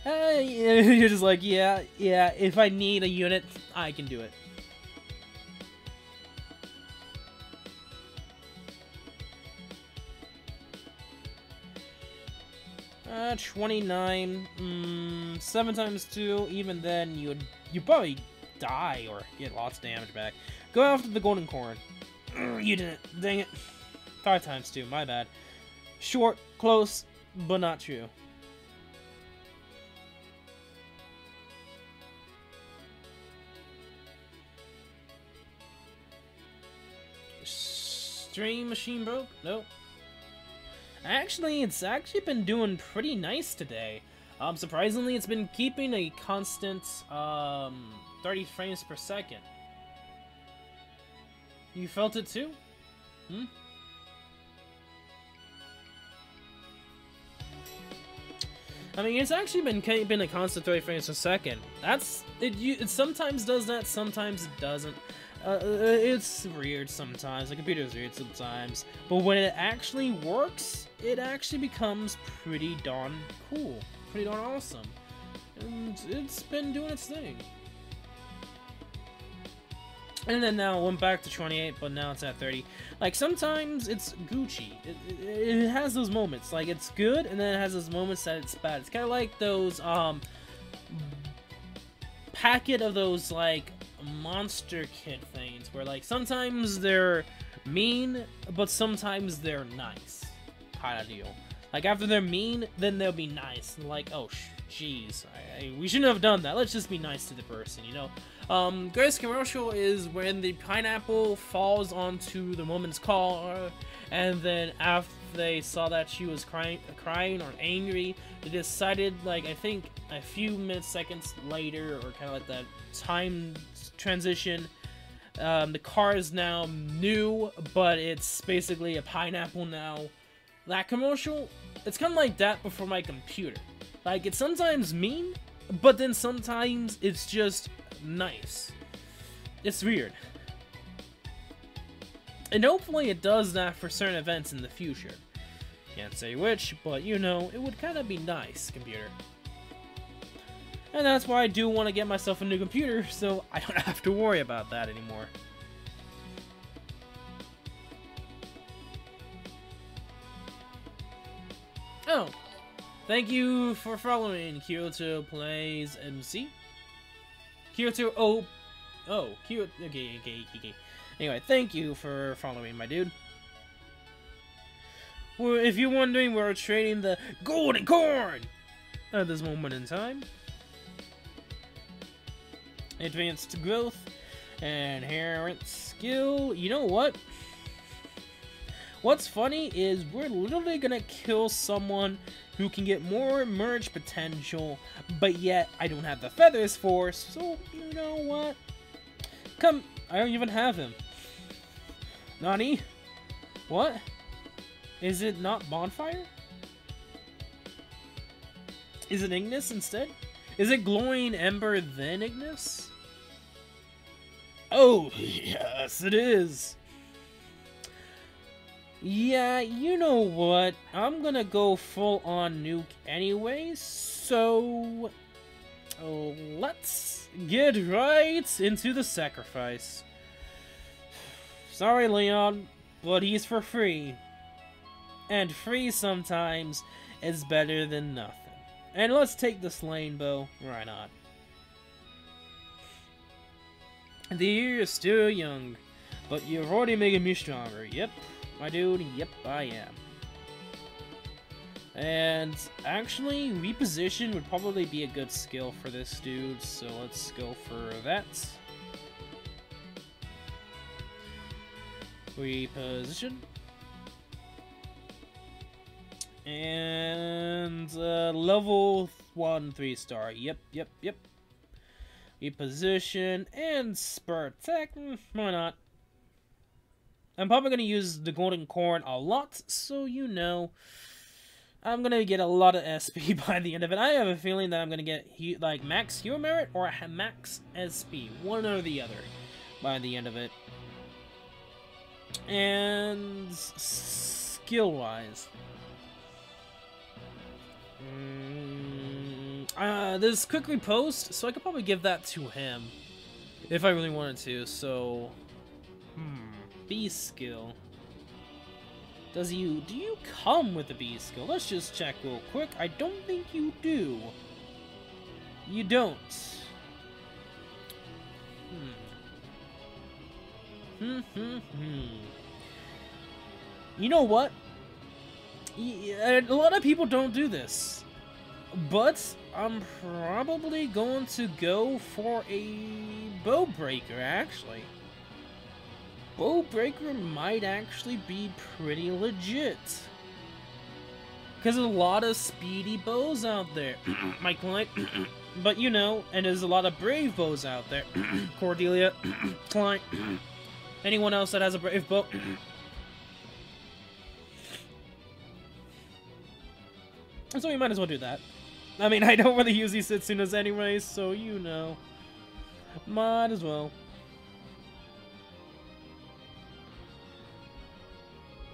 You're just like, yeah, if I need a unit, I can do it. 29, 7 times 2, even then you'd probably die or get lots of damage back. Go after the golden corn. You didn't, dang it. 5 times 2, my bad. Short, close, but not true. Stream machine broke? Nope. Actually, it's actually been doing pretty nice today. Surprisingly, it's been keeping a constant 30 frames per second. You felt it too? Hmm? I mean, it's actually been a constant 30 frames per second. That's it sometimes does that, sometimes it doesn't. It's weird sometimes. The computer's weird sometimes. But when it actually works, it actually becomes pretty darn cool. Pretty darn awesome. And it's been doing its thing. And then now it went back to 28, but now it's at 30. Like, sometimes it's Gucci. It has those moments. Like, it's good, and then it has those moments that it's bad. It's kind of like those, packet of those, like, monster kit things where like sometimes they're mean but sometimes they're nice kind of deal. Like after they're mean, then they'll be nice and like, oh jeez, we shouldn't have done that, let's just be nice to the person, you know. Greatest commercial is when the pineapple falls onto the woman's car, and then after they saw that she was crying or angry, they decided, like, I think a few seconds later, or kind of like that time transition, the car is now new, but it's basically a pineapple now. That commercial, it's kind of like that, but for my computer. Like, it's sometimes mean, but then sometimes it's just nice. It's weird. And hopefully it does that for certain events in the future. Can't say which, but you know, it would kind of be nice, computer. And that's why I do want to get myself a new computer, so I don't have to worry about that anymore. Oh, thank you for following Kyoto Plays MC. Kyoto, okay. Anyway, thank you for following, my dude. Well, if you're wondering, we're trading the golden corn at this moment in time. Advanced growth, inherent skill. You know what? What's funny is we're literally gonna kill someone who can get more merge potential, but yet I don't have the feathers for, so you know what? Come, I don't even have him. Nani? What? Is it not Bonfire? Is it Ignis instead? Is it Glowing Ember then Ignis? Oh, yes it is. Yeah, you know what? I'm gonna go full on nuke anyway, so let's get right into the sacrifice. Sorry, Leon, but he's for free. And free sometimes is better than nothing. And let's take this lane, Bo. Why not? The year is still young, but you're already making me stronger. Yep, my dude. Yep, I am. And actually, reposition would probably be a good skill for this dude, so let's go for that. Reposition. And level 1 3-star. Yep. Reposition and spur attack. Why not? I'm probably gonna use the golden corn a lot, so you know. I'm gonna get a lot of SP by the end of it. I have a feeling that I'm gonna get like max hero merit or max SP, one or the other, by the end of it. And skill-wise, there's quick riposte, so I could probably give that to him if I really wanted to. So, B skill. Do you come with the B skill? Let's just check real quick. I don't think you do. You don't. You know what? A lot of people don't do this, but I'm probably going to go for a bow breaker, actually. Bow breaker might actually be pretty legit. Because there's a lot of speedy bows out there. My client. But you know, and there's a lot of brave bows out there. Cordelia, client, anyone else that has a brave bow. So we might as well do that. I mean, I don't really use these Setsunas anyway, so you know. Might as well.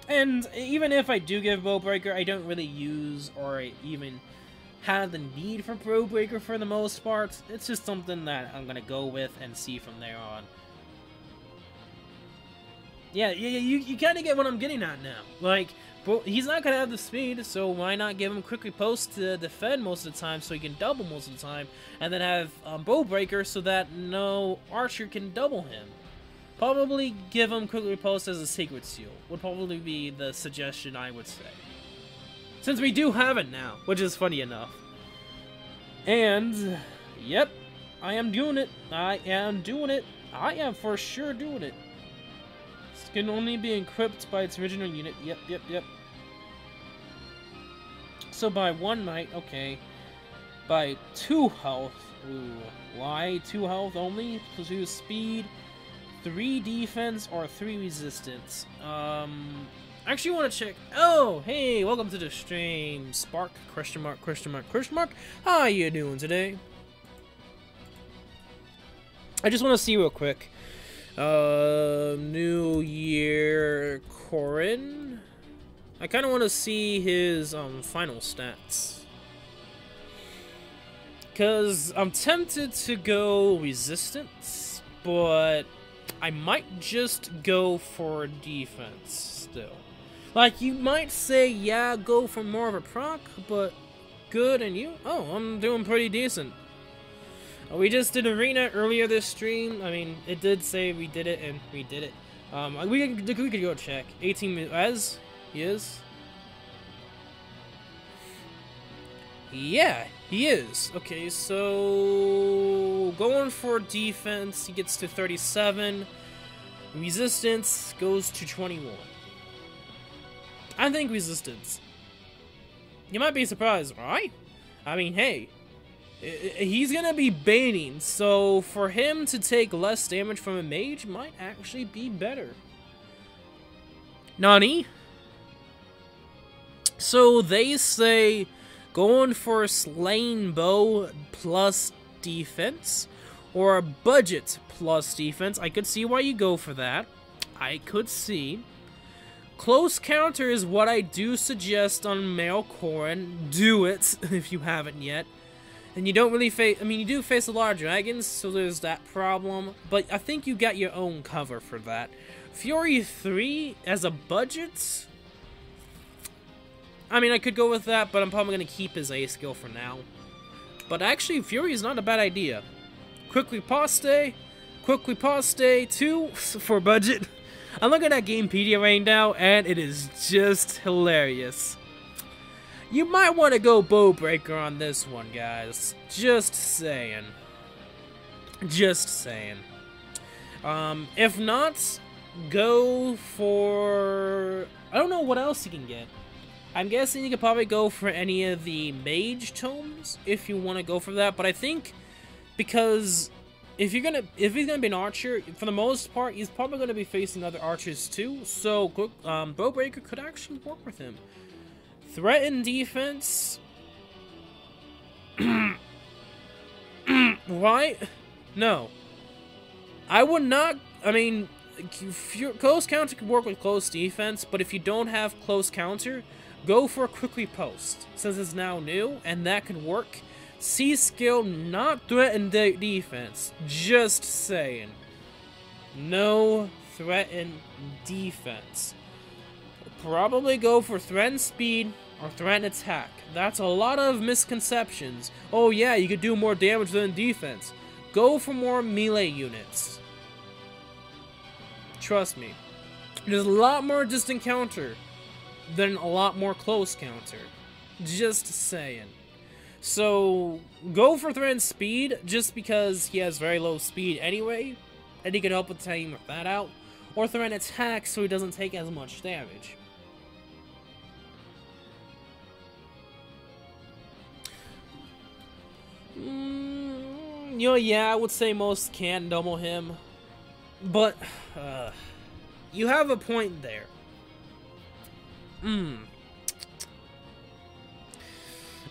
And even if I do give Bowbreaker, I don't really use or even have the need for Bowbreaker for the most part. It's just something that I'm gonna go with and see from there on. Yeah, you kind of get what I'm getting at now. Like, he's not gonna have the speed, so why not give him quick riposte to defend most of the time, so he can double most of the time, and then have Bowbreaker so that no archer can double him. Probably give him quick riposte as a secret seal would probably be the suggestion I would say, since we do have it now, which is funny enough. And yep, I am doing it. I am doing it. I am for sure doing it. This can only be equipped by its original unit. Yep. So by 1 night, okay. By 2 health. Ooh, why 2 health only? 2 speed, 3 defense, or 3 resistance. Actually want to check. Oh, hey, welcome to the stream. Spark, question mark. How you doing today? I just want to see real quick. New Year Corin. I kind of want to see his final stats, cause I'm tempted to go resistance, but I might just go for defense still. Like, you might say, yeah, go for more of a proc, but good, and you? Oh, I'm doing pretty decent. We just did arena earlier this stream. I mean, it did say we did it, and we did it. We could go check. 18 as he is. Yeah, he is. Okay, so going for defense, he gets to 37. Resistance goes to 21. I think resistance. You might be surprised, right? I mean, hey, he's gonna be baiting, so for him to take less damage from a mage might actually be better. Nani? So they say going for a slaying bow plus defense, or a budget plus defense. I could see why you go for that. I could see. Close counter is what I do suggest on male Corin. Do it if you haven't yet. And you don't really face, I mean, you do face a lot of dragons, so there's that problem. But I think you got your own cover for that. Fury 3 as a budget? I mean, I could go with that, but I'm probably going to keep his A skill for now. But actually, Fury is not a bad idea. Quick riposte 2 for budget. I'm looking at Gamepedia right now, and it is just hilarious. You might want to go Bowbreaker on this one, guys. Just saying. Just saying. If not, go for... I don't know what else you can get. I'm guessing you could probably go for any of the Mage Tomes if you want to go for that. But I think because if he's gonna be an archer, for the most part, he's probably gonna be facing other archers too. So Bowbreaker could actually work with him. Threat and defense. Why? No. I would not. I mean, close counter can work with close defense, but if you don't have close counter, go for a quick riposte, since it's now new, and that can work. C skill, not threat and defense. Just saying. No threat and defense. Probably go for threat and speed or threat and attack. That's a lot of misconceptions. Oh yeah, you could do more damage than defense. Go for more melee units. Trust me. There's a lot more distant counter than a lot more close counter. Just saying. So, go for threat and speed, just because he has very low speed anyway, and he can help with taking that out. Or threat and attack, so he doesn't take as much damage. You know, yeah, I would say most can double him, but you have a point there.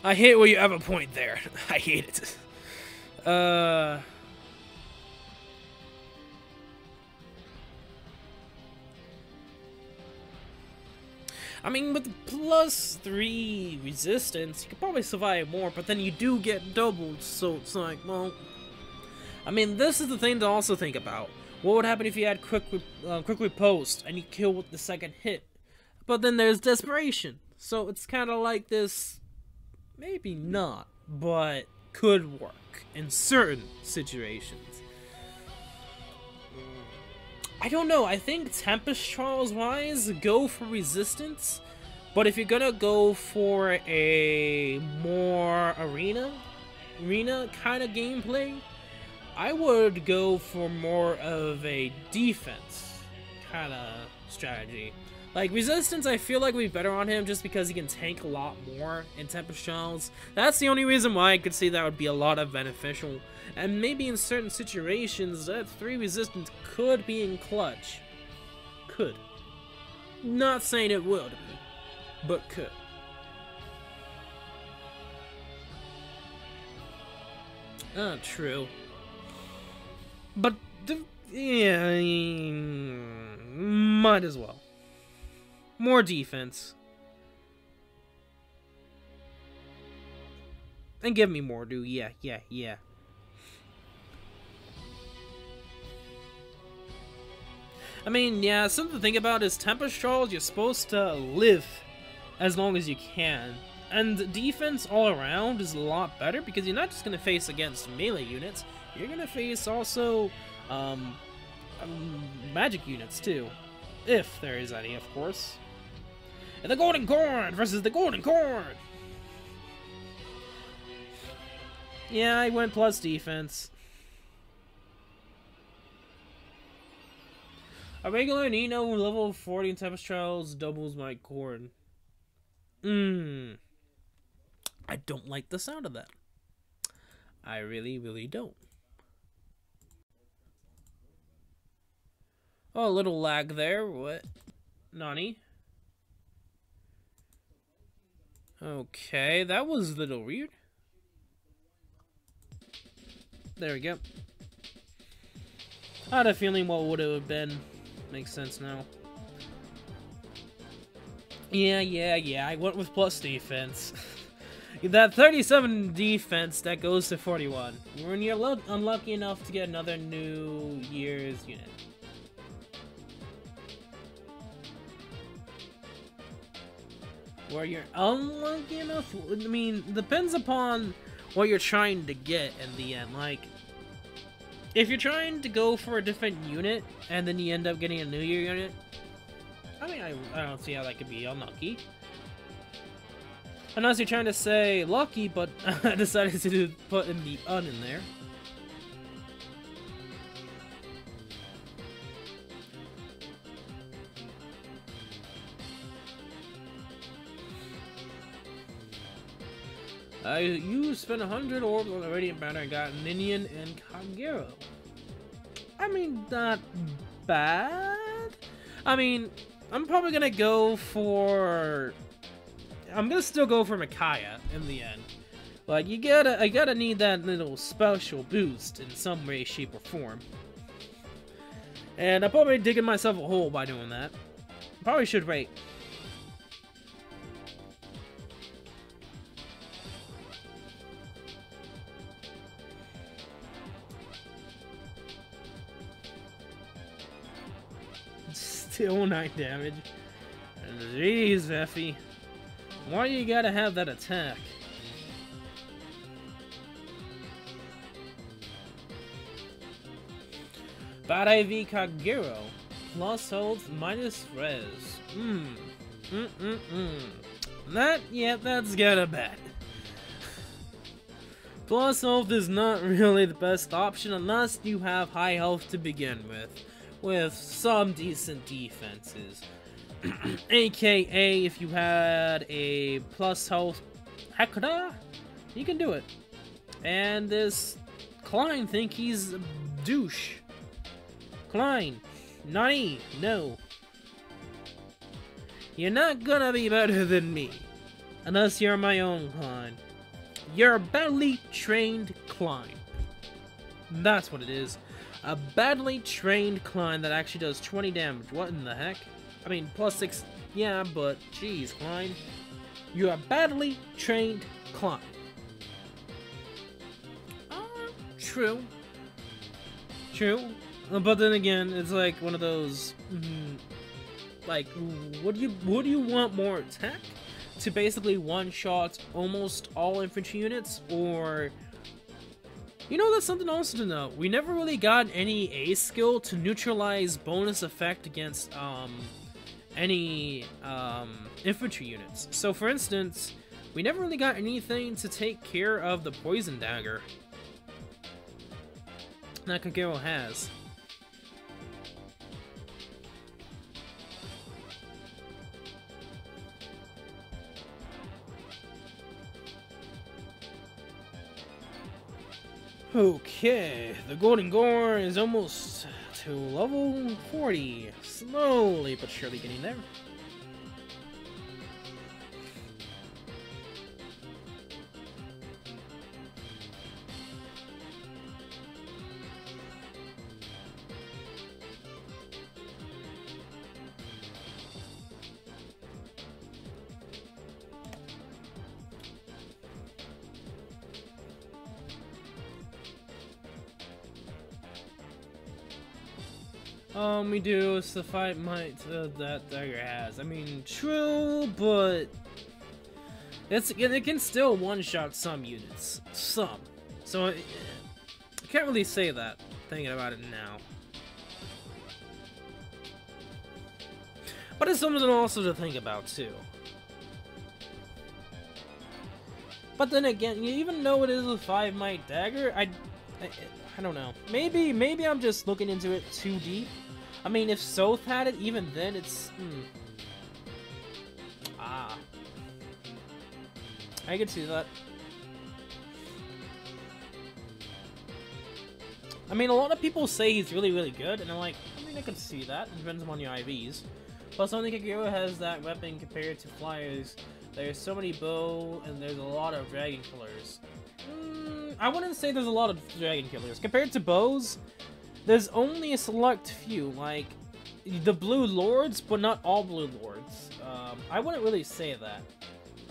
I hate when you have a point there. I hate it. I mean, with +3 resistance, you could probably survive more, but then you do get doubled, so it's like, well... I mean, this is the thing to also think about. What would happen if you had quick riposte and you kill with the second hit? But then there's desperation, so it's kind of like this... Maybe not, but could work in certain situations. I don't know, I think Tempest Trials-wise, go for resistance, but if you're gonna go for a more arena kind of gameplay, I would go for more of a defense kind of strategy. Like, resistance, I feel like would be better on him just because he can tank a lot more in Tempest Trials. That's the only reason why I could see that would be a lot of beneficial. And maybe in certain situations, that 3 resistance could be in clutch. Could. Not saying it would be, but could. True. But, yeah, might as well. More defense. And give me more, dude. Yeah. I mean, yeah, something to think about is Tempest Trials, you're supposed to live as long as you can. And defense all around is a lot better because you're not just going to face against melee units, you're going to face also magic units too. If there is any, of course. And the Golden Corn versus the Golden Corn! Yeah, I went plus defense. A regular Nino level 40 in Tempest Trials doubles my corn. I don't like the sound of that. I really don't. Oh, a little lag there. What? Nani? Okay, that was a little weird. There we go. I had a feeling what would have been. Makes sense now. Yeah, I went with plus defense. That 37 defense, that goes to 41. When you're unlucky enough to get another New Year's unit. Where you're unlucky enough, I mean, depends upon what you're trying to get in the end. Like, if you're trying to go for a different unit, and then you end up getting a New Year unit, I mean, I don't see how that could be unlucky. Unless you're trying to say lucky, but I decided to put in the un in there. You spent 100 orbs on the Radiant Banner and got Ninian and Kagero. I mean, not bad. I mean, I'm probably gonna go for I'm gonna still go for Micaiah in the end. Like, I gotta need that little special boost in some way, shape, or form. And I'm probably digging myself a hole by doing that. Probably should wait. Still 9 damage. Jeez, Effie. Why you gotta have that attack? Bad IV Kagero. Plus health, minus res. That's kinda bad. Plus health is not really the best option unless you have high health to begin with some decent defenses. AKA if you had a plus health Hekura, you can do it. And this Klein think he's a douche. Klein, Nani, no. You're not gonna be better than me. Unless you're my own Klein. You're a badly trained Klein. That's what it is. A badly trained Klein that actually does 20 damage. What in the heck? I mean, plus 6, yeah, but geez, Klein. You're a badly trained Klein. True. True. But then again, it's like one of those, like, would you want more attack to basically one-shot almost all infantry units, or, you know, that's something else to know. We never really got any A skill to neutralize bonus effect against, any, infantry units. So, for instance, we never really got anything to take care of the poison dagger that Kagero has. Okay, the Golden Gore is almost to level 40. Slowly but surely getting there. We do, it's the fight might that dagger has. I mean, true, but it can still one-shot some units. Some. So, I can't really say that, thinking about it now. But it's something also to think about, too. But then again, even though it is a 5-might dagger, I don't know. Maybe I'm just looking into it too deep. I mean, if Soth had it, even then, it's... I could see that. I mean, a lot of people say he's really, really good, and I'm like, I mean, I can see that. It depends on your IVs. Plus, only Kagero has that weapon compared to flyers. There's so many bow, and there's a lot of dragon killers. I wouldn't say there's a lot of dragon killers. Compared to bows, there's only a select few, like the Blue Lords, but not all Blue Lords. I wouldn't really say that.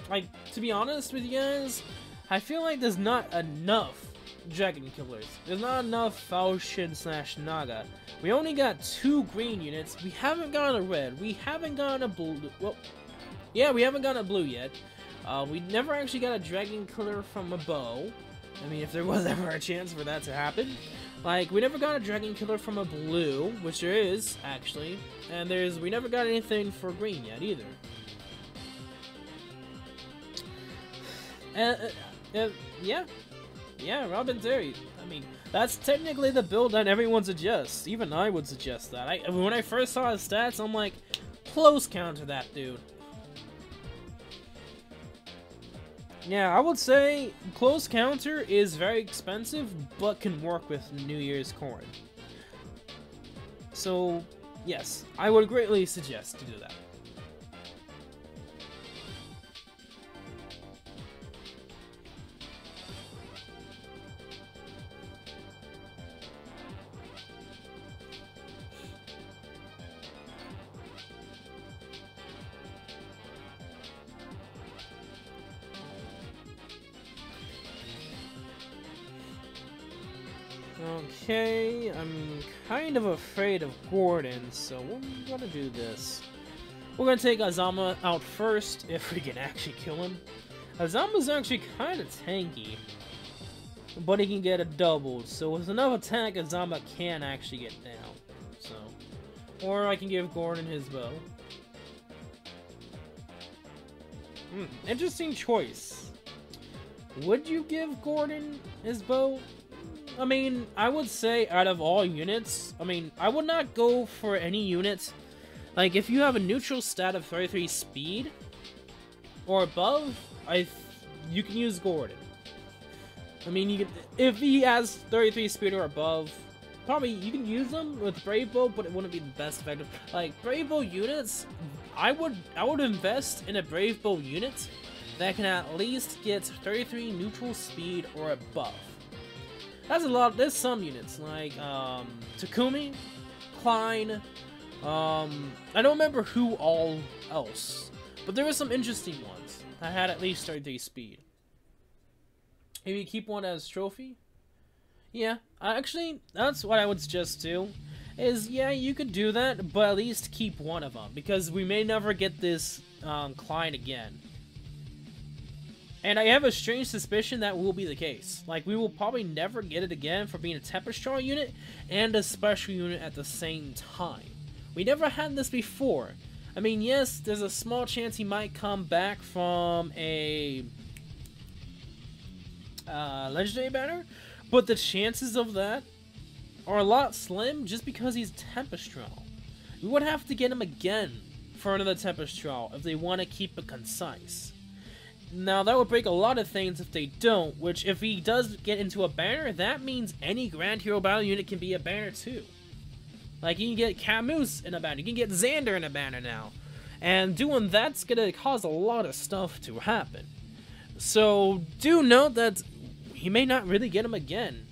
Like, to be honest with you guys, I feel like there's not enough dragon killers. There's not enough Falchion / Naga. We only got 2 green units. We haven't gotten a red. We haven't gotten a blue. Well, yeah, we haven't gotten a blue yet. We never actually got a dragon killer from a bow. I mean, if there was ever a chance for that to happen. Like, we never got a dragon killer from a blue, which there is, actually. And we never got anything for green yet, either. Yeah, Robin Terry. I mean, that's technically the build that everyone suggests. Even I would suggest that. When I first saw his stats, I'm like, close counter that dude. Yeah, I would say close counter is very expensive, but can work with New Year's Corn. So, yes, I would greatly suggest to do that. Okay, I'm kind of afraid of Gordon, so we're gonna do this. We're gonna take Azama out first, if we can actually kill him. Azama's actually kind of tanky, but he can get a double, so with enough attack, Azama can actually get down. So, or I can give Gordon his bow. Interesting choice. Would you give Gordon his bow? I mean, I would say out of all units, I mean, I would not go for any unit. Like, if you have a neutral stat of 33 speed or above, you can use Gordon. I mean, you can, if he has 33 speed or above, probably you can use them with Brave Bow, but it wouldn't be the best effective. Like, Brave Bow units, I would invest in a Brave Bow unit that can at least get 33 neutral speed or above. That's a lot. There's some units like Takumi, Klein. I don't remember who all else, but there were some interesting ones that had at least 33 speed. Maybe keep one as trophy. Yeah, actually, that's what I would suggest too. Is yeah, you could do that, but at least keep one of them because we may never get this Klein again. And I have a strange suspicion that will be the case. Like, we will probably never get it again for being a Tempest unit and a special unit at the same time. We never had this before. I mean, yes, there's a small chance he might come back from a legendary banner, but the chances of that are a lot slim just because he's Tempest. We would have to get him again for another Tempest if they want to keep it concise. Now, that would break a lot of things if they don't, which if he does get into a banner, that means any Grand Hero Battle unit can be a banner too. Like, you can get Camus in a banner, you can get Xander in a banner now. And doing that's gonna cause a lot of stuff to happen. So, do note that he may not really get him again,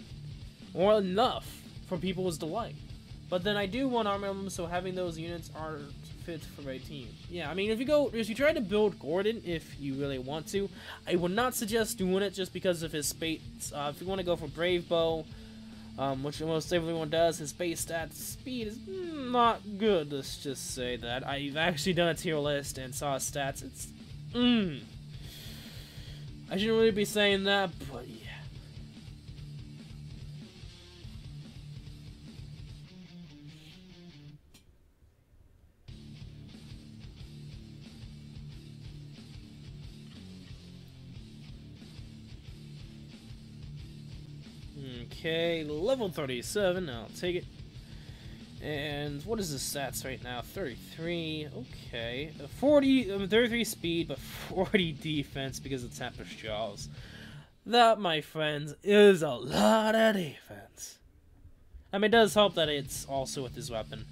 or enough for people's delight. But then I do want Armor Emblem, so having those units are fit for my team. Yeah, I mean, if you try to build Gordon, if you really want to, I would not suggest doing it just because of his space. If you want to go for Brave Bow, which almost everyone does, his base stats speed is not good. Let's just say that I've actually done a tier list and saw his stats. It's I shouldn't really be saying that, but yeah. Okay, level 37, I'll take it. And what is his stats right now? 33, okay. 33 speed, but 40 defense because of Tempest Jaws. That, my friends, is a lot of defense. I mean, it does help that it's also with his weapon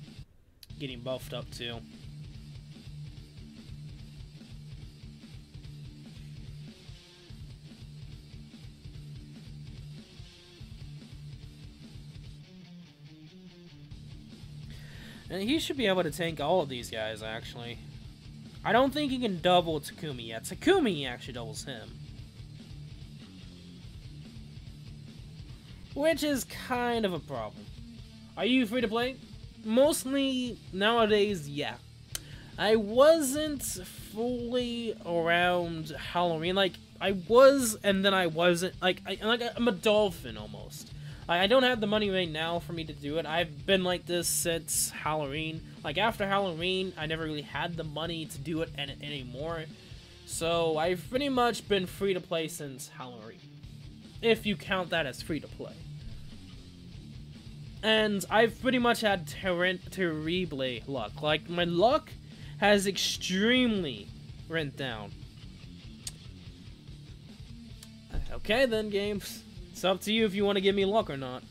getting buffed up too. And he should be able to tank all of these guys, actually. I don't think he can double Takumi yet. Takumi actually doubles him. Which is kind of a problem. Are you free to play? Mostly nowadays, yeah. I wasn't fully around Halloween. Like, I was, and then I wasn't. Like, I'm a dolphin, almost. I don't have the money right now for me to do it. I've been like this since Halloween. Like, after Halloween, I never really had the money to do it anymore. So, I've pretty much been free to play since Halloween. If you count that as free to play. And I've pretty much had terrible luck. Like, my luck has extremely went down. Okay then, games. It's up to you if you want to give me luck or not.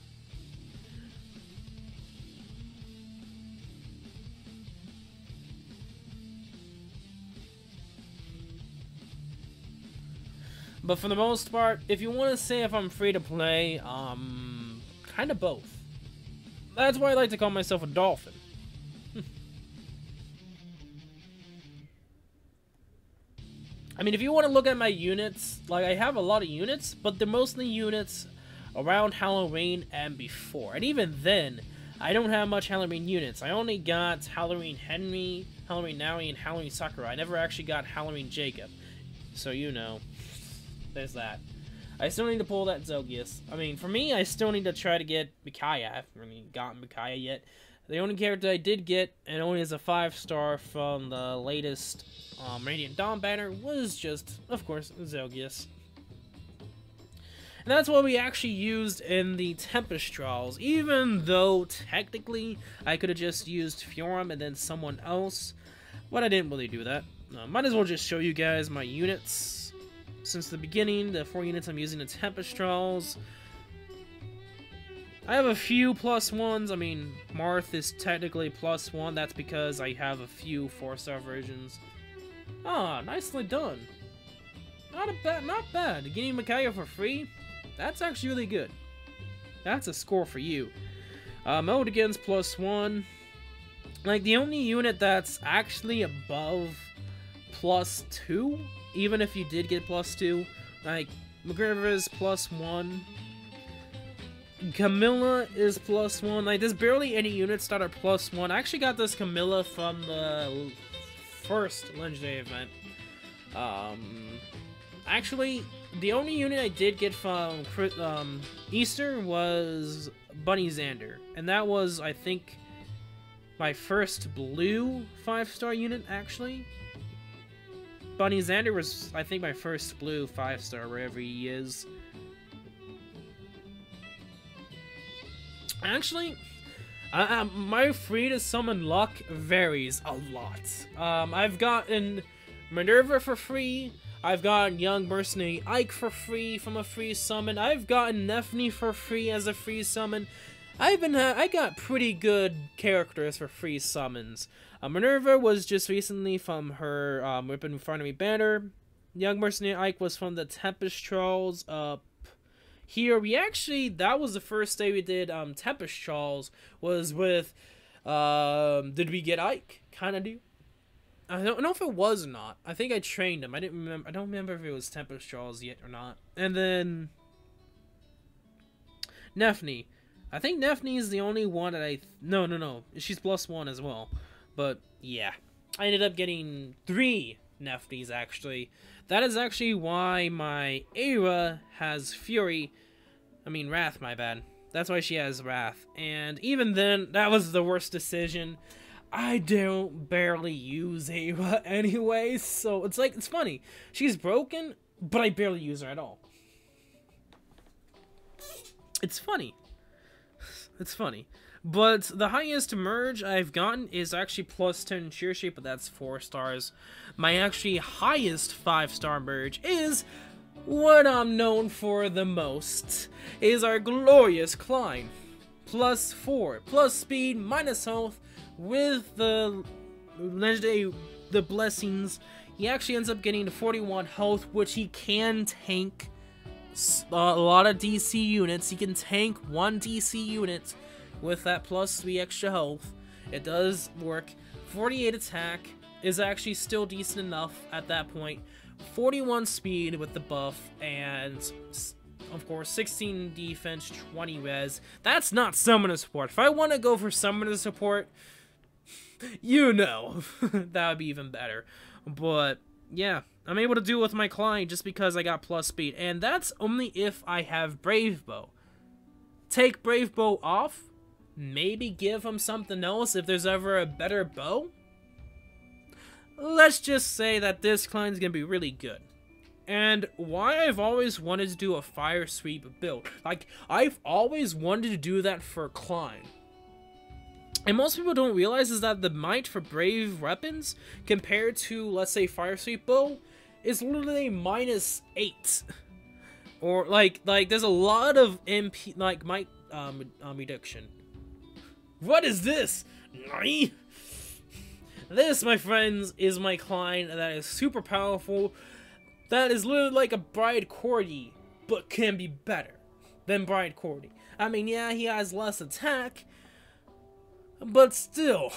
But for the most part, if you want to say if I'm free to play, kind of both. That's why I like to call myself a dolphin. I mean, if you want to look at my units, like, I have a lot of units, but they're mostly units around Halloween and before. And even then, I don't have much Halloween units. I only got Halloween Henry, Halloween Naui, and Halloween Sakura. I never actually got Halloween Jacob. So you know, there's that. I still need to pull that Zelgius. I mean, for me, I still need to try to get Micaiah. I haven't really gotten Micaiah yet. The only character I did get, and only as a 5-star from the latest Radiant Dawn banner, was just, of course, Zelgius. And that's what we actually used in the Tempest trials, even though technically I could have just used Fiorum and then someone else, but I didn't really do that. Might as well just show you guys my units. Since the beginning, the 4 units I'm using in Tempest trials. I have a few +1s. I mean, Marth is technically +1. That's because I have a few 4-star versions. Ah, nicely done. Not bad. Getting Micaiah for free? That's actually really good. That's a score for you. Mulligan's +1. Like, the only unit that's actually above +2, even if you did get +2, like, McGriver's +1. Camilla is +1. Like, there's barely any units that are +1. I actually got this Camilla from the first Legendary event. Actually, the only unit I did get from Easter was Bunny Xander. And that was, I think, my first blue 5-star unit, actually. Bunny Xander was, I think, my first blue 5-star, wherever he is. Actually, my free to summon luck varies a lot. I've gotten Minerva for free. I've gotten Young Mercenary Ike for free from a free summon. I've gotten Nephne for free as a free summon. I got pretty good characters for free summons. Minerva was just recently from her Rip in Front of Me banner. Young Mercenary Ike was from the Tempest Trolls. Here, that was the first day we did Tempest Trolls, was with, did we get Ike? Kinda do. I don't know if it was or not. I think I trained him. I don't remember if it was Tempest Trolls yet or not. And then Nephne. I think Nephne is the only one that no. She's +1 as well. But yeah, I ended up getting 3 Nephnes actually. That is actually why my Aira has Wrath, my bad. That's why she has Wrath. And even then, that was the worst decision. I don't barely use Aira anyway, so it's funny. She's broken, but I barely use her at all. It's funny. It's funny. But the highest merge I've gotten is actually +10 Cheer Shape, but that's 4 stars. My actually highest 5-star merge is what I'm known for the most, is our glorious Klein. +4, plus speed, minus health, with the legendary, the blessings. He actually ends up getting 41 health, which he can tank a lot of DC units. He can tank 1 DC unit with that +3 extra health. It does work. 48 attack is actually still decent enough at that point. 41 speed with the buff, and of course 16 defense, 20 res. That's not summoner support. If I want to go for summoner support, you know, that would be even better. But yeah, I'm able to do it with my client just because I got plus speed, and that's only if I have Brave Bow. Take Brave Bow off, maybe give him something else if there's ever a better bow. Let's just say that this client's gonna be really good. And why I've always wanted to do a fire sweep build. Like, I've always wanted to do that for Klein. And most people don't realize is that the might for brave weapons compared to, let's say, fire sweep bow is literally -8. Or like there's a lot of MP like might reduction. What is this? Nani? This, my friends, is my Klein that is super powerful. That is literally like a Bride Cordy, but can be better than Bride Cordy. I mean, yeah, he has less attack, but still,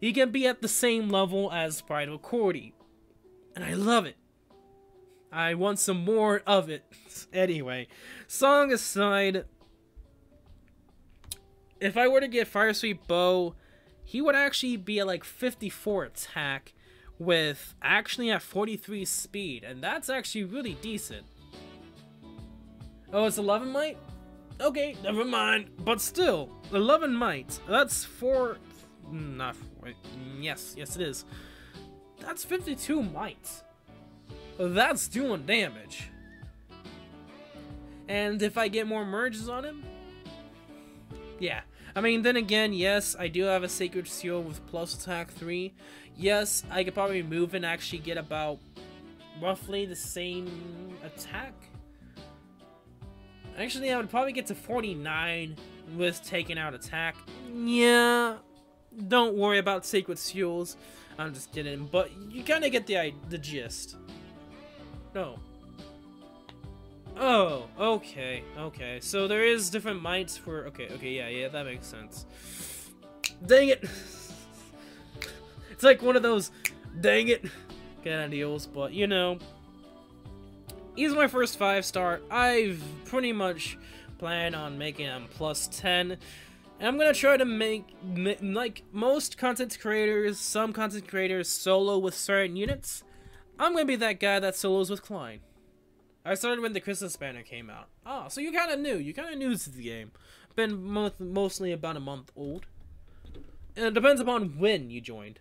he can be at the same level as Bride Cordy. And I love it. I want some more of it. Anyway, song aside, if I were to get Fire Sweep Bow, he would actually be at like 54 attack with actually at 43 speed, and that's actually really decent. Oh, it's 11 might? Okay, never mind. But still, 11 might. That's 4... Not 4. Yes, it is. That's 52 might. That's doing damage. And if I get more merges on him... Yeah. I mean, then again, yes, I do have a Sacred Seal with plus attack 3. Yes, I could probably move and actually get about roughly the same attack. Actually, I would probably get to 49 with taking out attack. Yeah, don't worry about Sacred Seals. I'm just kidding, but you kind of get the gist. No. Oh, okay. So there is different mights for... Okay, yeah, that makes sense. Dang it! It's like one of those, dang it, kind of deals, but you know. He's my first 5-star. I've pretty much planned on making him plus 10. And I'm gonna try to make, like most content creators, some content creators solo with certain units. I'm gonna be that guy that solos with Klein. I started when the Christmas banner came out. Oh, so you kind of knew. You kind of new to the game. Been mostly about a month old. And it depends upon when you joined.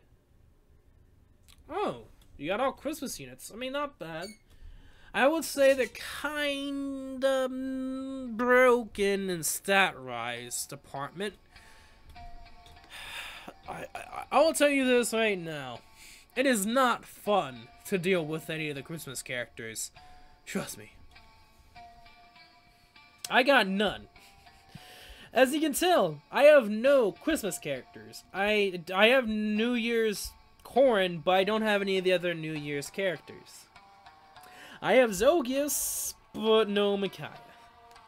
Oh, you got all Christmas units. I mean, not bad. I would say they're kind of broken in stat rise department. I will tell you this right now. It is not fun to deal with any of the Christmas characters. Trust me. I got none. As you can tell, I have no Christmas characters. I have New Year's Corrin, but I don't have any of the other New Year's characters. I have Zogius, but no Micaiah.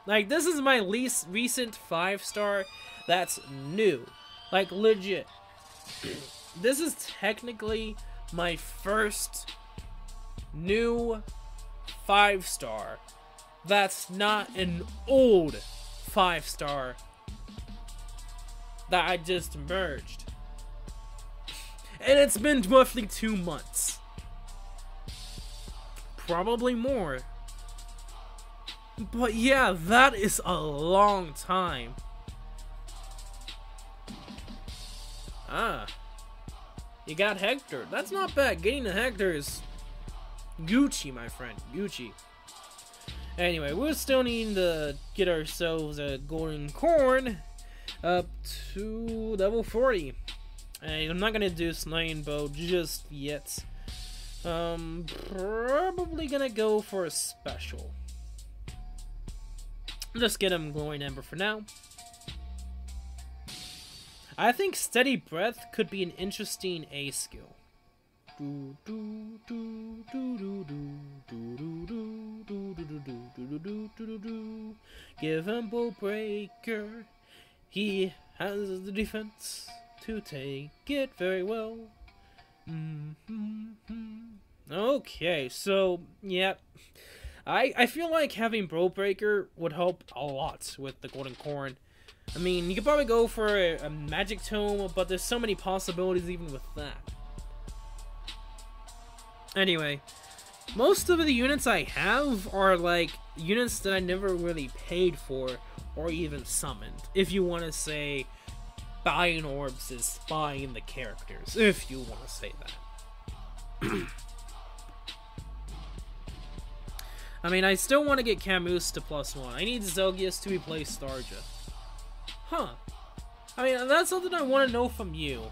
Like, this is my least recent 5-star that's new. Like, legit. This is technically my first new 5-star that's not an old 5-star that I just merged. And it's been roughly 2 months. Probably more. But yeah, that is a long time. Ah. You got Hector. That's not bad. Getting the Hector is Gucci, my friend. Gucci. Anyway, we're still needing to get ourselves a golden corn up to level 40. And I'm not gonna do Slaying Bow just yet. Probably gonna go for a special. Just get him Glowing Ember for now. I think Steady Breath could be an interesting A skill. Give him Bow Breaker. He has the defense to take it very well. Okay, so yeah, I feel like having Bow Breaker would help a lot with the Golden Corn. I mean, you could probably go for a Magic Tome, but there's so many possibilities even with that. Anyway, most of the units I have are like units that I never really paid for or even summoned. If you want to say buying orbs is buying the characters, if you want to say that. I mean, I still want to get Camus to +1. I need Zelgius to replace Starja. Huh. I mean, that's something I want to know from you.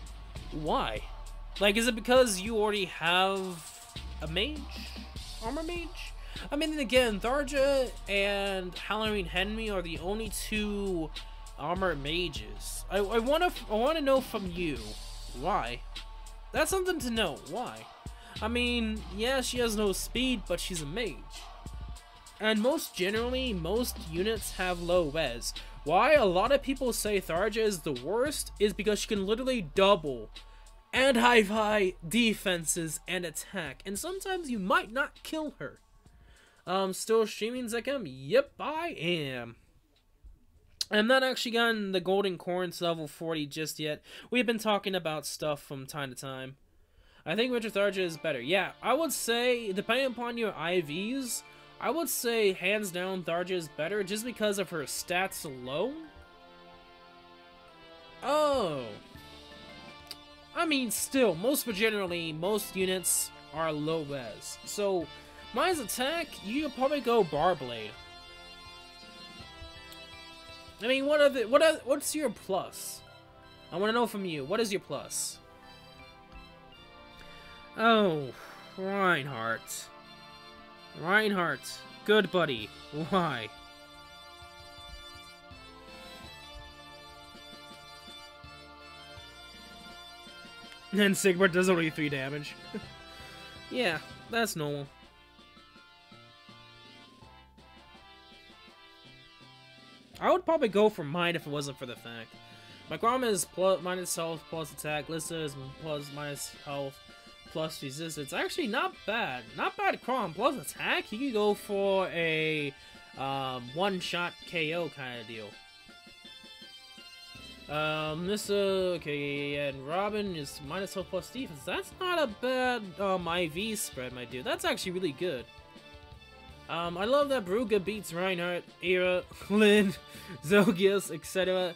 Why? Like, is it because you already have a mage? Armor mage? I mean, again, Tharja and Halloween Henry are the only 2 armor mages. I want to know from you. Why? That's something to know. Why? I mean, yeah, she has no speed, but she's a mage. And most units have low res. Why a lot of people say Tharja is the worst is because she can literally double and have high defenses and attack. And sometimes you might not kill her. Still streaming Zekem? Yep, I am. I'm not actually gotten the Golden Corn to level 40 just yet. We've been talking about stuff from time to time. I think Richard Tharja is better. Yeah, I would say, depending upon your IVs, I would say hands down Tharja is better just because of her stats alone. Oh. I mean, still, most units are low res. So, mine's attack, you could probably go Barblade. I mean, what's your plus? I want to know from you. What is your plus? Oh, Reinhardt. Reinhardt. Good buddy. Why? And Sigbert does only 3 damage. Yeah, that's normal. I would probably go for mine if it wasn't for the fact. My Grom is minus health plus attack. Lissa is minus health plus resistance. Actually, not bad. Not bad Grom plus attack. You could go for a one-shot KO kind of deal. Lissa, okay, and Robin is minus health plus defense. That's not a bad IV spread, my dude. That's actually really good. I love that Baruga beats Reinhardt, Era, Lynn, Zogius, etc.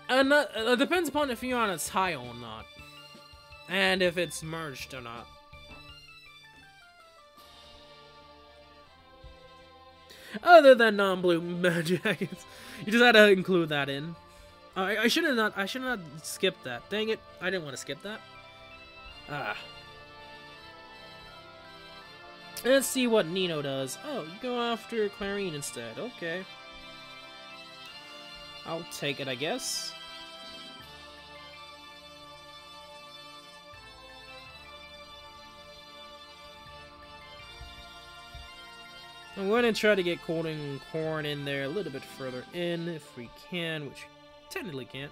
And it depends upon if you're on a tile or not. And if it's merged or not. Other than non-blue jackets. You just had to include that in. I should have not skipped that. Dang it, I didn't want to skip that. Ah. Let's see what Nino does. Oh, you go after Clarine instead. Okay. I'll take it, I guess. I'm going to try to get Golden Corn in there a little bit further in, if we can, which technically can't.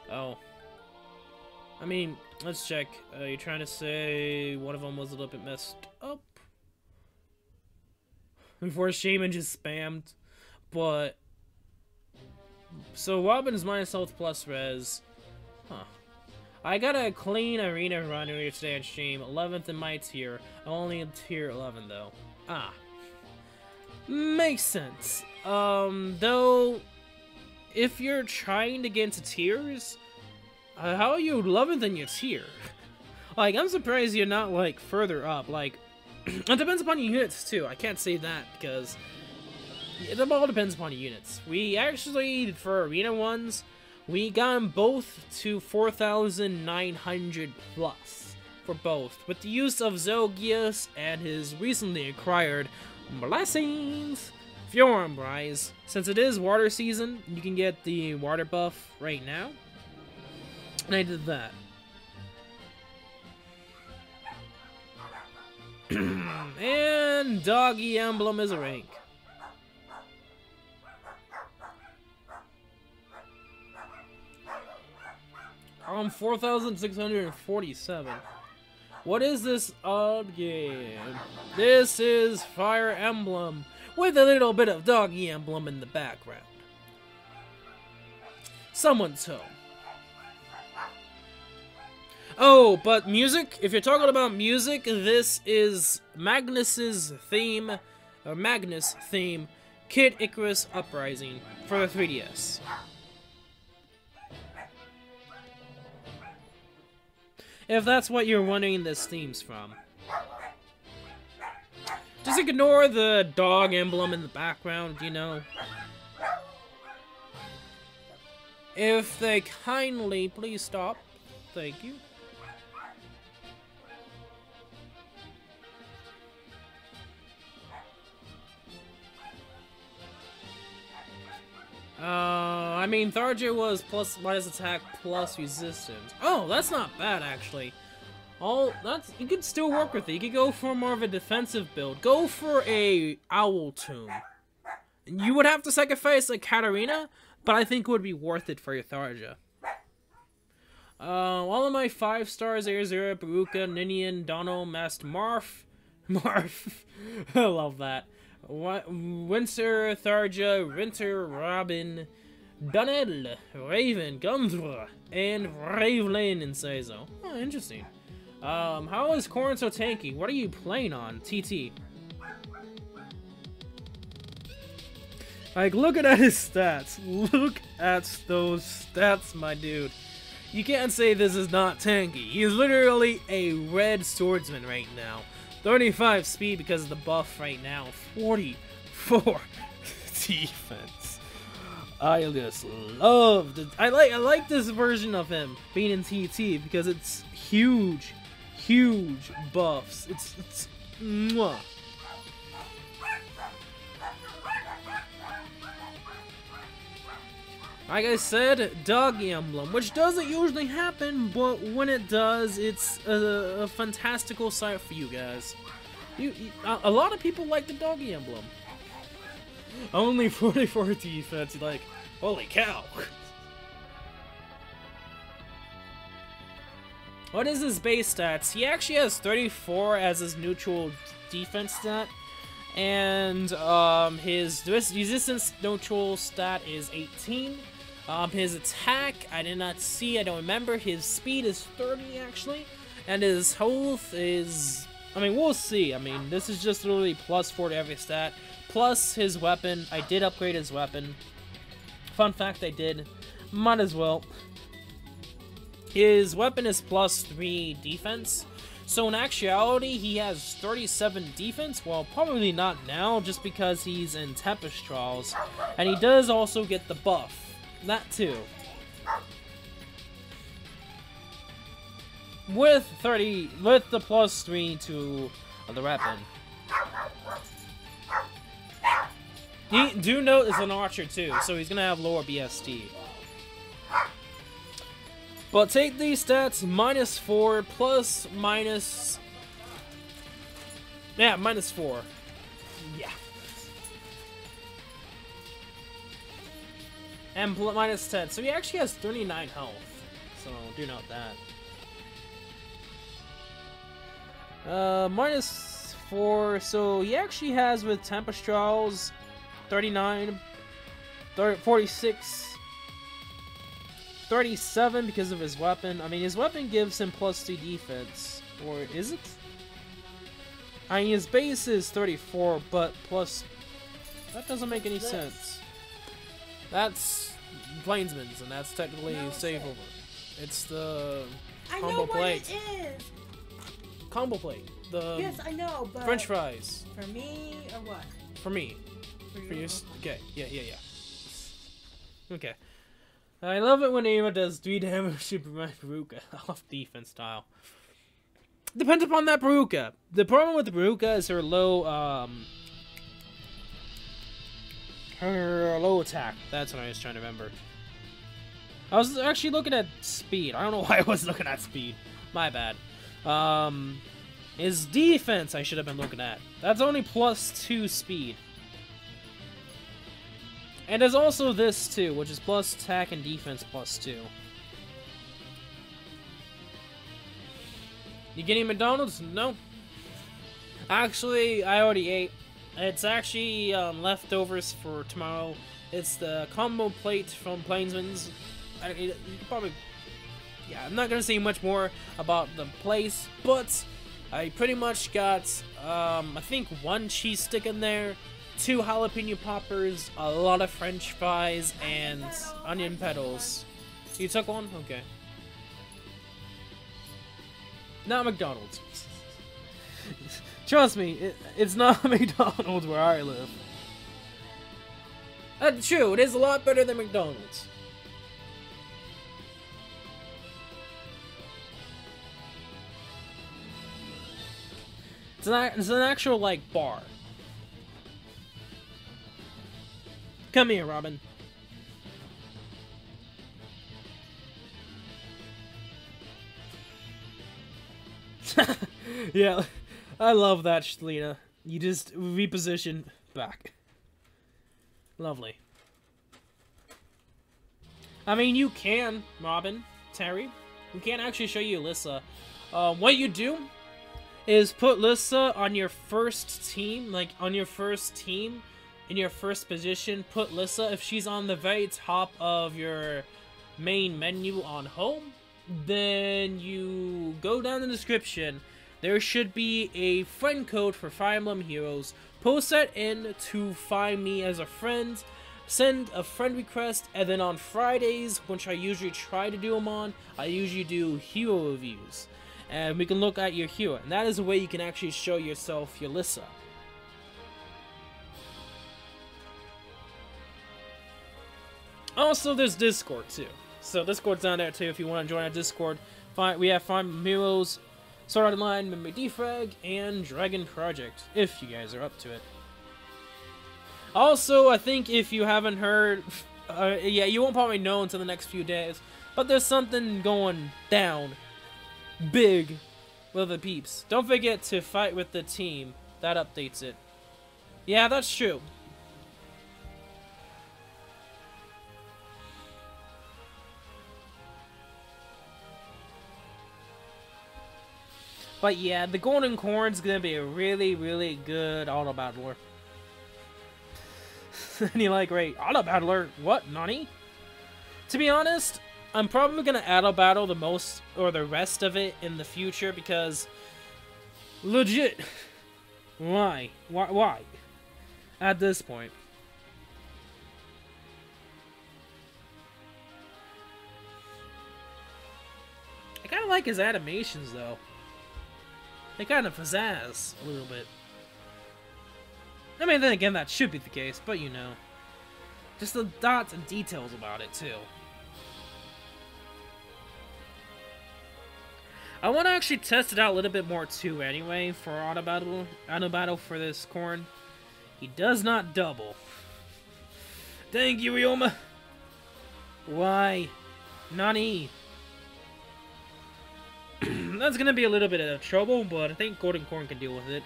Oh. I mean, let's check. You're trying to say one of them was a little bit messed up? Before Shaman just spammed. But... So Robin's minus health plus res. Huh. I got a clean arena run earlier today on stream. 11th in my tier. I'm only in tier 11 though. Ah. Makes sense. Though... If you're trying to get into tiers... how are you 11th in your tier? Like, I'm surprised you're not, like, further up. Like, it depends upon your units, too. I can't say that, because it all depends upon your units. We actually, for arena ones, we got them both to 4,900 plus for both, with the use of Zogius and his recently acquired blessings, Fjorm Rise. Since it is water season, you can get the water buff right now. And I did that. And Doggy Emblem is a rank. I'm 4,647. What is this odd game? This is Fire Emblem with a little bit of Doggy Emblem in the background. Someone's home. Oh, but music? If you're talking about music, this is Magnus's theme, or Magnus theme, Kid Icarus Uprising for the 3DS. If that's what you're wondering this theme's from. Just ignore the dog emblem in the background, you know. If they kindly please stop. Thank you. I mean, Tharja was plus minus attack plus resistance. Oh, that's not bad actually. You could still work with it. You could go for more of a defensive build. Go for a Owl Tomb. You would have to sacrifice a Katarina, but I think it would be worth it for your Tharja. All of my 5 stars: Air Zero, Baruka, Ninian, Dono, Master Marf. Marf. I love that. Winter, Tharja, Winter, Robin, Dunel, Raven, Gumdra, and Ravelin and Seizo. Oh, interesting. How is Corn so tanky? What are you playing on? TT. Like, look at his stats. Look at those stats, my dude. You can't say this is not tanky. He is literally a red swordsman right now. 35 speed because of the buff right now. 44 defense. I just love the. I like this version of him being in TT because it's huge buffs. It's mwah. Like I said, Doggy Emblem, which doesn't usually happen, but when it does, it's a fantastical sight for you guys. A lot of people like the Doggy Emblem. Only 44 defense, like, holy cow. What is his base stats? He actually has 34 as his neutral defense stat. And his resistance neutral stat is 18. His attack, I did not see, I don't remember. His speed is 30 actually. And his health is, I mean, we'll see. I mean, this is just literally +4 to every stat. Plus his weapon, I did upgrade his weapon. Fun fact, I did. Might as well. His weapon is +3 defense. So in actuality, he has 37 defense. Well, probably not now, just because he's in Tempest Trials. And he does also get the buff. That too. With the +3 to the weapon. Do note is an archer too, so he's gonna have lower BST. But take these stats, -4 plus minus. Yeah, -4. Yeah. And -10. So he actually has 39 health. So do note that. -4. So he actually has with Tempest Trials 39, 46. 37 because of his weapon. I mean, his weapon gives him +2 defense. Or is it? I mean, his base is 34, but plus... That doesn't make any sense. That's Plainsman's, and that's technically save over. It's the combo plate. I know what it is! Combo plate. The yes, I know, but... French fries. For me, or what? For me. For you? Okay, yeah. Okay. I love it when Ava does 3 damage to my Baruka off defense style. Depends upon that Baruka. The problem with the Baruka is her low attack. That's what I was trying to remember. I was actually looking at speed. I don't know why I was looking at speed. My bad. His defense I should have been looking at. That's only +2 speed. And there's also this too, which is plus attack and defense +2. You getting McDonald's? No. Actually, I already ate. It's actually leftovers for tomorrow. It's the combo plate from Plainsman's. You probably... Yeah, I'm not going to say much more about the place, but I pretty much got, I think 1 cheese stick in there, 2 jalapeno poppers, a lot of French fries, and onion petals. You took one? Okay. Not McDonald's. Trust me, it's not McDonald's where I live. That's true, it is a lot better than McDonald's. It's an actual, like, bar. Come here, Robin. Yeah, I love that, Shlina. You just reposition back. Lovely. I mean, you can, Robin, Terry. We can't actually show you Lissa. What you do is put Lissa on your first team, like on your first team, in your first position. Put Lissa if she's on the very top of your main menu on home. Then you go down the description. There should be a friend code for Fire Emblem Heroes. Post that in to find me as a friend. Send a friend request, and then on Fridays, which I usually try to do them on, I usually do hero reviews. And we can look at your hero. And that is a way you can actually show yourself your Lissa. Also, there's Discord too. So Discord's down there too if you want to join our Discord. We have Fire Emblem Heroes, Art Online Memory Defrag, and Dragon Project, if you guys are up to it. Also, I think if you haven't heard, yeah, you won't probably know until the next few days, but there's something going down big with the peeps. Don't forget to fight with the team. That updates it. Yeah, that's true. But yeah, the Golden Corn's gonna be a really, really good auto battler. And you're like, wait, auto battler? What, Nani? To be honest, I'm probably gonna auto battle the most, or the rest of it in the future, because legit, why? Why? At this point. I kinda like his animations though. They kind of pizzazz a little bit. I mean, then again, that should be the case, but you know. Just the dots and details about it, too. I want to actually test it out a little bit more, too, anyway, for auto battle for this Corn. He does not double. Thank you, Ryoma! Why? Nani? That's gonna be a little bit of trouble, but I think Golden Corn can deal with it.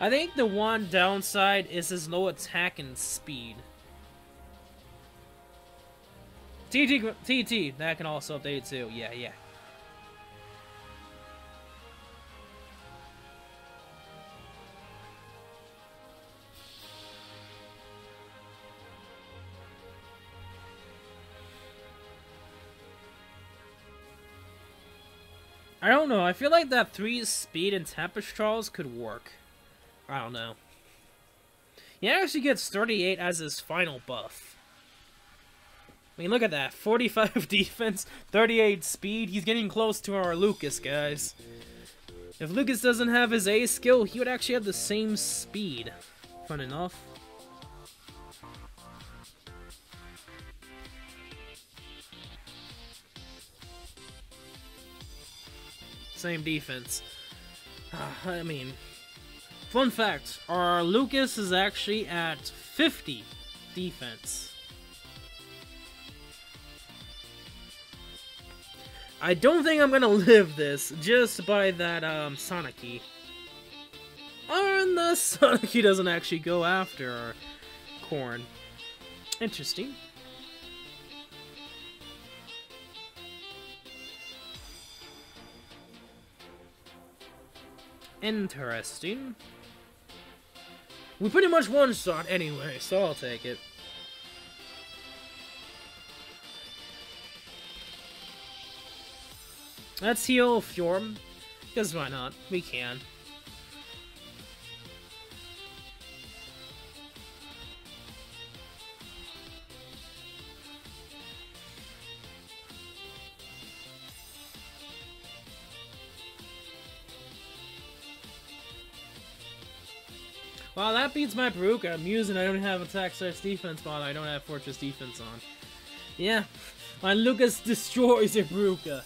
I think the one downside is his low attack and speed. TT, that can also update too. Yeah. I don't know, I feel like that 3 speed and Tempest Trials could work. I don't know. He actually gets 38 as his final buff. I mean, look at that. 45 defense, 38 speed. He's getting close to our Lucas, guys. If Lucas doesn't have his A skill, he would actually have the same speed. Fun enough. Same defense. I mean, fun fact, our Lucas is actually at 50 defense. I don't think I'm gonna live this just by that Sonic key. And the Sonic key doesn't actually go after our Corn. Interesting. Interesting. We pretty much one-shot anyway, so I'll take it. Let's heal Fjorm, because why not? We can. Wow, that beats my Baruka. I'm using I don't have attack / defense, but I don't have fortress defense on. Yeah, my Lucas destroys your Baruka.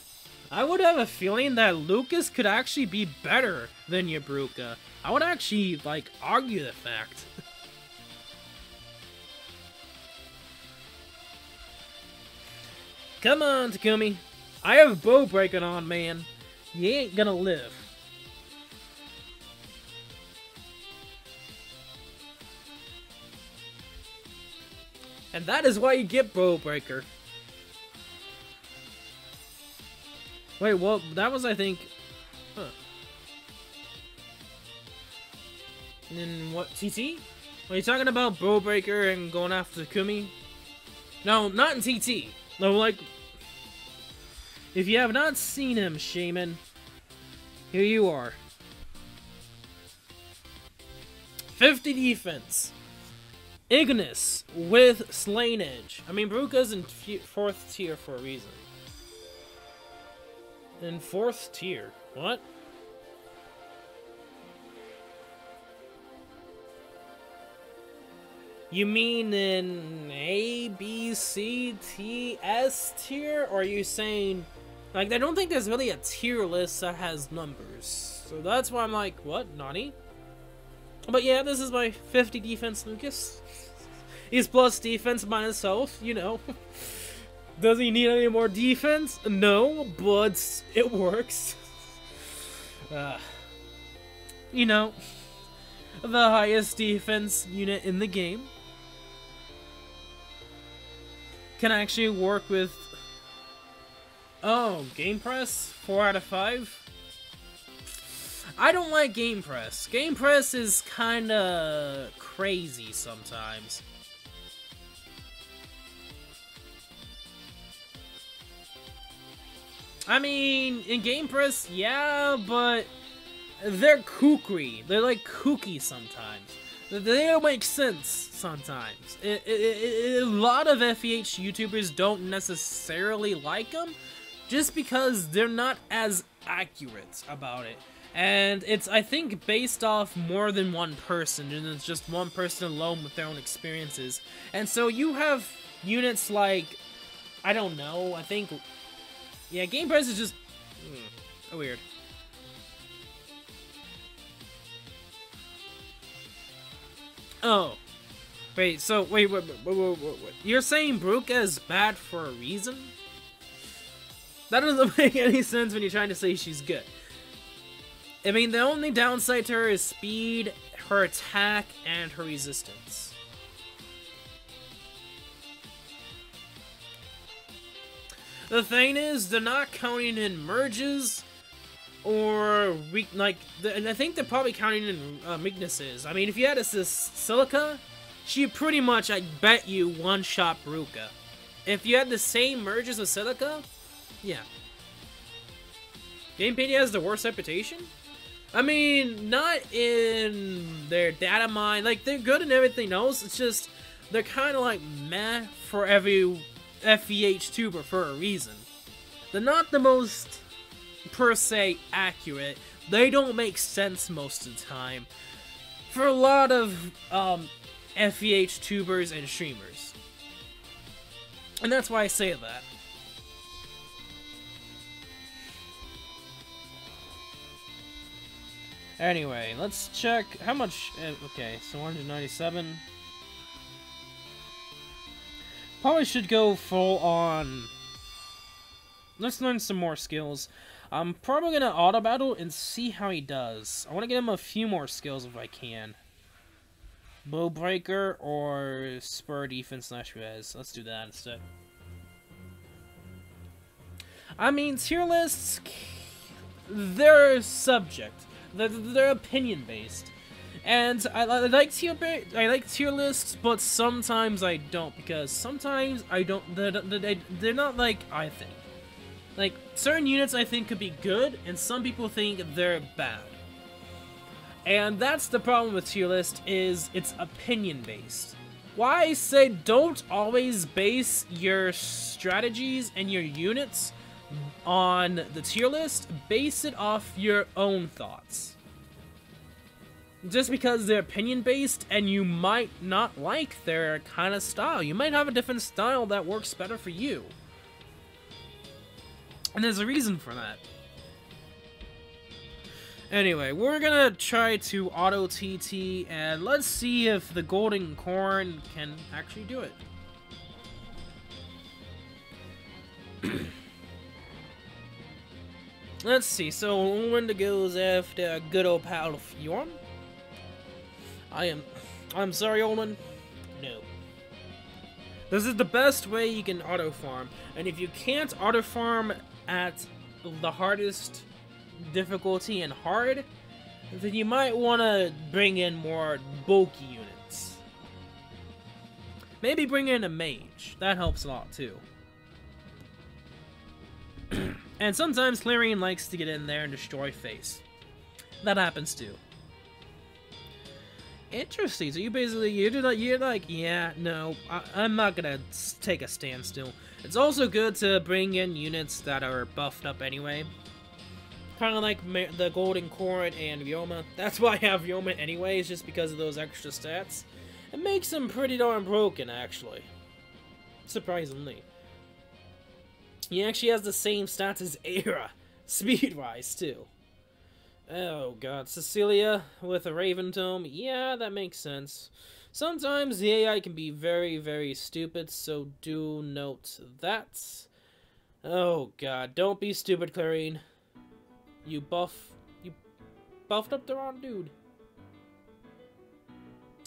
I would have a feeling that Lucas could actually be better than your Baruka. I would actually, like, argue the fact. Come on, Takumi. I have bow breaking on, man. You ain't gonna live. And that is why you get Bow Breaker. Wait, well, that was, I think... Huh. And then what, TT? Are you talking about Bowbreaker and going after Kumi? No, not in TT. No, like... If you have not seen him, Shaman, here you are. 50 defense. Ignis with Slain Edge. I mean, Bruka's in 4th tier for a reason. In 4th tier? What? You mean in A, B, C, T, S tier? Or are you saying... Like, I don't think there's really a tier list that has numbers. So that's why I'm like, what? Nani? But yeah, this is my 50 defense Lucas. He's plus defense minus health, you know. Does he need any more defense? No, but it works. You know, the highest defense unit in the game can actually work with... Oh, Game Press? 4 out of 5? I don't like Game Press. Game Press is kinda crazy sometimes. I mean, in Game Press, yeah, but they're kooky. They're like kooky sometimes. They don't make sense sometimes. A lot of FEH YouTubers don't necessarily like them just because they're not as accurate about it. And it's, I think, based off more than one person, and it's just one person alone with their own experiences. And so you have units like, I don't know, I think, yeah, Game Press is just weird. Oh, wait, so, wait, you're saying Bruka is bad for a reason? That doesn't make any sense when you're trying to say she's good. I mean, the only downside to her is speed, her attack, and her resistance. The thing is, they're not counting in merges, or and I think they're probably counting in weaknesses. I mean, if you had a Silica, she pretty much, I bet you, one-shot Bruka. If you had the same merges with Silica, yeah. Gamepedia has the worst reputation? I mean, not in their data mine. Like, they're good and everything else. It's just, they're kind of like meh for every FEH tuber for a reason. They're not the most, per se, accurate. They don't make sense most of the time for a lot of FEH tubers and streamers. And that's why I say that. Anyway, let's check how much... okay, so 197. Probably should go full on... Let's learn some more skills. I'm probably going to auto-battle and see how he does. I want to get him a few more skills if I can. Bowbreaker or Spur Defense / Res. Let's do that instead. I mean, tier lists... They're subject. They're opinion based, and I like tier lists, but sometimes I don't, because sometimes I don't. They're not like I think. Like certain units I think could be good, and some people think they're bad. And that's the problem with tier list, is it's opinion based. Why I say don't always base your strategies and your units on the tier list, base it off your own thoughts. Just because they're opinion based and you might not like their kind of style. You might have a different style that works better for you. And there's a reason for that. Anyway, we're gonna try to auto TT and let's see if the golden corn can actually do it. Let's see, so Wendigo's after a good old pal of Fjorm. I'm sorry, Olman. No. This is the best way you can auto farm, and if you can't auto farm at the hardest difficulty and hard, then you might want to bring in more bulky units. Maybe bring in a mage. That helps a lot too. And sometimes Clarion likes to get in there and destroy face. That happens too. Interesting. So you basically, you're like, yeah, no, I'm not gonna take a standstill. It's also good to bring in units that are buffed up anyway. Kind of like the Golden Corn and Ryoma. That's why I have Ryoma anyways, just because of those extra stats. It makes him pretty darn broken, actually. Surprisingly. He actually has the same stats as Era, speed-wise, too. Oh god, Cecilia with a Raven Tome, yeah, that makes sense. Sometimes the AI can be very, very stupid, so do note that. Oh god, don't be stupid, Clarine. You buffed up the wrong dude.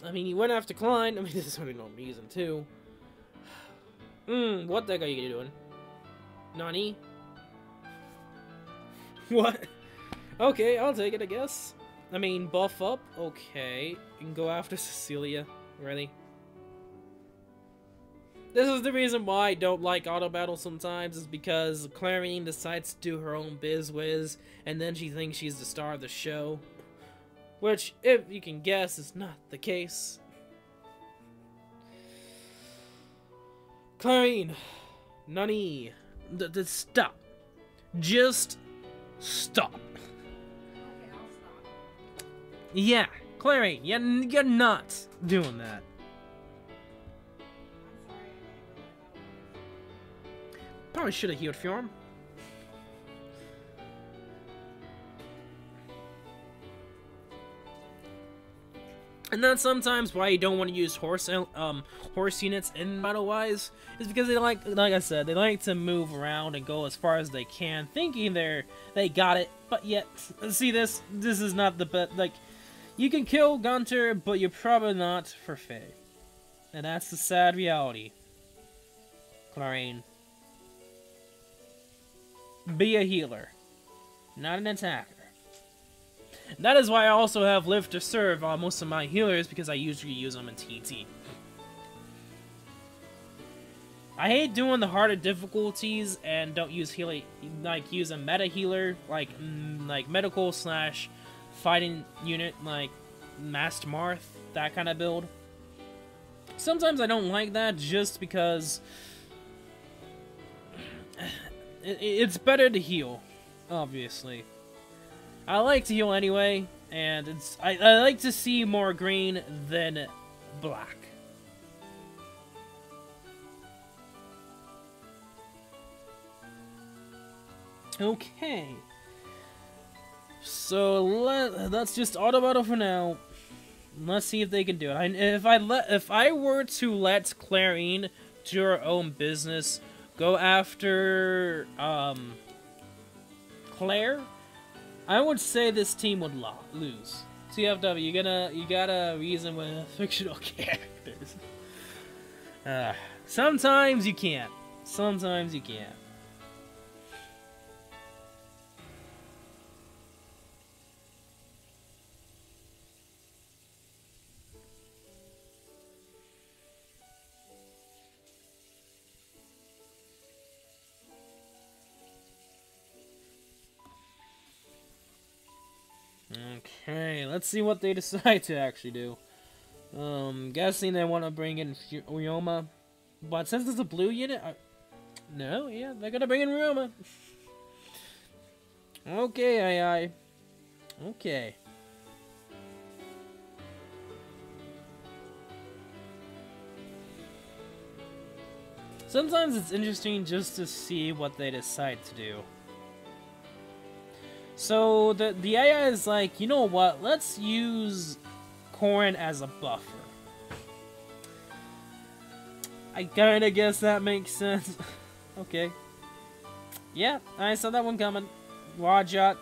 I mean, you went after Klein, I mean, there's really no reason to. What the heck are you doing? Nani? What? Okay, I'll take it, I guess. I mean, buff up? Okay. You can go after Cecilia. Really? This is the reason why I don't like auto battle sometimes, is because Clarine decides to do her own biz-wiz, and then she thinks she's the star of the show. Which, if you can guess, is not the case. Clarine! Nani! Stop. Just stop. Okay, I'll stop. Yeah, Clarine, you're not doing that. I'm sorry, I didn't realize that. Probably should have healed Fjorm. And that's sometimes why you don't want to use horse units in battle-wise, is because they like I said, they like to move around and go as far as they can, thinking they got it, but yet, see this is not the best, like, you can kill Gunter, but you're probably not for Faye. And that's the sad reality. Clarine. Be a healer, not an attacker. That is why I also have Live to Serve on most of my healers, because I usually use them in TT. I hate doing the harder difficulties and don't use healing, like use a meta healer, like medical slash fighting unit, like Masked Marth, that kind of build. Sometimes I don't like that just because it's better to heal, obviously. I like to heal anyway, and I like to see more green than black. Okay. So let's just auto battle for now. Let's see if they can do it. If I were to let Clarine do her own business, go after Claire, I would say this team would lose. TFW, you gotta reason with fictional characters. Sometimes you can't. Sometimes you can't. Okay, let's see what they decide to actually do. Guessing they want to bring in Ryoma, but since it's a blue unit, no, yeah, they're gonna bring in Ryoma. Okay, AI. Okay. Sometimes it's interesting just to see what they decide to do. So the AI is like, you know what? Let's use Corrin as a buffer. I kinda guess that makes sense. Okay. Yeah, I saw that one coming. Watch out.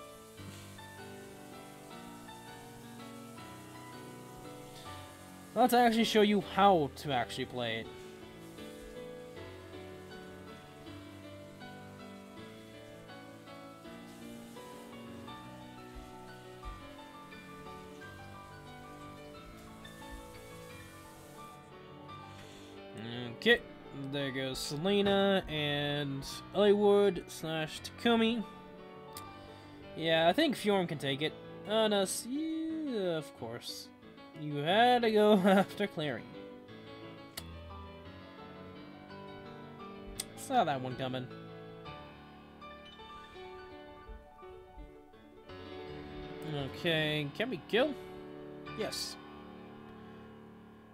Let's actually show you how to actually play it. Okay, there goes Selena and Elliewood / Takumi. Yeah, I think Fjorm can take it. No, yeah, of course. You had to go after clearing. Saw that one coming. Okay, can we kill? Yes.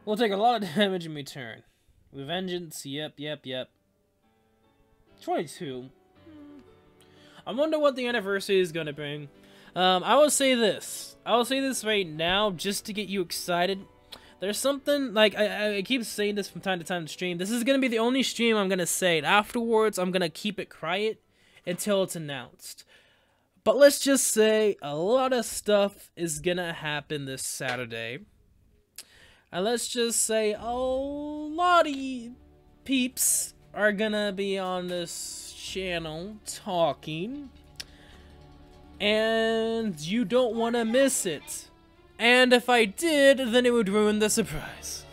We'll take a lot of damage in return. With vengeance, yep. 22. I wonder what the anniversary is gonna bring. I will say this. I will say this right now, just to get you excited. There's something, like, I keep saying this from time to time to stream. This is gonna be the only stream I'm gonna say it. Afterwards, I'm gonna keep it quiet until it's announced. But let's just say a lot of stuff is gonna happen this Saturday. And let's just say a lot of peeps are gonna be on this channel talking. And you don't want to miss it. And if I did, then it would ruin the surprise.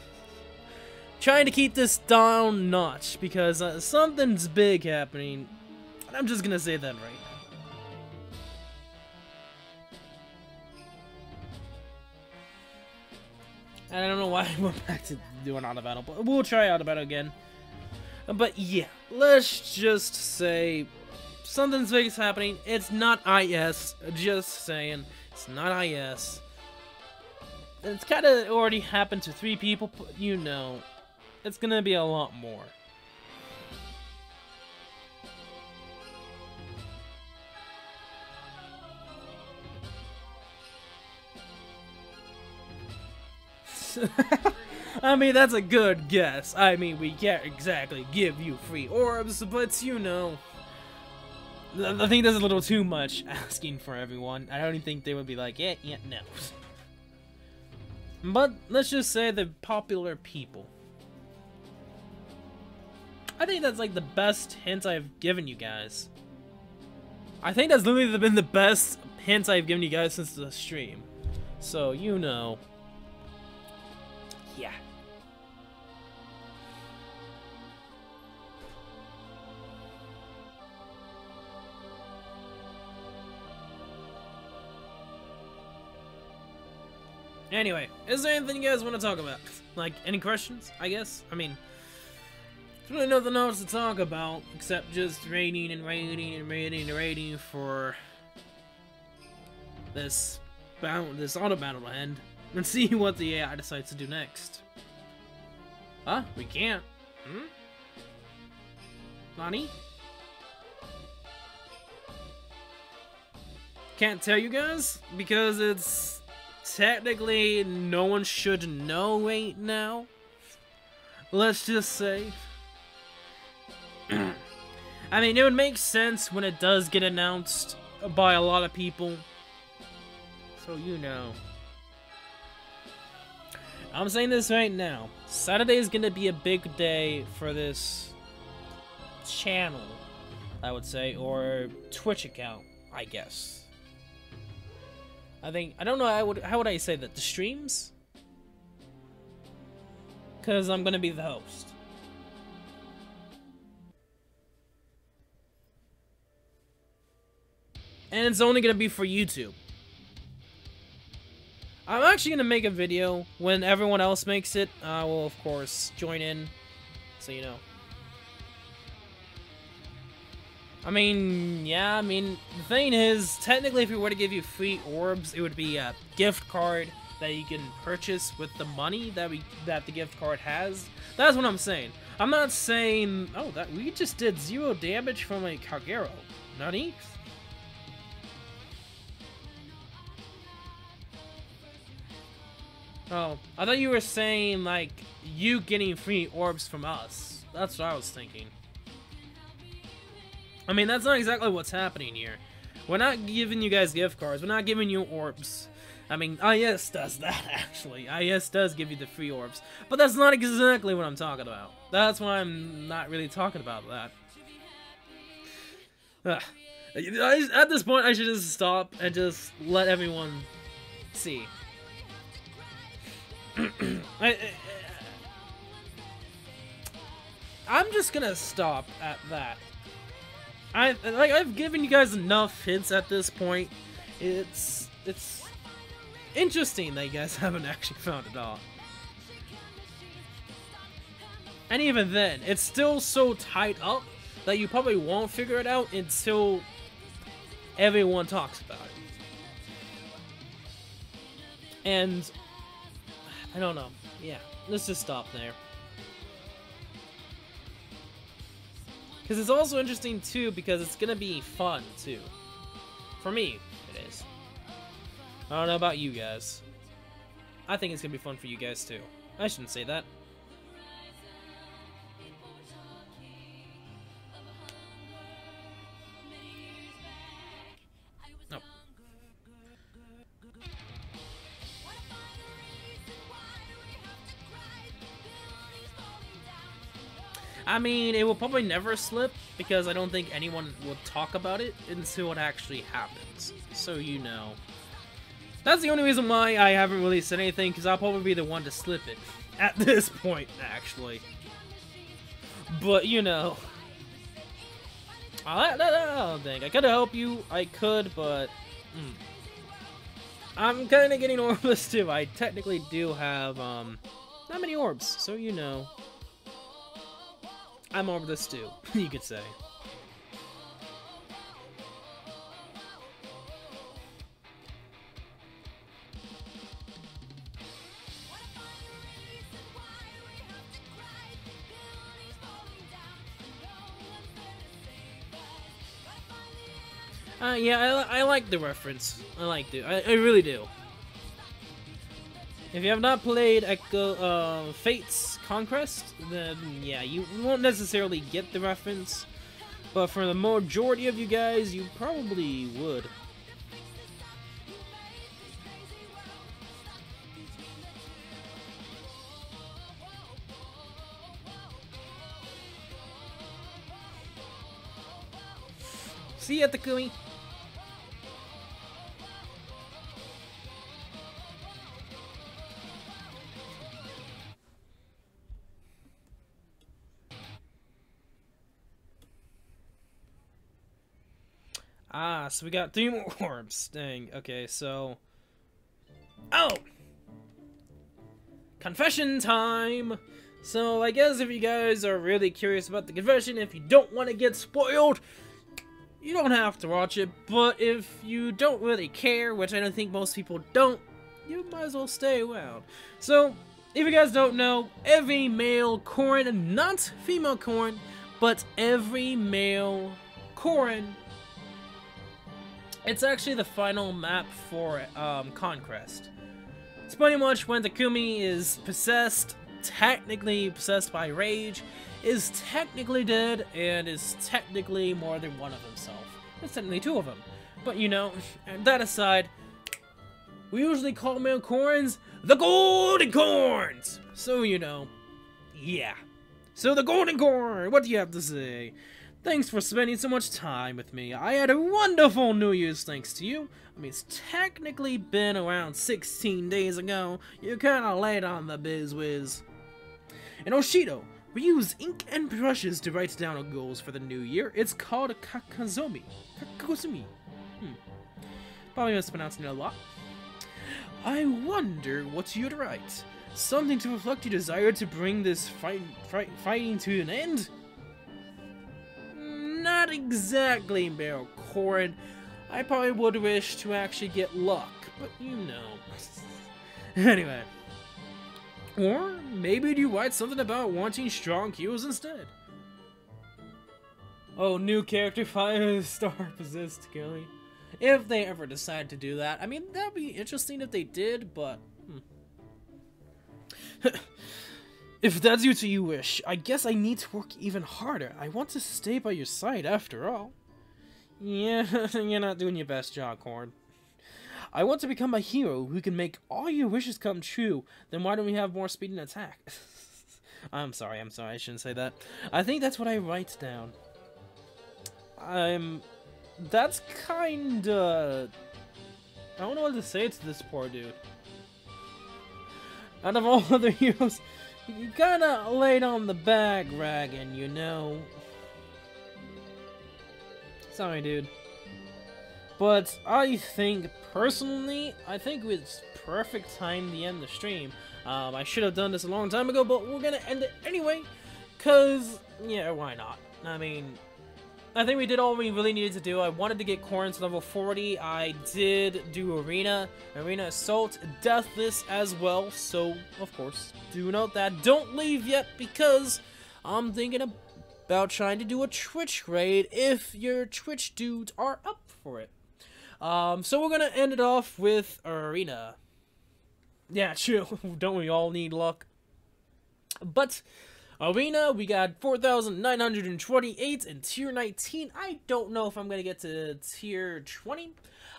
Trying to keep this down notch because something's big happening. And I'm just gonna say that right now. I don't know why I went back to doing auto battle, but we'll try auto battle again. But yeah, let's just say something's big is happening. It's not IS, just saying. It's not IS. It's kind of already happened to 3 people, but you know, it's gonna be a lot more. I mean, that's a good guess. I mean, we can't exactly give you free orbs, but you know, I think that's a little too much asking for everyone. I don't even think they would be like, yeah, no. But let's just say the popular people. I think that's like the best hint I've given you guys. I think that's literally been the best hints I've given you guys since the stream. So, you know. Yeah. Anyway, is there anything you guys want to talk about? Like, any questions, I guess? I mean, there's really nothing else to talk about except just rating for this auto battle to end and see what the AI decides to do next. Huh? We can't. Nani? Can't tell you guys because it's technically no one should know right now. Let's just say. I mean, it would make sense when it does get announced by a lot of people. So you know. I'm saying this right now. Saturday is gonna be a big day for this channel, I would say, or Twitch account, I guess. I don't know, how would I say that? The streams? Because I'm gonna be the host. And it's only gonna be for YouTube. I'm actually gonna make a video when everyone else makes it. I will, of course, join in, so you know. I mean, yeah, the thing is, technically if we were to give you free orbs, it would be a gift card that you can purchase with the money that the gift card has. That's what I'm saying. I'm not saying, oh, that we just did 0 damage from a Kagero. Nani? Oh, I thought you were saying, like, you getting free orbs from us. That's what I was thinking. I mean, that's not exactly what's happening here. We're not giving you guys gift cards. We're not giving you orbs. I mean, IS does that, actually. IS does give you the free orbs. But that's not exactly what I'm talking about. That's why I'm not really talking about that. At this point, I should just stop and just let everyone see. I'm just gonna stop at that. I've given you guys enough hints at this point. It's interesting that you guys haven't actually found it all. And even then, it's still so tied up that you probably won't figure it out until everyone talks about it. And I don't know. Yeah, let's just stop there. Because it's also interesting too, because it's gonna be fun too. For me, it is. I don't know about you guys. I think it's gonna be fun for you guys too. I shouldn't say that. Oh. I mean, it will probably never slip, because I don't think anyone will talk about it until it actually happens. So you know. That's the only reason why I haven't really said anything, because I'll probably be the one to slip it. At this point, actually. But, you know. I don't think. I could help you. I could, but... I'm kind of getting orbless, too. I technically do have, not many orbs, so you know. I'm over this too, you could say. Yeah, I like the reference. I like it. I really do. If you have not played Echo, Fate's Conquest, then yeah, you won't necessarily get the reference. But for the majority of you guys, you probably would. See ya, Takumi! Ah, so we got 3 more orbs. Dang. Okay, so... Oh! Confession time! So, I guess if you guys are really curious about the confession, if you don't want to get spoiled, you don't have to watch it. But if you don't really care, which I don't think most people don't, you might as well stay around. So, if you guys don't know, every male Corrin, not female Corrin, but every male Corrin, it's actually the final map for Conquest. It's pretty much when Takumi is possessed, technically possessed by rage, is technically dead, and is technically more than one of himself. There's technically 2 of them. But you know, and that aside, we usually call male Corrins the Golden Corns! So you know, yeah. So the Golden Corn, what do you have to say? Thanks for spending so much time with me. I had a wonderful New Year's thanks to you. I mean, it's technically been around 16 days ago. You're kinda late on the biz whiz. And Oshido, we use ink and brushes to write down our goals for the new year. It's called a Kakazumi. Probably mispronouncing it a lot. I wonder what you'd write. Something to reflect your desire to bring this fighting to an end? Not exactly, Male Corrin. I probably would wish to actually get luck, but you know. Anyway. Or maybe you write something about wanting strong heroes instead. Oh, new character 5-star possessed Kelly. If they ever decide to do that. I mean, that'd be interesting if they did, but... If that's what you wish, I guess I need to work even harder. I want to stay by your side after all. Yeah, you're not doing your best job, Corn. I want to become a hero who can make all your wishes come true. Then why don't we have more speed and attack? I'm sorry, I shouldn't say that. I think that's what I write down. That's kinda... I don't know what to say to this poor dude. Out of all other heroes, You kinda laid on the bag, Ragan, you know. Sorry, dude. But I think, personally, I think it's perfect time to end the stream. I should have done this a long time ago, but we're gonna end it anyway. Cause, yeah, why not? I mean, I think we did all we really needed to do. I wanted to get Corrin to level 40. I did do Arena Assault, Deathless as well. So, of course, do note that. Don't leave yet because I'm thinking about trying to do a Twitch raid if your Twitch dudes are up for it. So we're gonna end it off with Arena. Yeah, true. Don't we all need luck? But Arena, we got 4,928 in tier 19. I don't know if I'm gonna get to tier 20.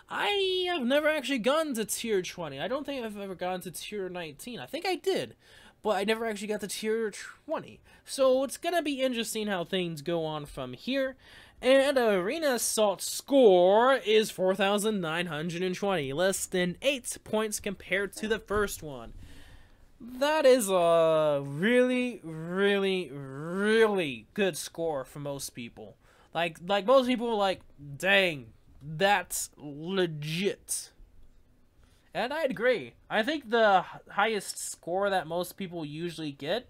I have never actually gone to tier 20. I don't think I've ever gone to tier 19. I think I did, but I never actually got to tier 20. So it's gonna be interesting how things go on from here. And Arena Assault score is 4,920, less than 8 points compared to the first one. That is a really, really, really good score for most people. Like most people are like, dang, that's legit. And I'd agree. I think the highest score that most people usually get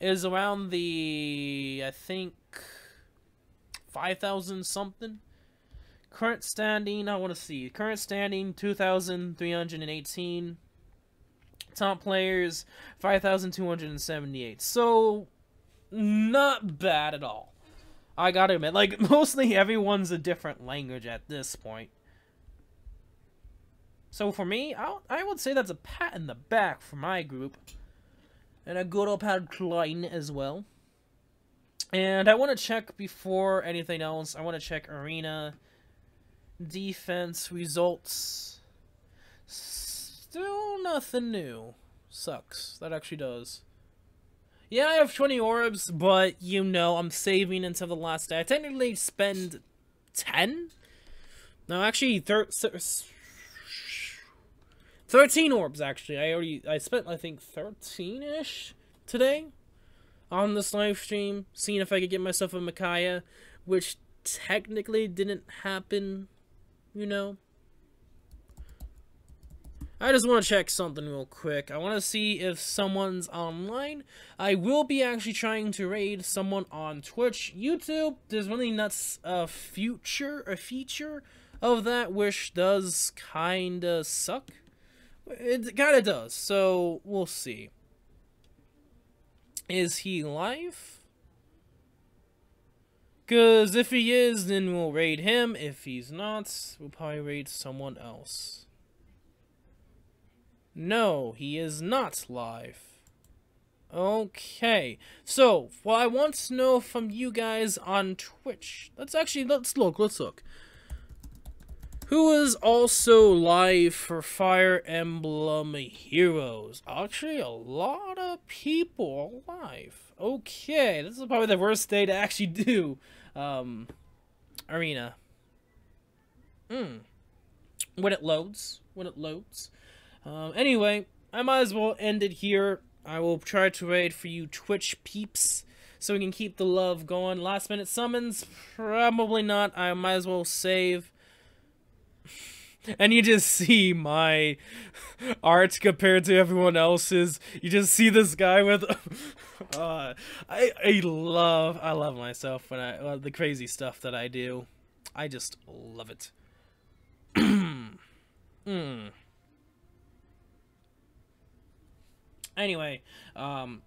is around the, I think, 5,000 something. Current standing, I want to see. Current standing, 2,318. Top players, 5,278. So, not bad at all. I gotta admit, like, mostly everyone's a different language at this point. So for me, I would say that's a pat in the back for my group. And a good old pat Klein as well. And I want to check before anything else. I want to check Arena, defense, results. Still nothing new. Sucks. That actually does. Yeah, I have 20 orbs, but you know, I'm saving until the last day. I technically spend 10? No, actually, 13 orbs, actually. I spent, I think, 13-ish today on this live stream, seeing if I could get myself a Micaiah, which technically didn't happen, you know. I just want to check something real quick. I want to see if someone's online. I will be actually trying to raid someone on Twitch. YouTube, there's really not a feature of that, which does kinda suck. It kinda does, so we'll see. Is he live? Because if he is, then we'll raid him. If he's not, we'll probably raid someone else. No, he is not live. Okay, so what I want to know from you guys on Twitch. Let's look. Who is also live for Fire Emblem Heroes? Actually, a lot of people are live. Okay, this is probably the worst day to actually do Arena. When it loads. Anyway, I might as well end it here. I will try to raid for you Twitch peeps so we can keep the love going. Last minute summons? Probably not. I might as well save. And you just see my art compared to everyone else's. You just see this guy with I love myself when I love the crazy stuff that I do. I just love it. Anyway,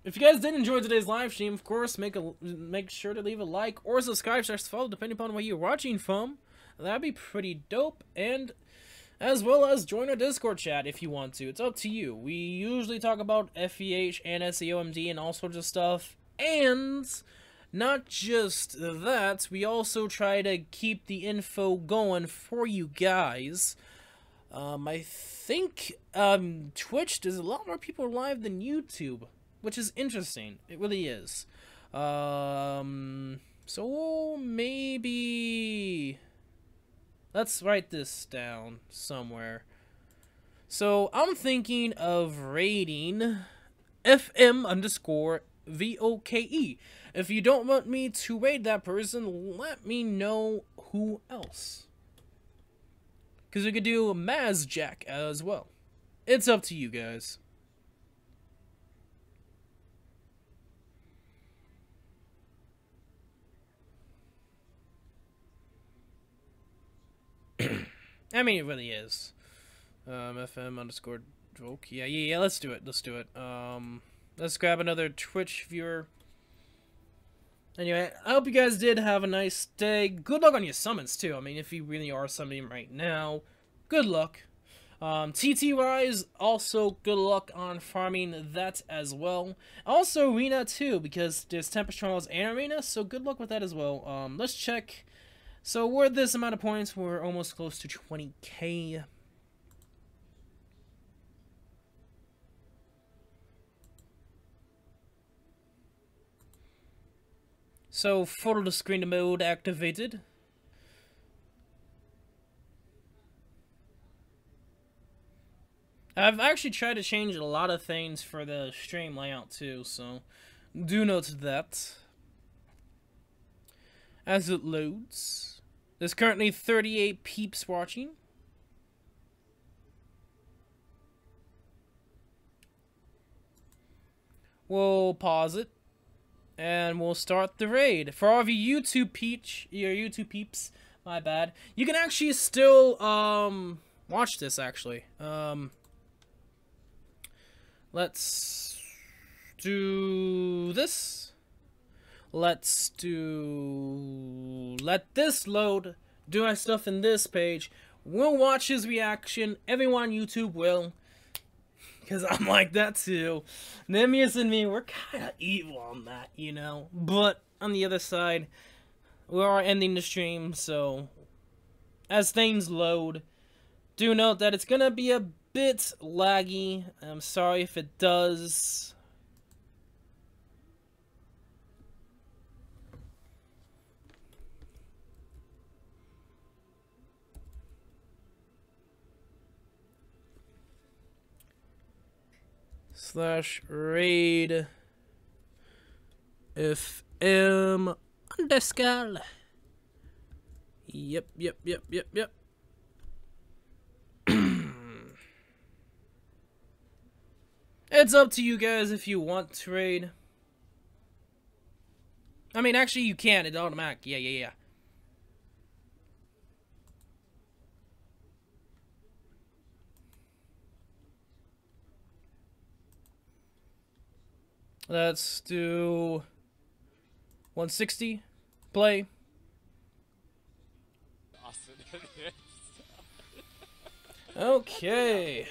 if you guys did enjoy today's live stream, of course, make sure to leave a like or subscribe / follow, depending upon where you're watching from. That'd be pretty dope, and as well as join our Discord chat if you want to. It's up to you. We usually talk about FEH and SEOMD and all sorts of stuff, and not just that, we also try to keep the info going for you guys. I think Twitch, there's a lot more people live than YouTube, which is interesting. It really is. So maybe let's write this down somewhere. So I'm thinking of raiding FM underscore VOKE. If you don't want me to raid that person, let me know who else. Because we could do Maz Jack as well. It's up to you guys. I mean, it really is. FM underscore Droke. Yeah, let's do it. Let's do it. Let's grab another Twitch viewer. Anyway, I hope you guys did have a nice day. Good luck on your summons, too. I mean, if you really are summoning right now, good luck. TT Rise, also good luck on farming that as well. Also, Arena, too, because there's Tempest Trials and Arena, so good luck with that as well. Let's check. So, we're at this amount of points. We're almost close to 20k. So, photo to screen mode activated. I've actually tried to change a lot of things for the stream layout too, so do note that. As it loads, there's currently 38 peeps watching. We'll pause it. And we'll start the raid. For all of you YouTube peeps, my bad. You can actually still watch this actually. Let's do this. Let this load. Do my stuff in this page. We'll watch his reaction. Everyone on YouTube will. Because I'm like that too. Nemius and me, we're kind of evil on that, you know. But on the other side, we are ending the stream, so as things load, do note that it's going to be a bit laggy. I'm sorry if it does. /raid FM underscore. Yep. It's up to you guys if you want to raid. I mean, actually, you can. It's automatic. Yeah. Let's do 160. Play. Okay.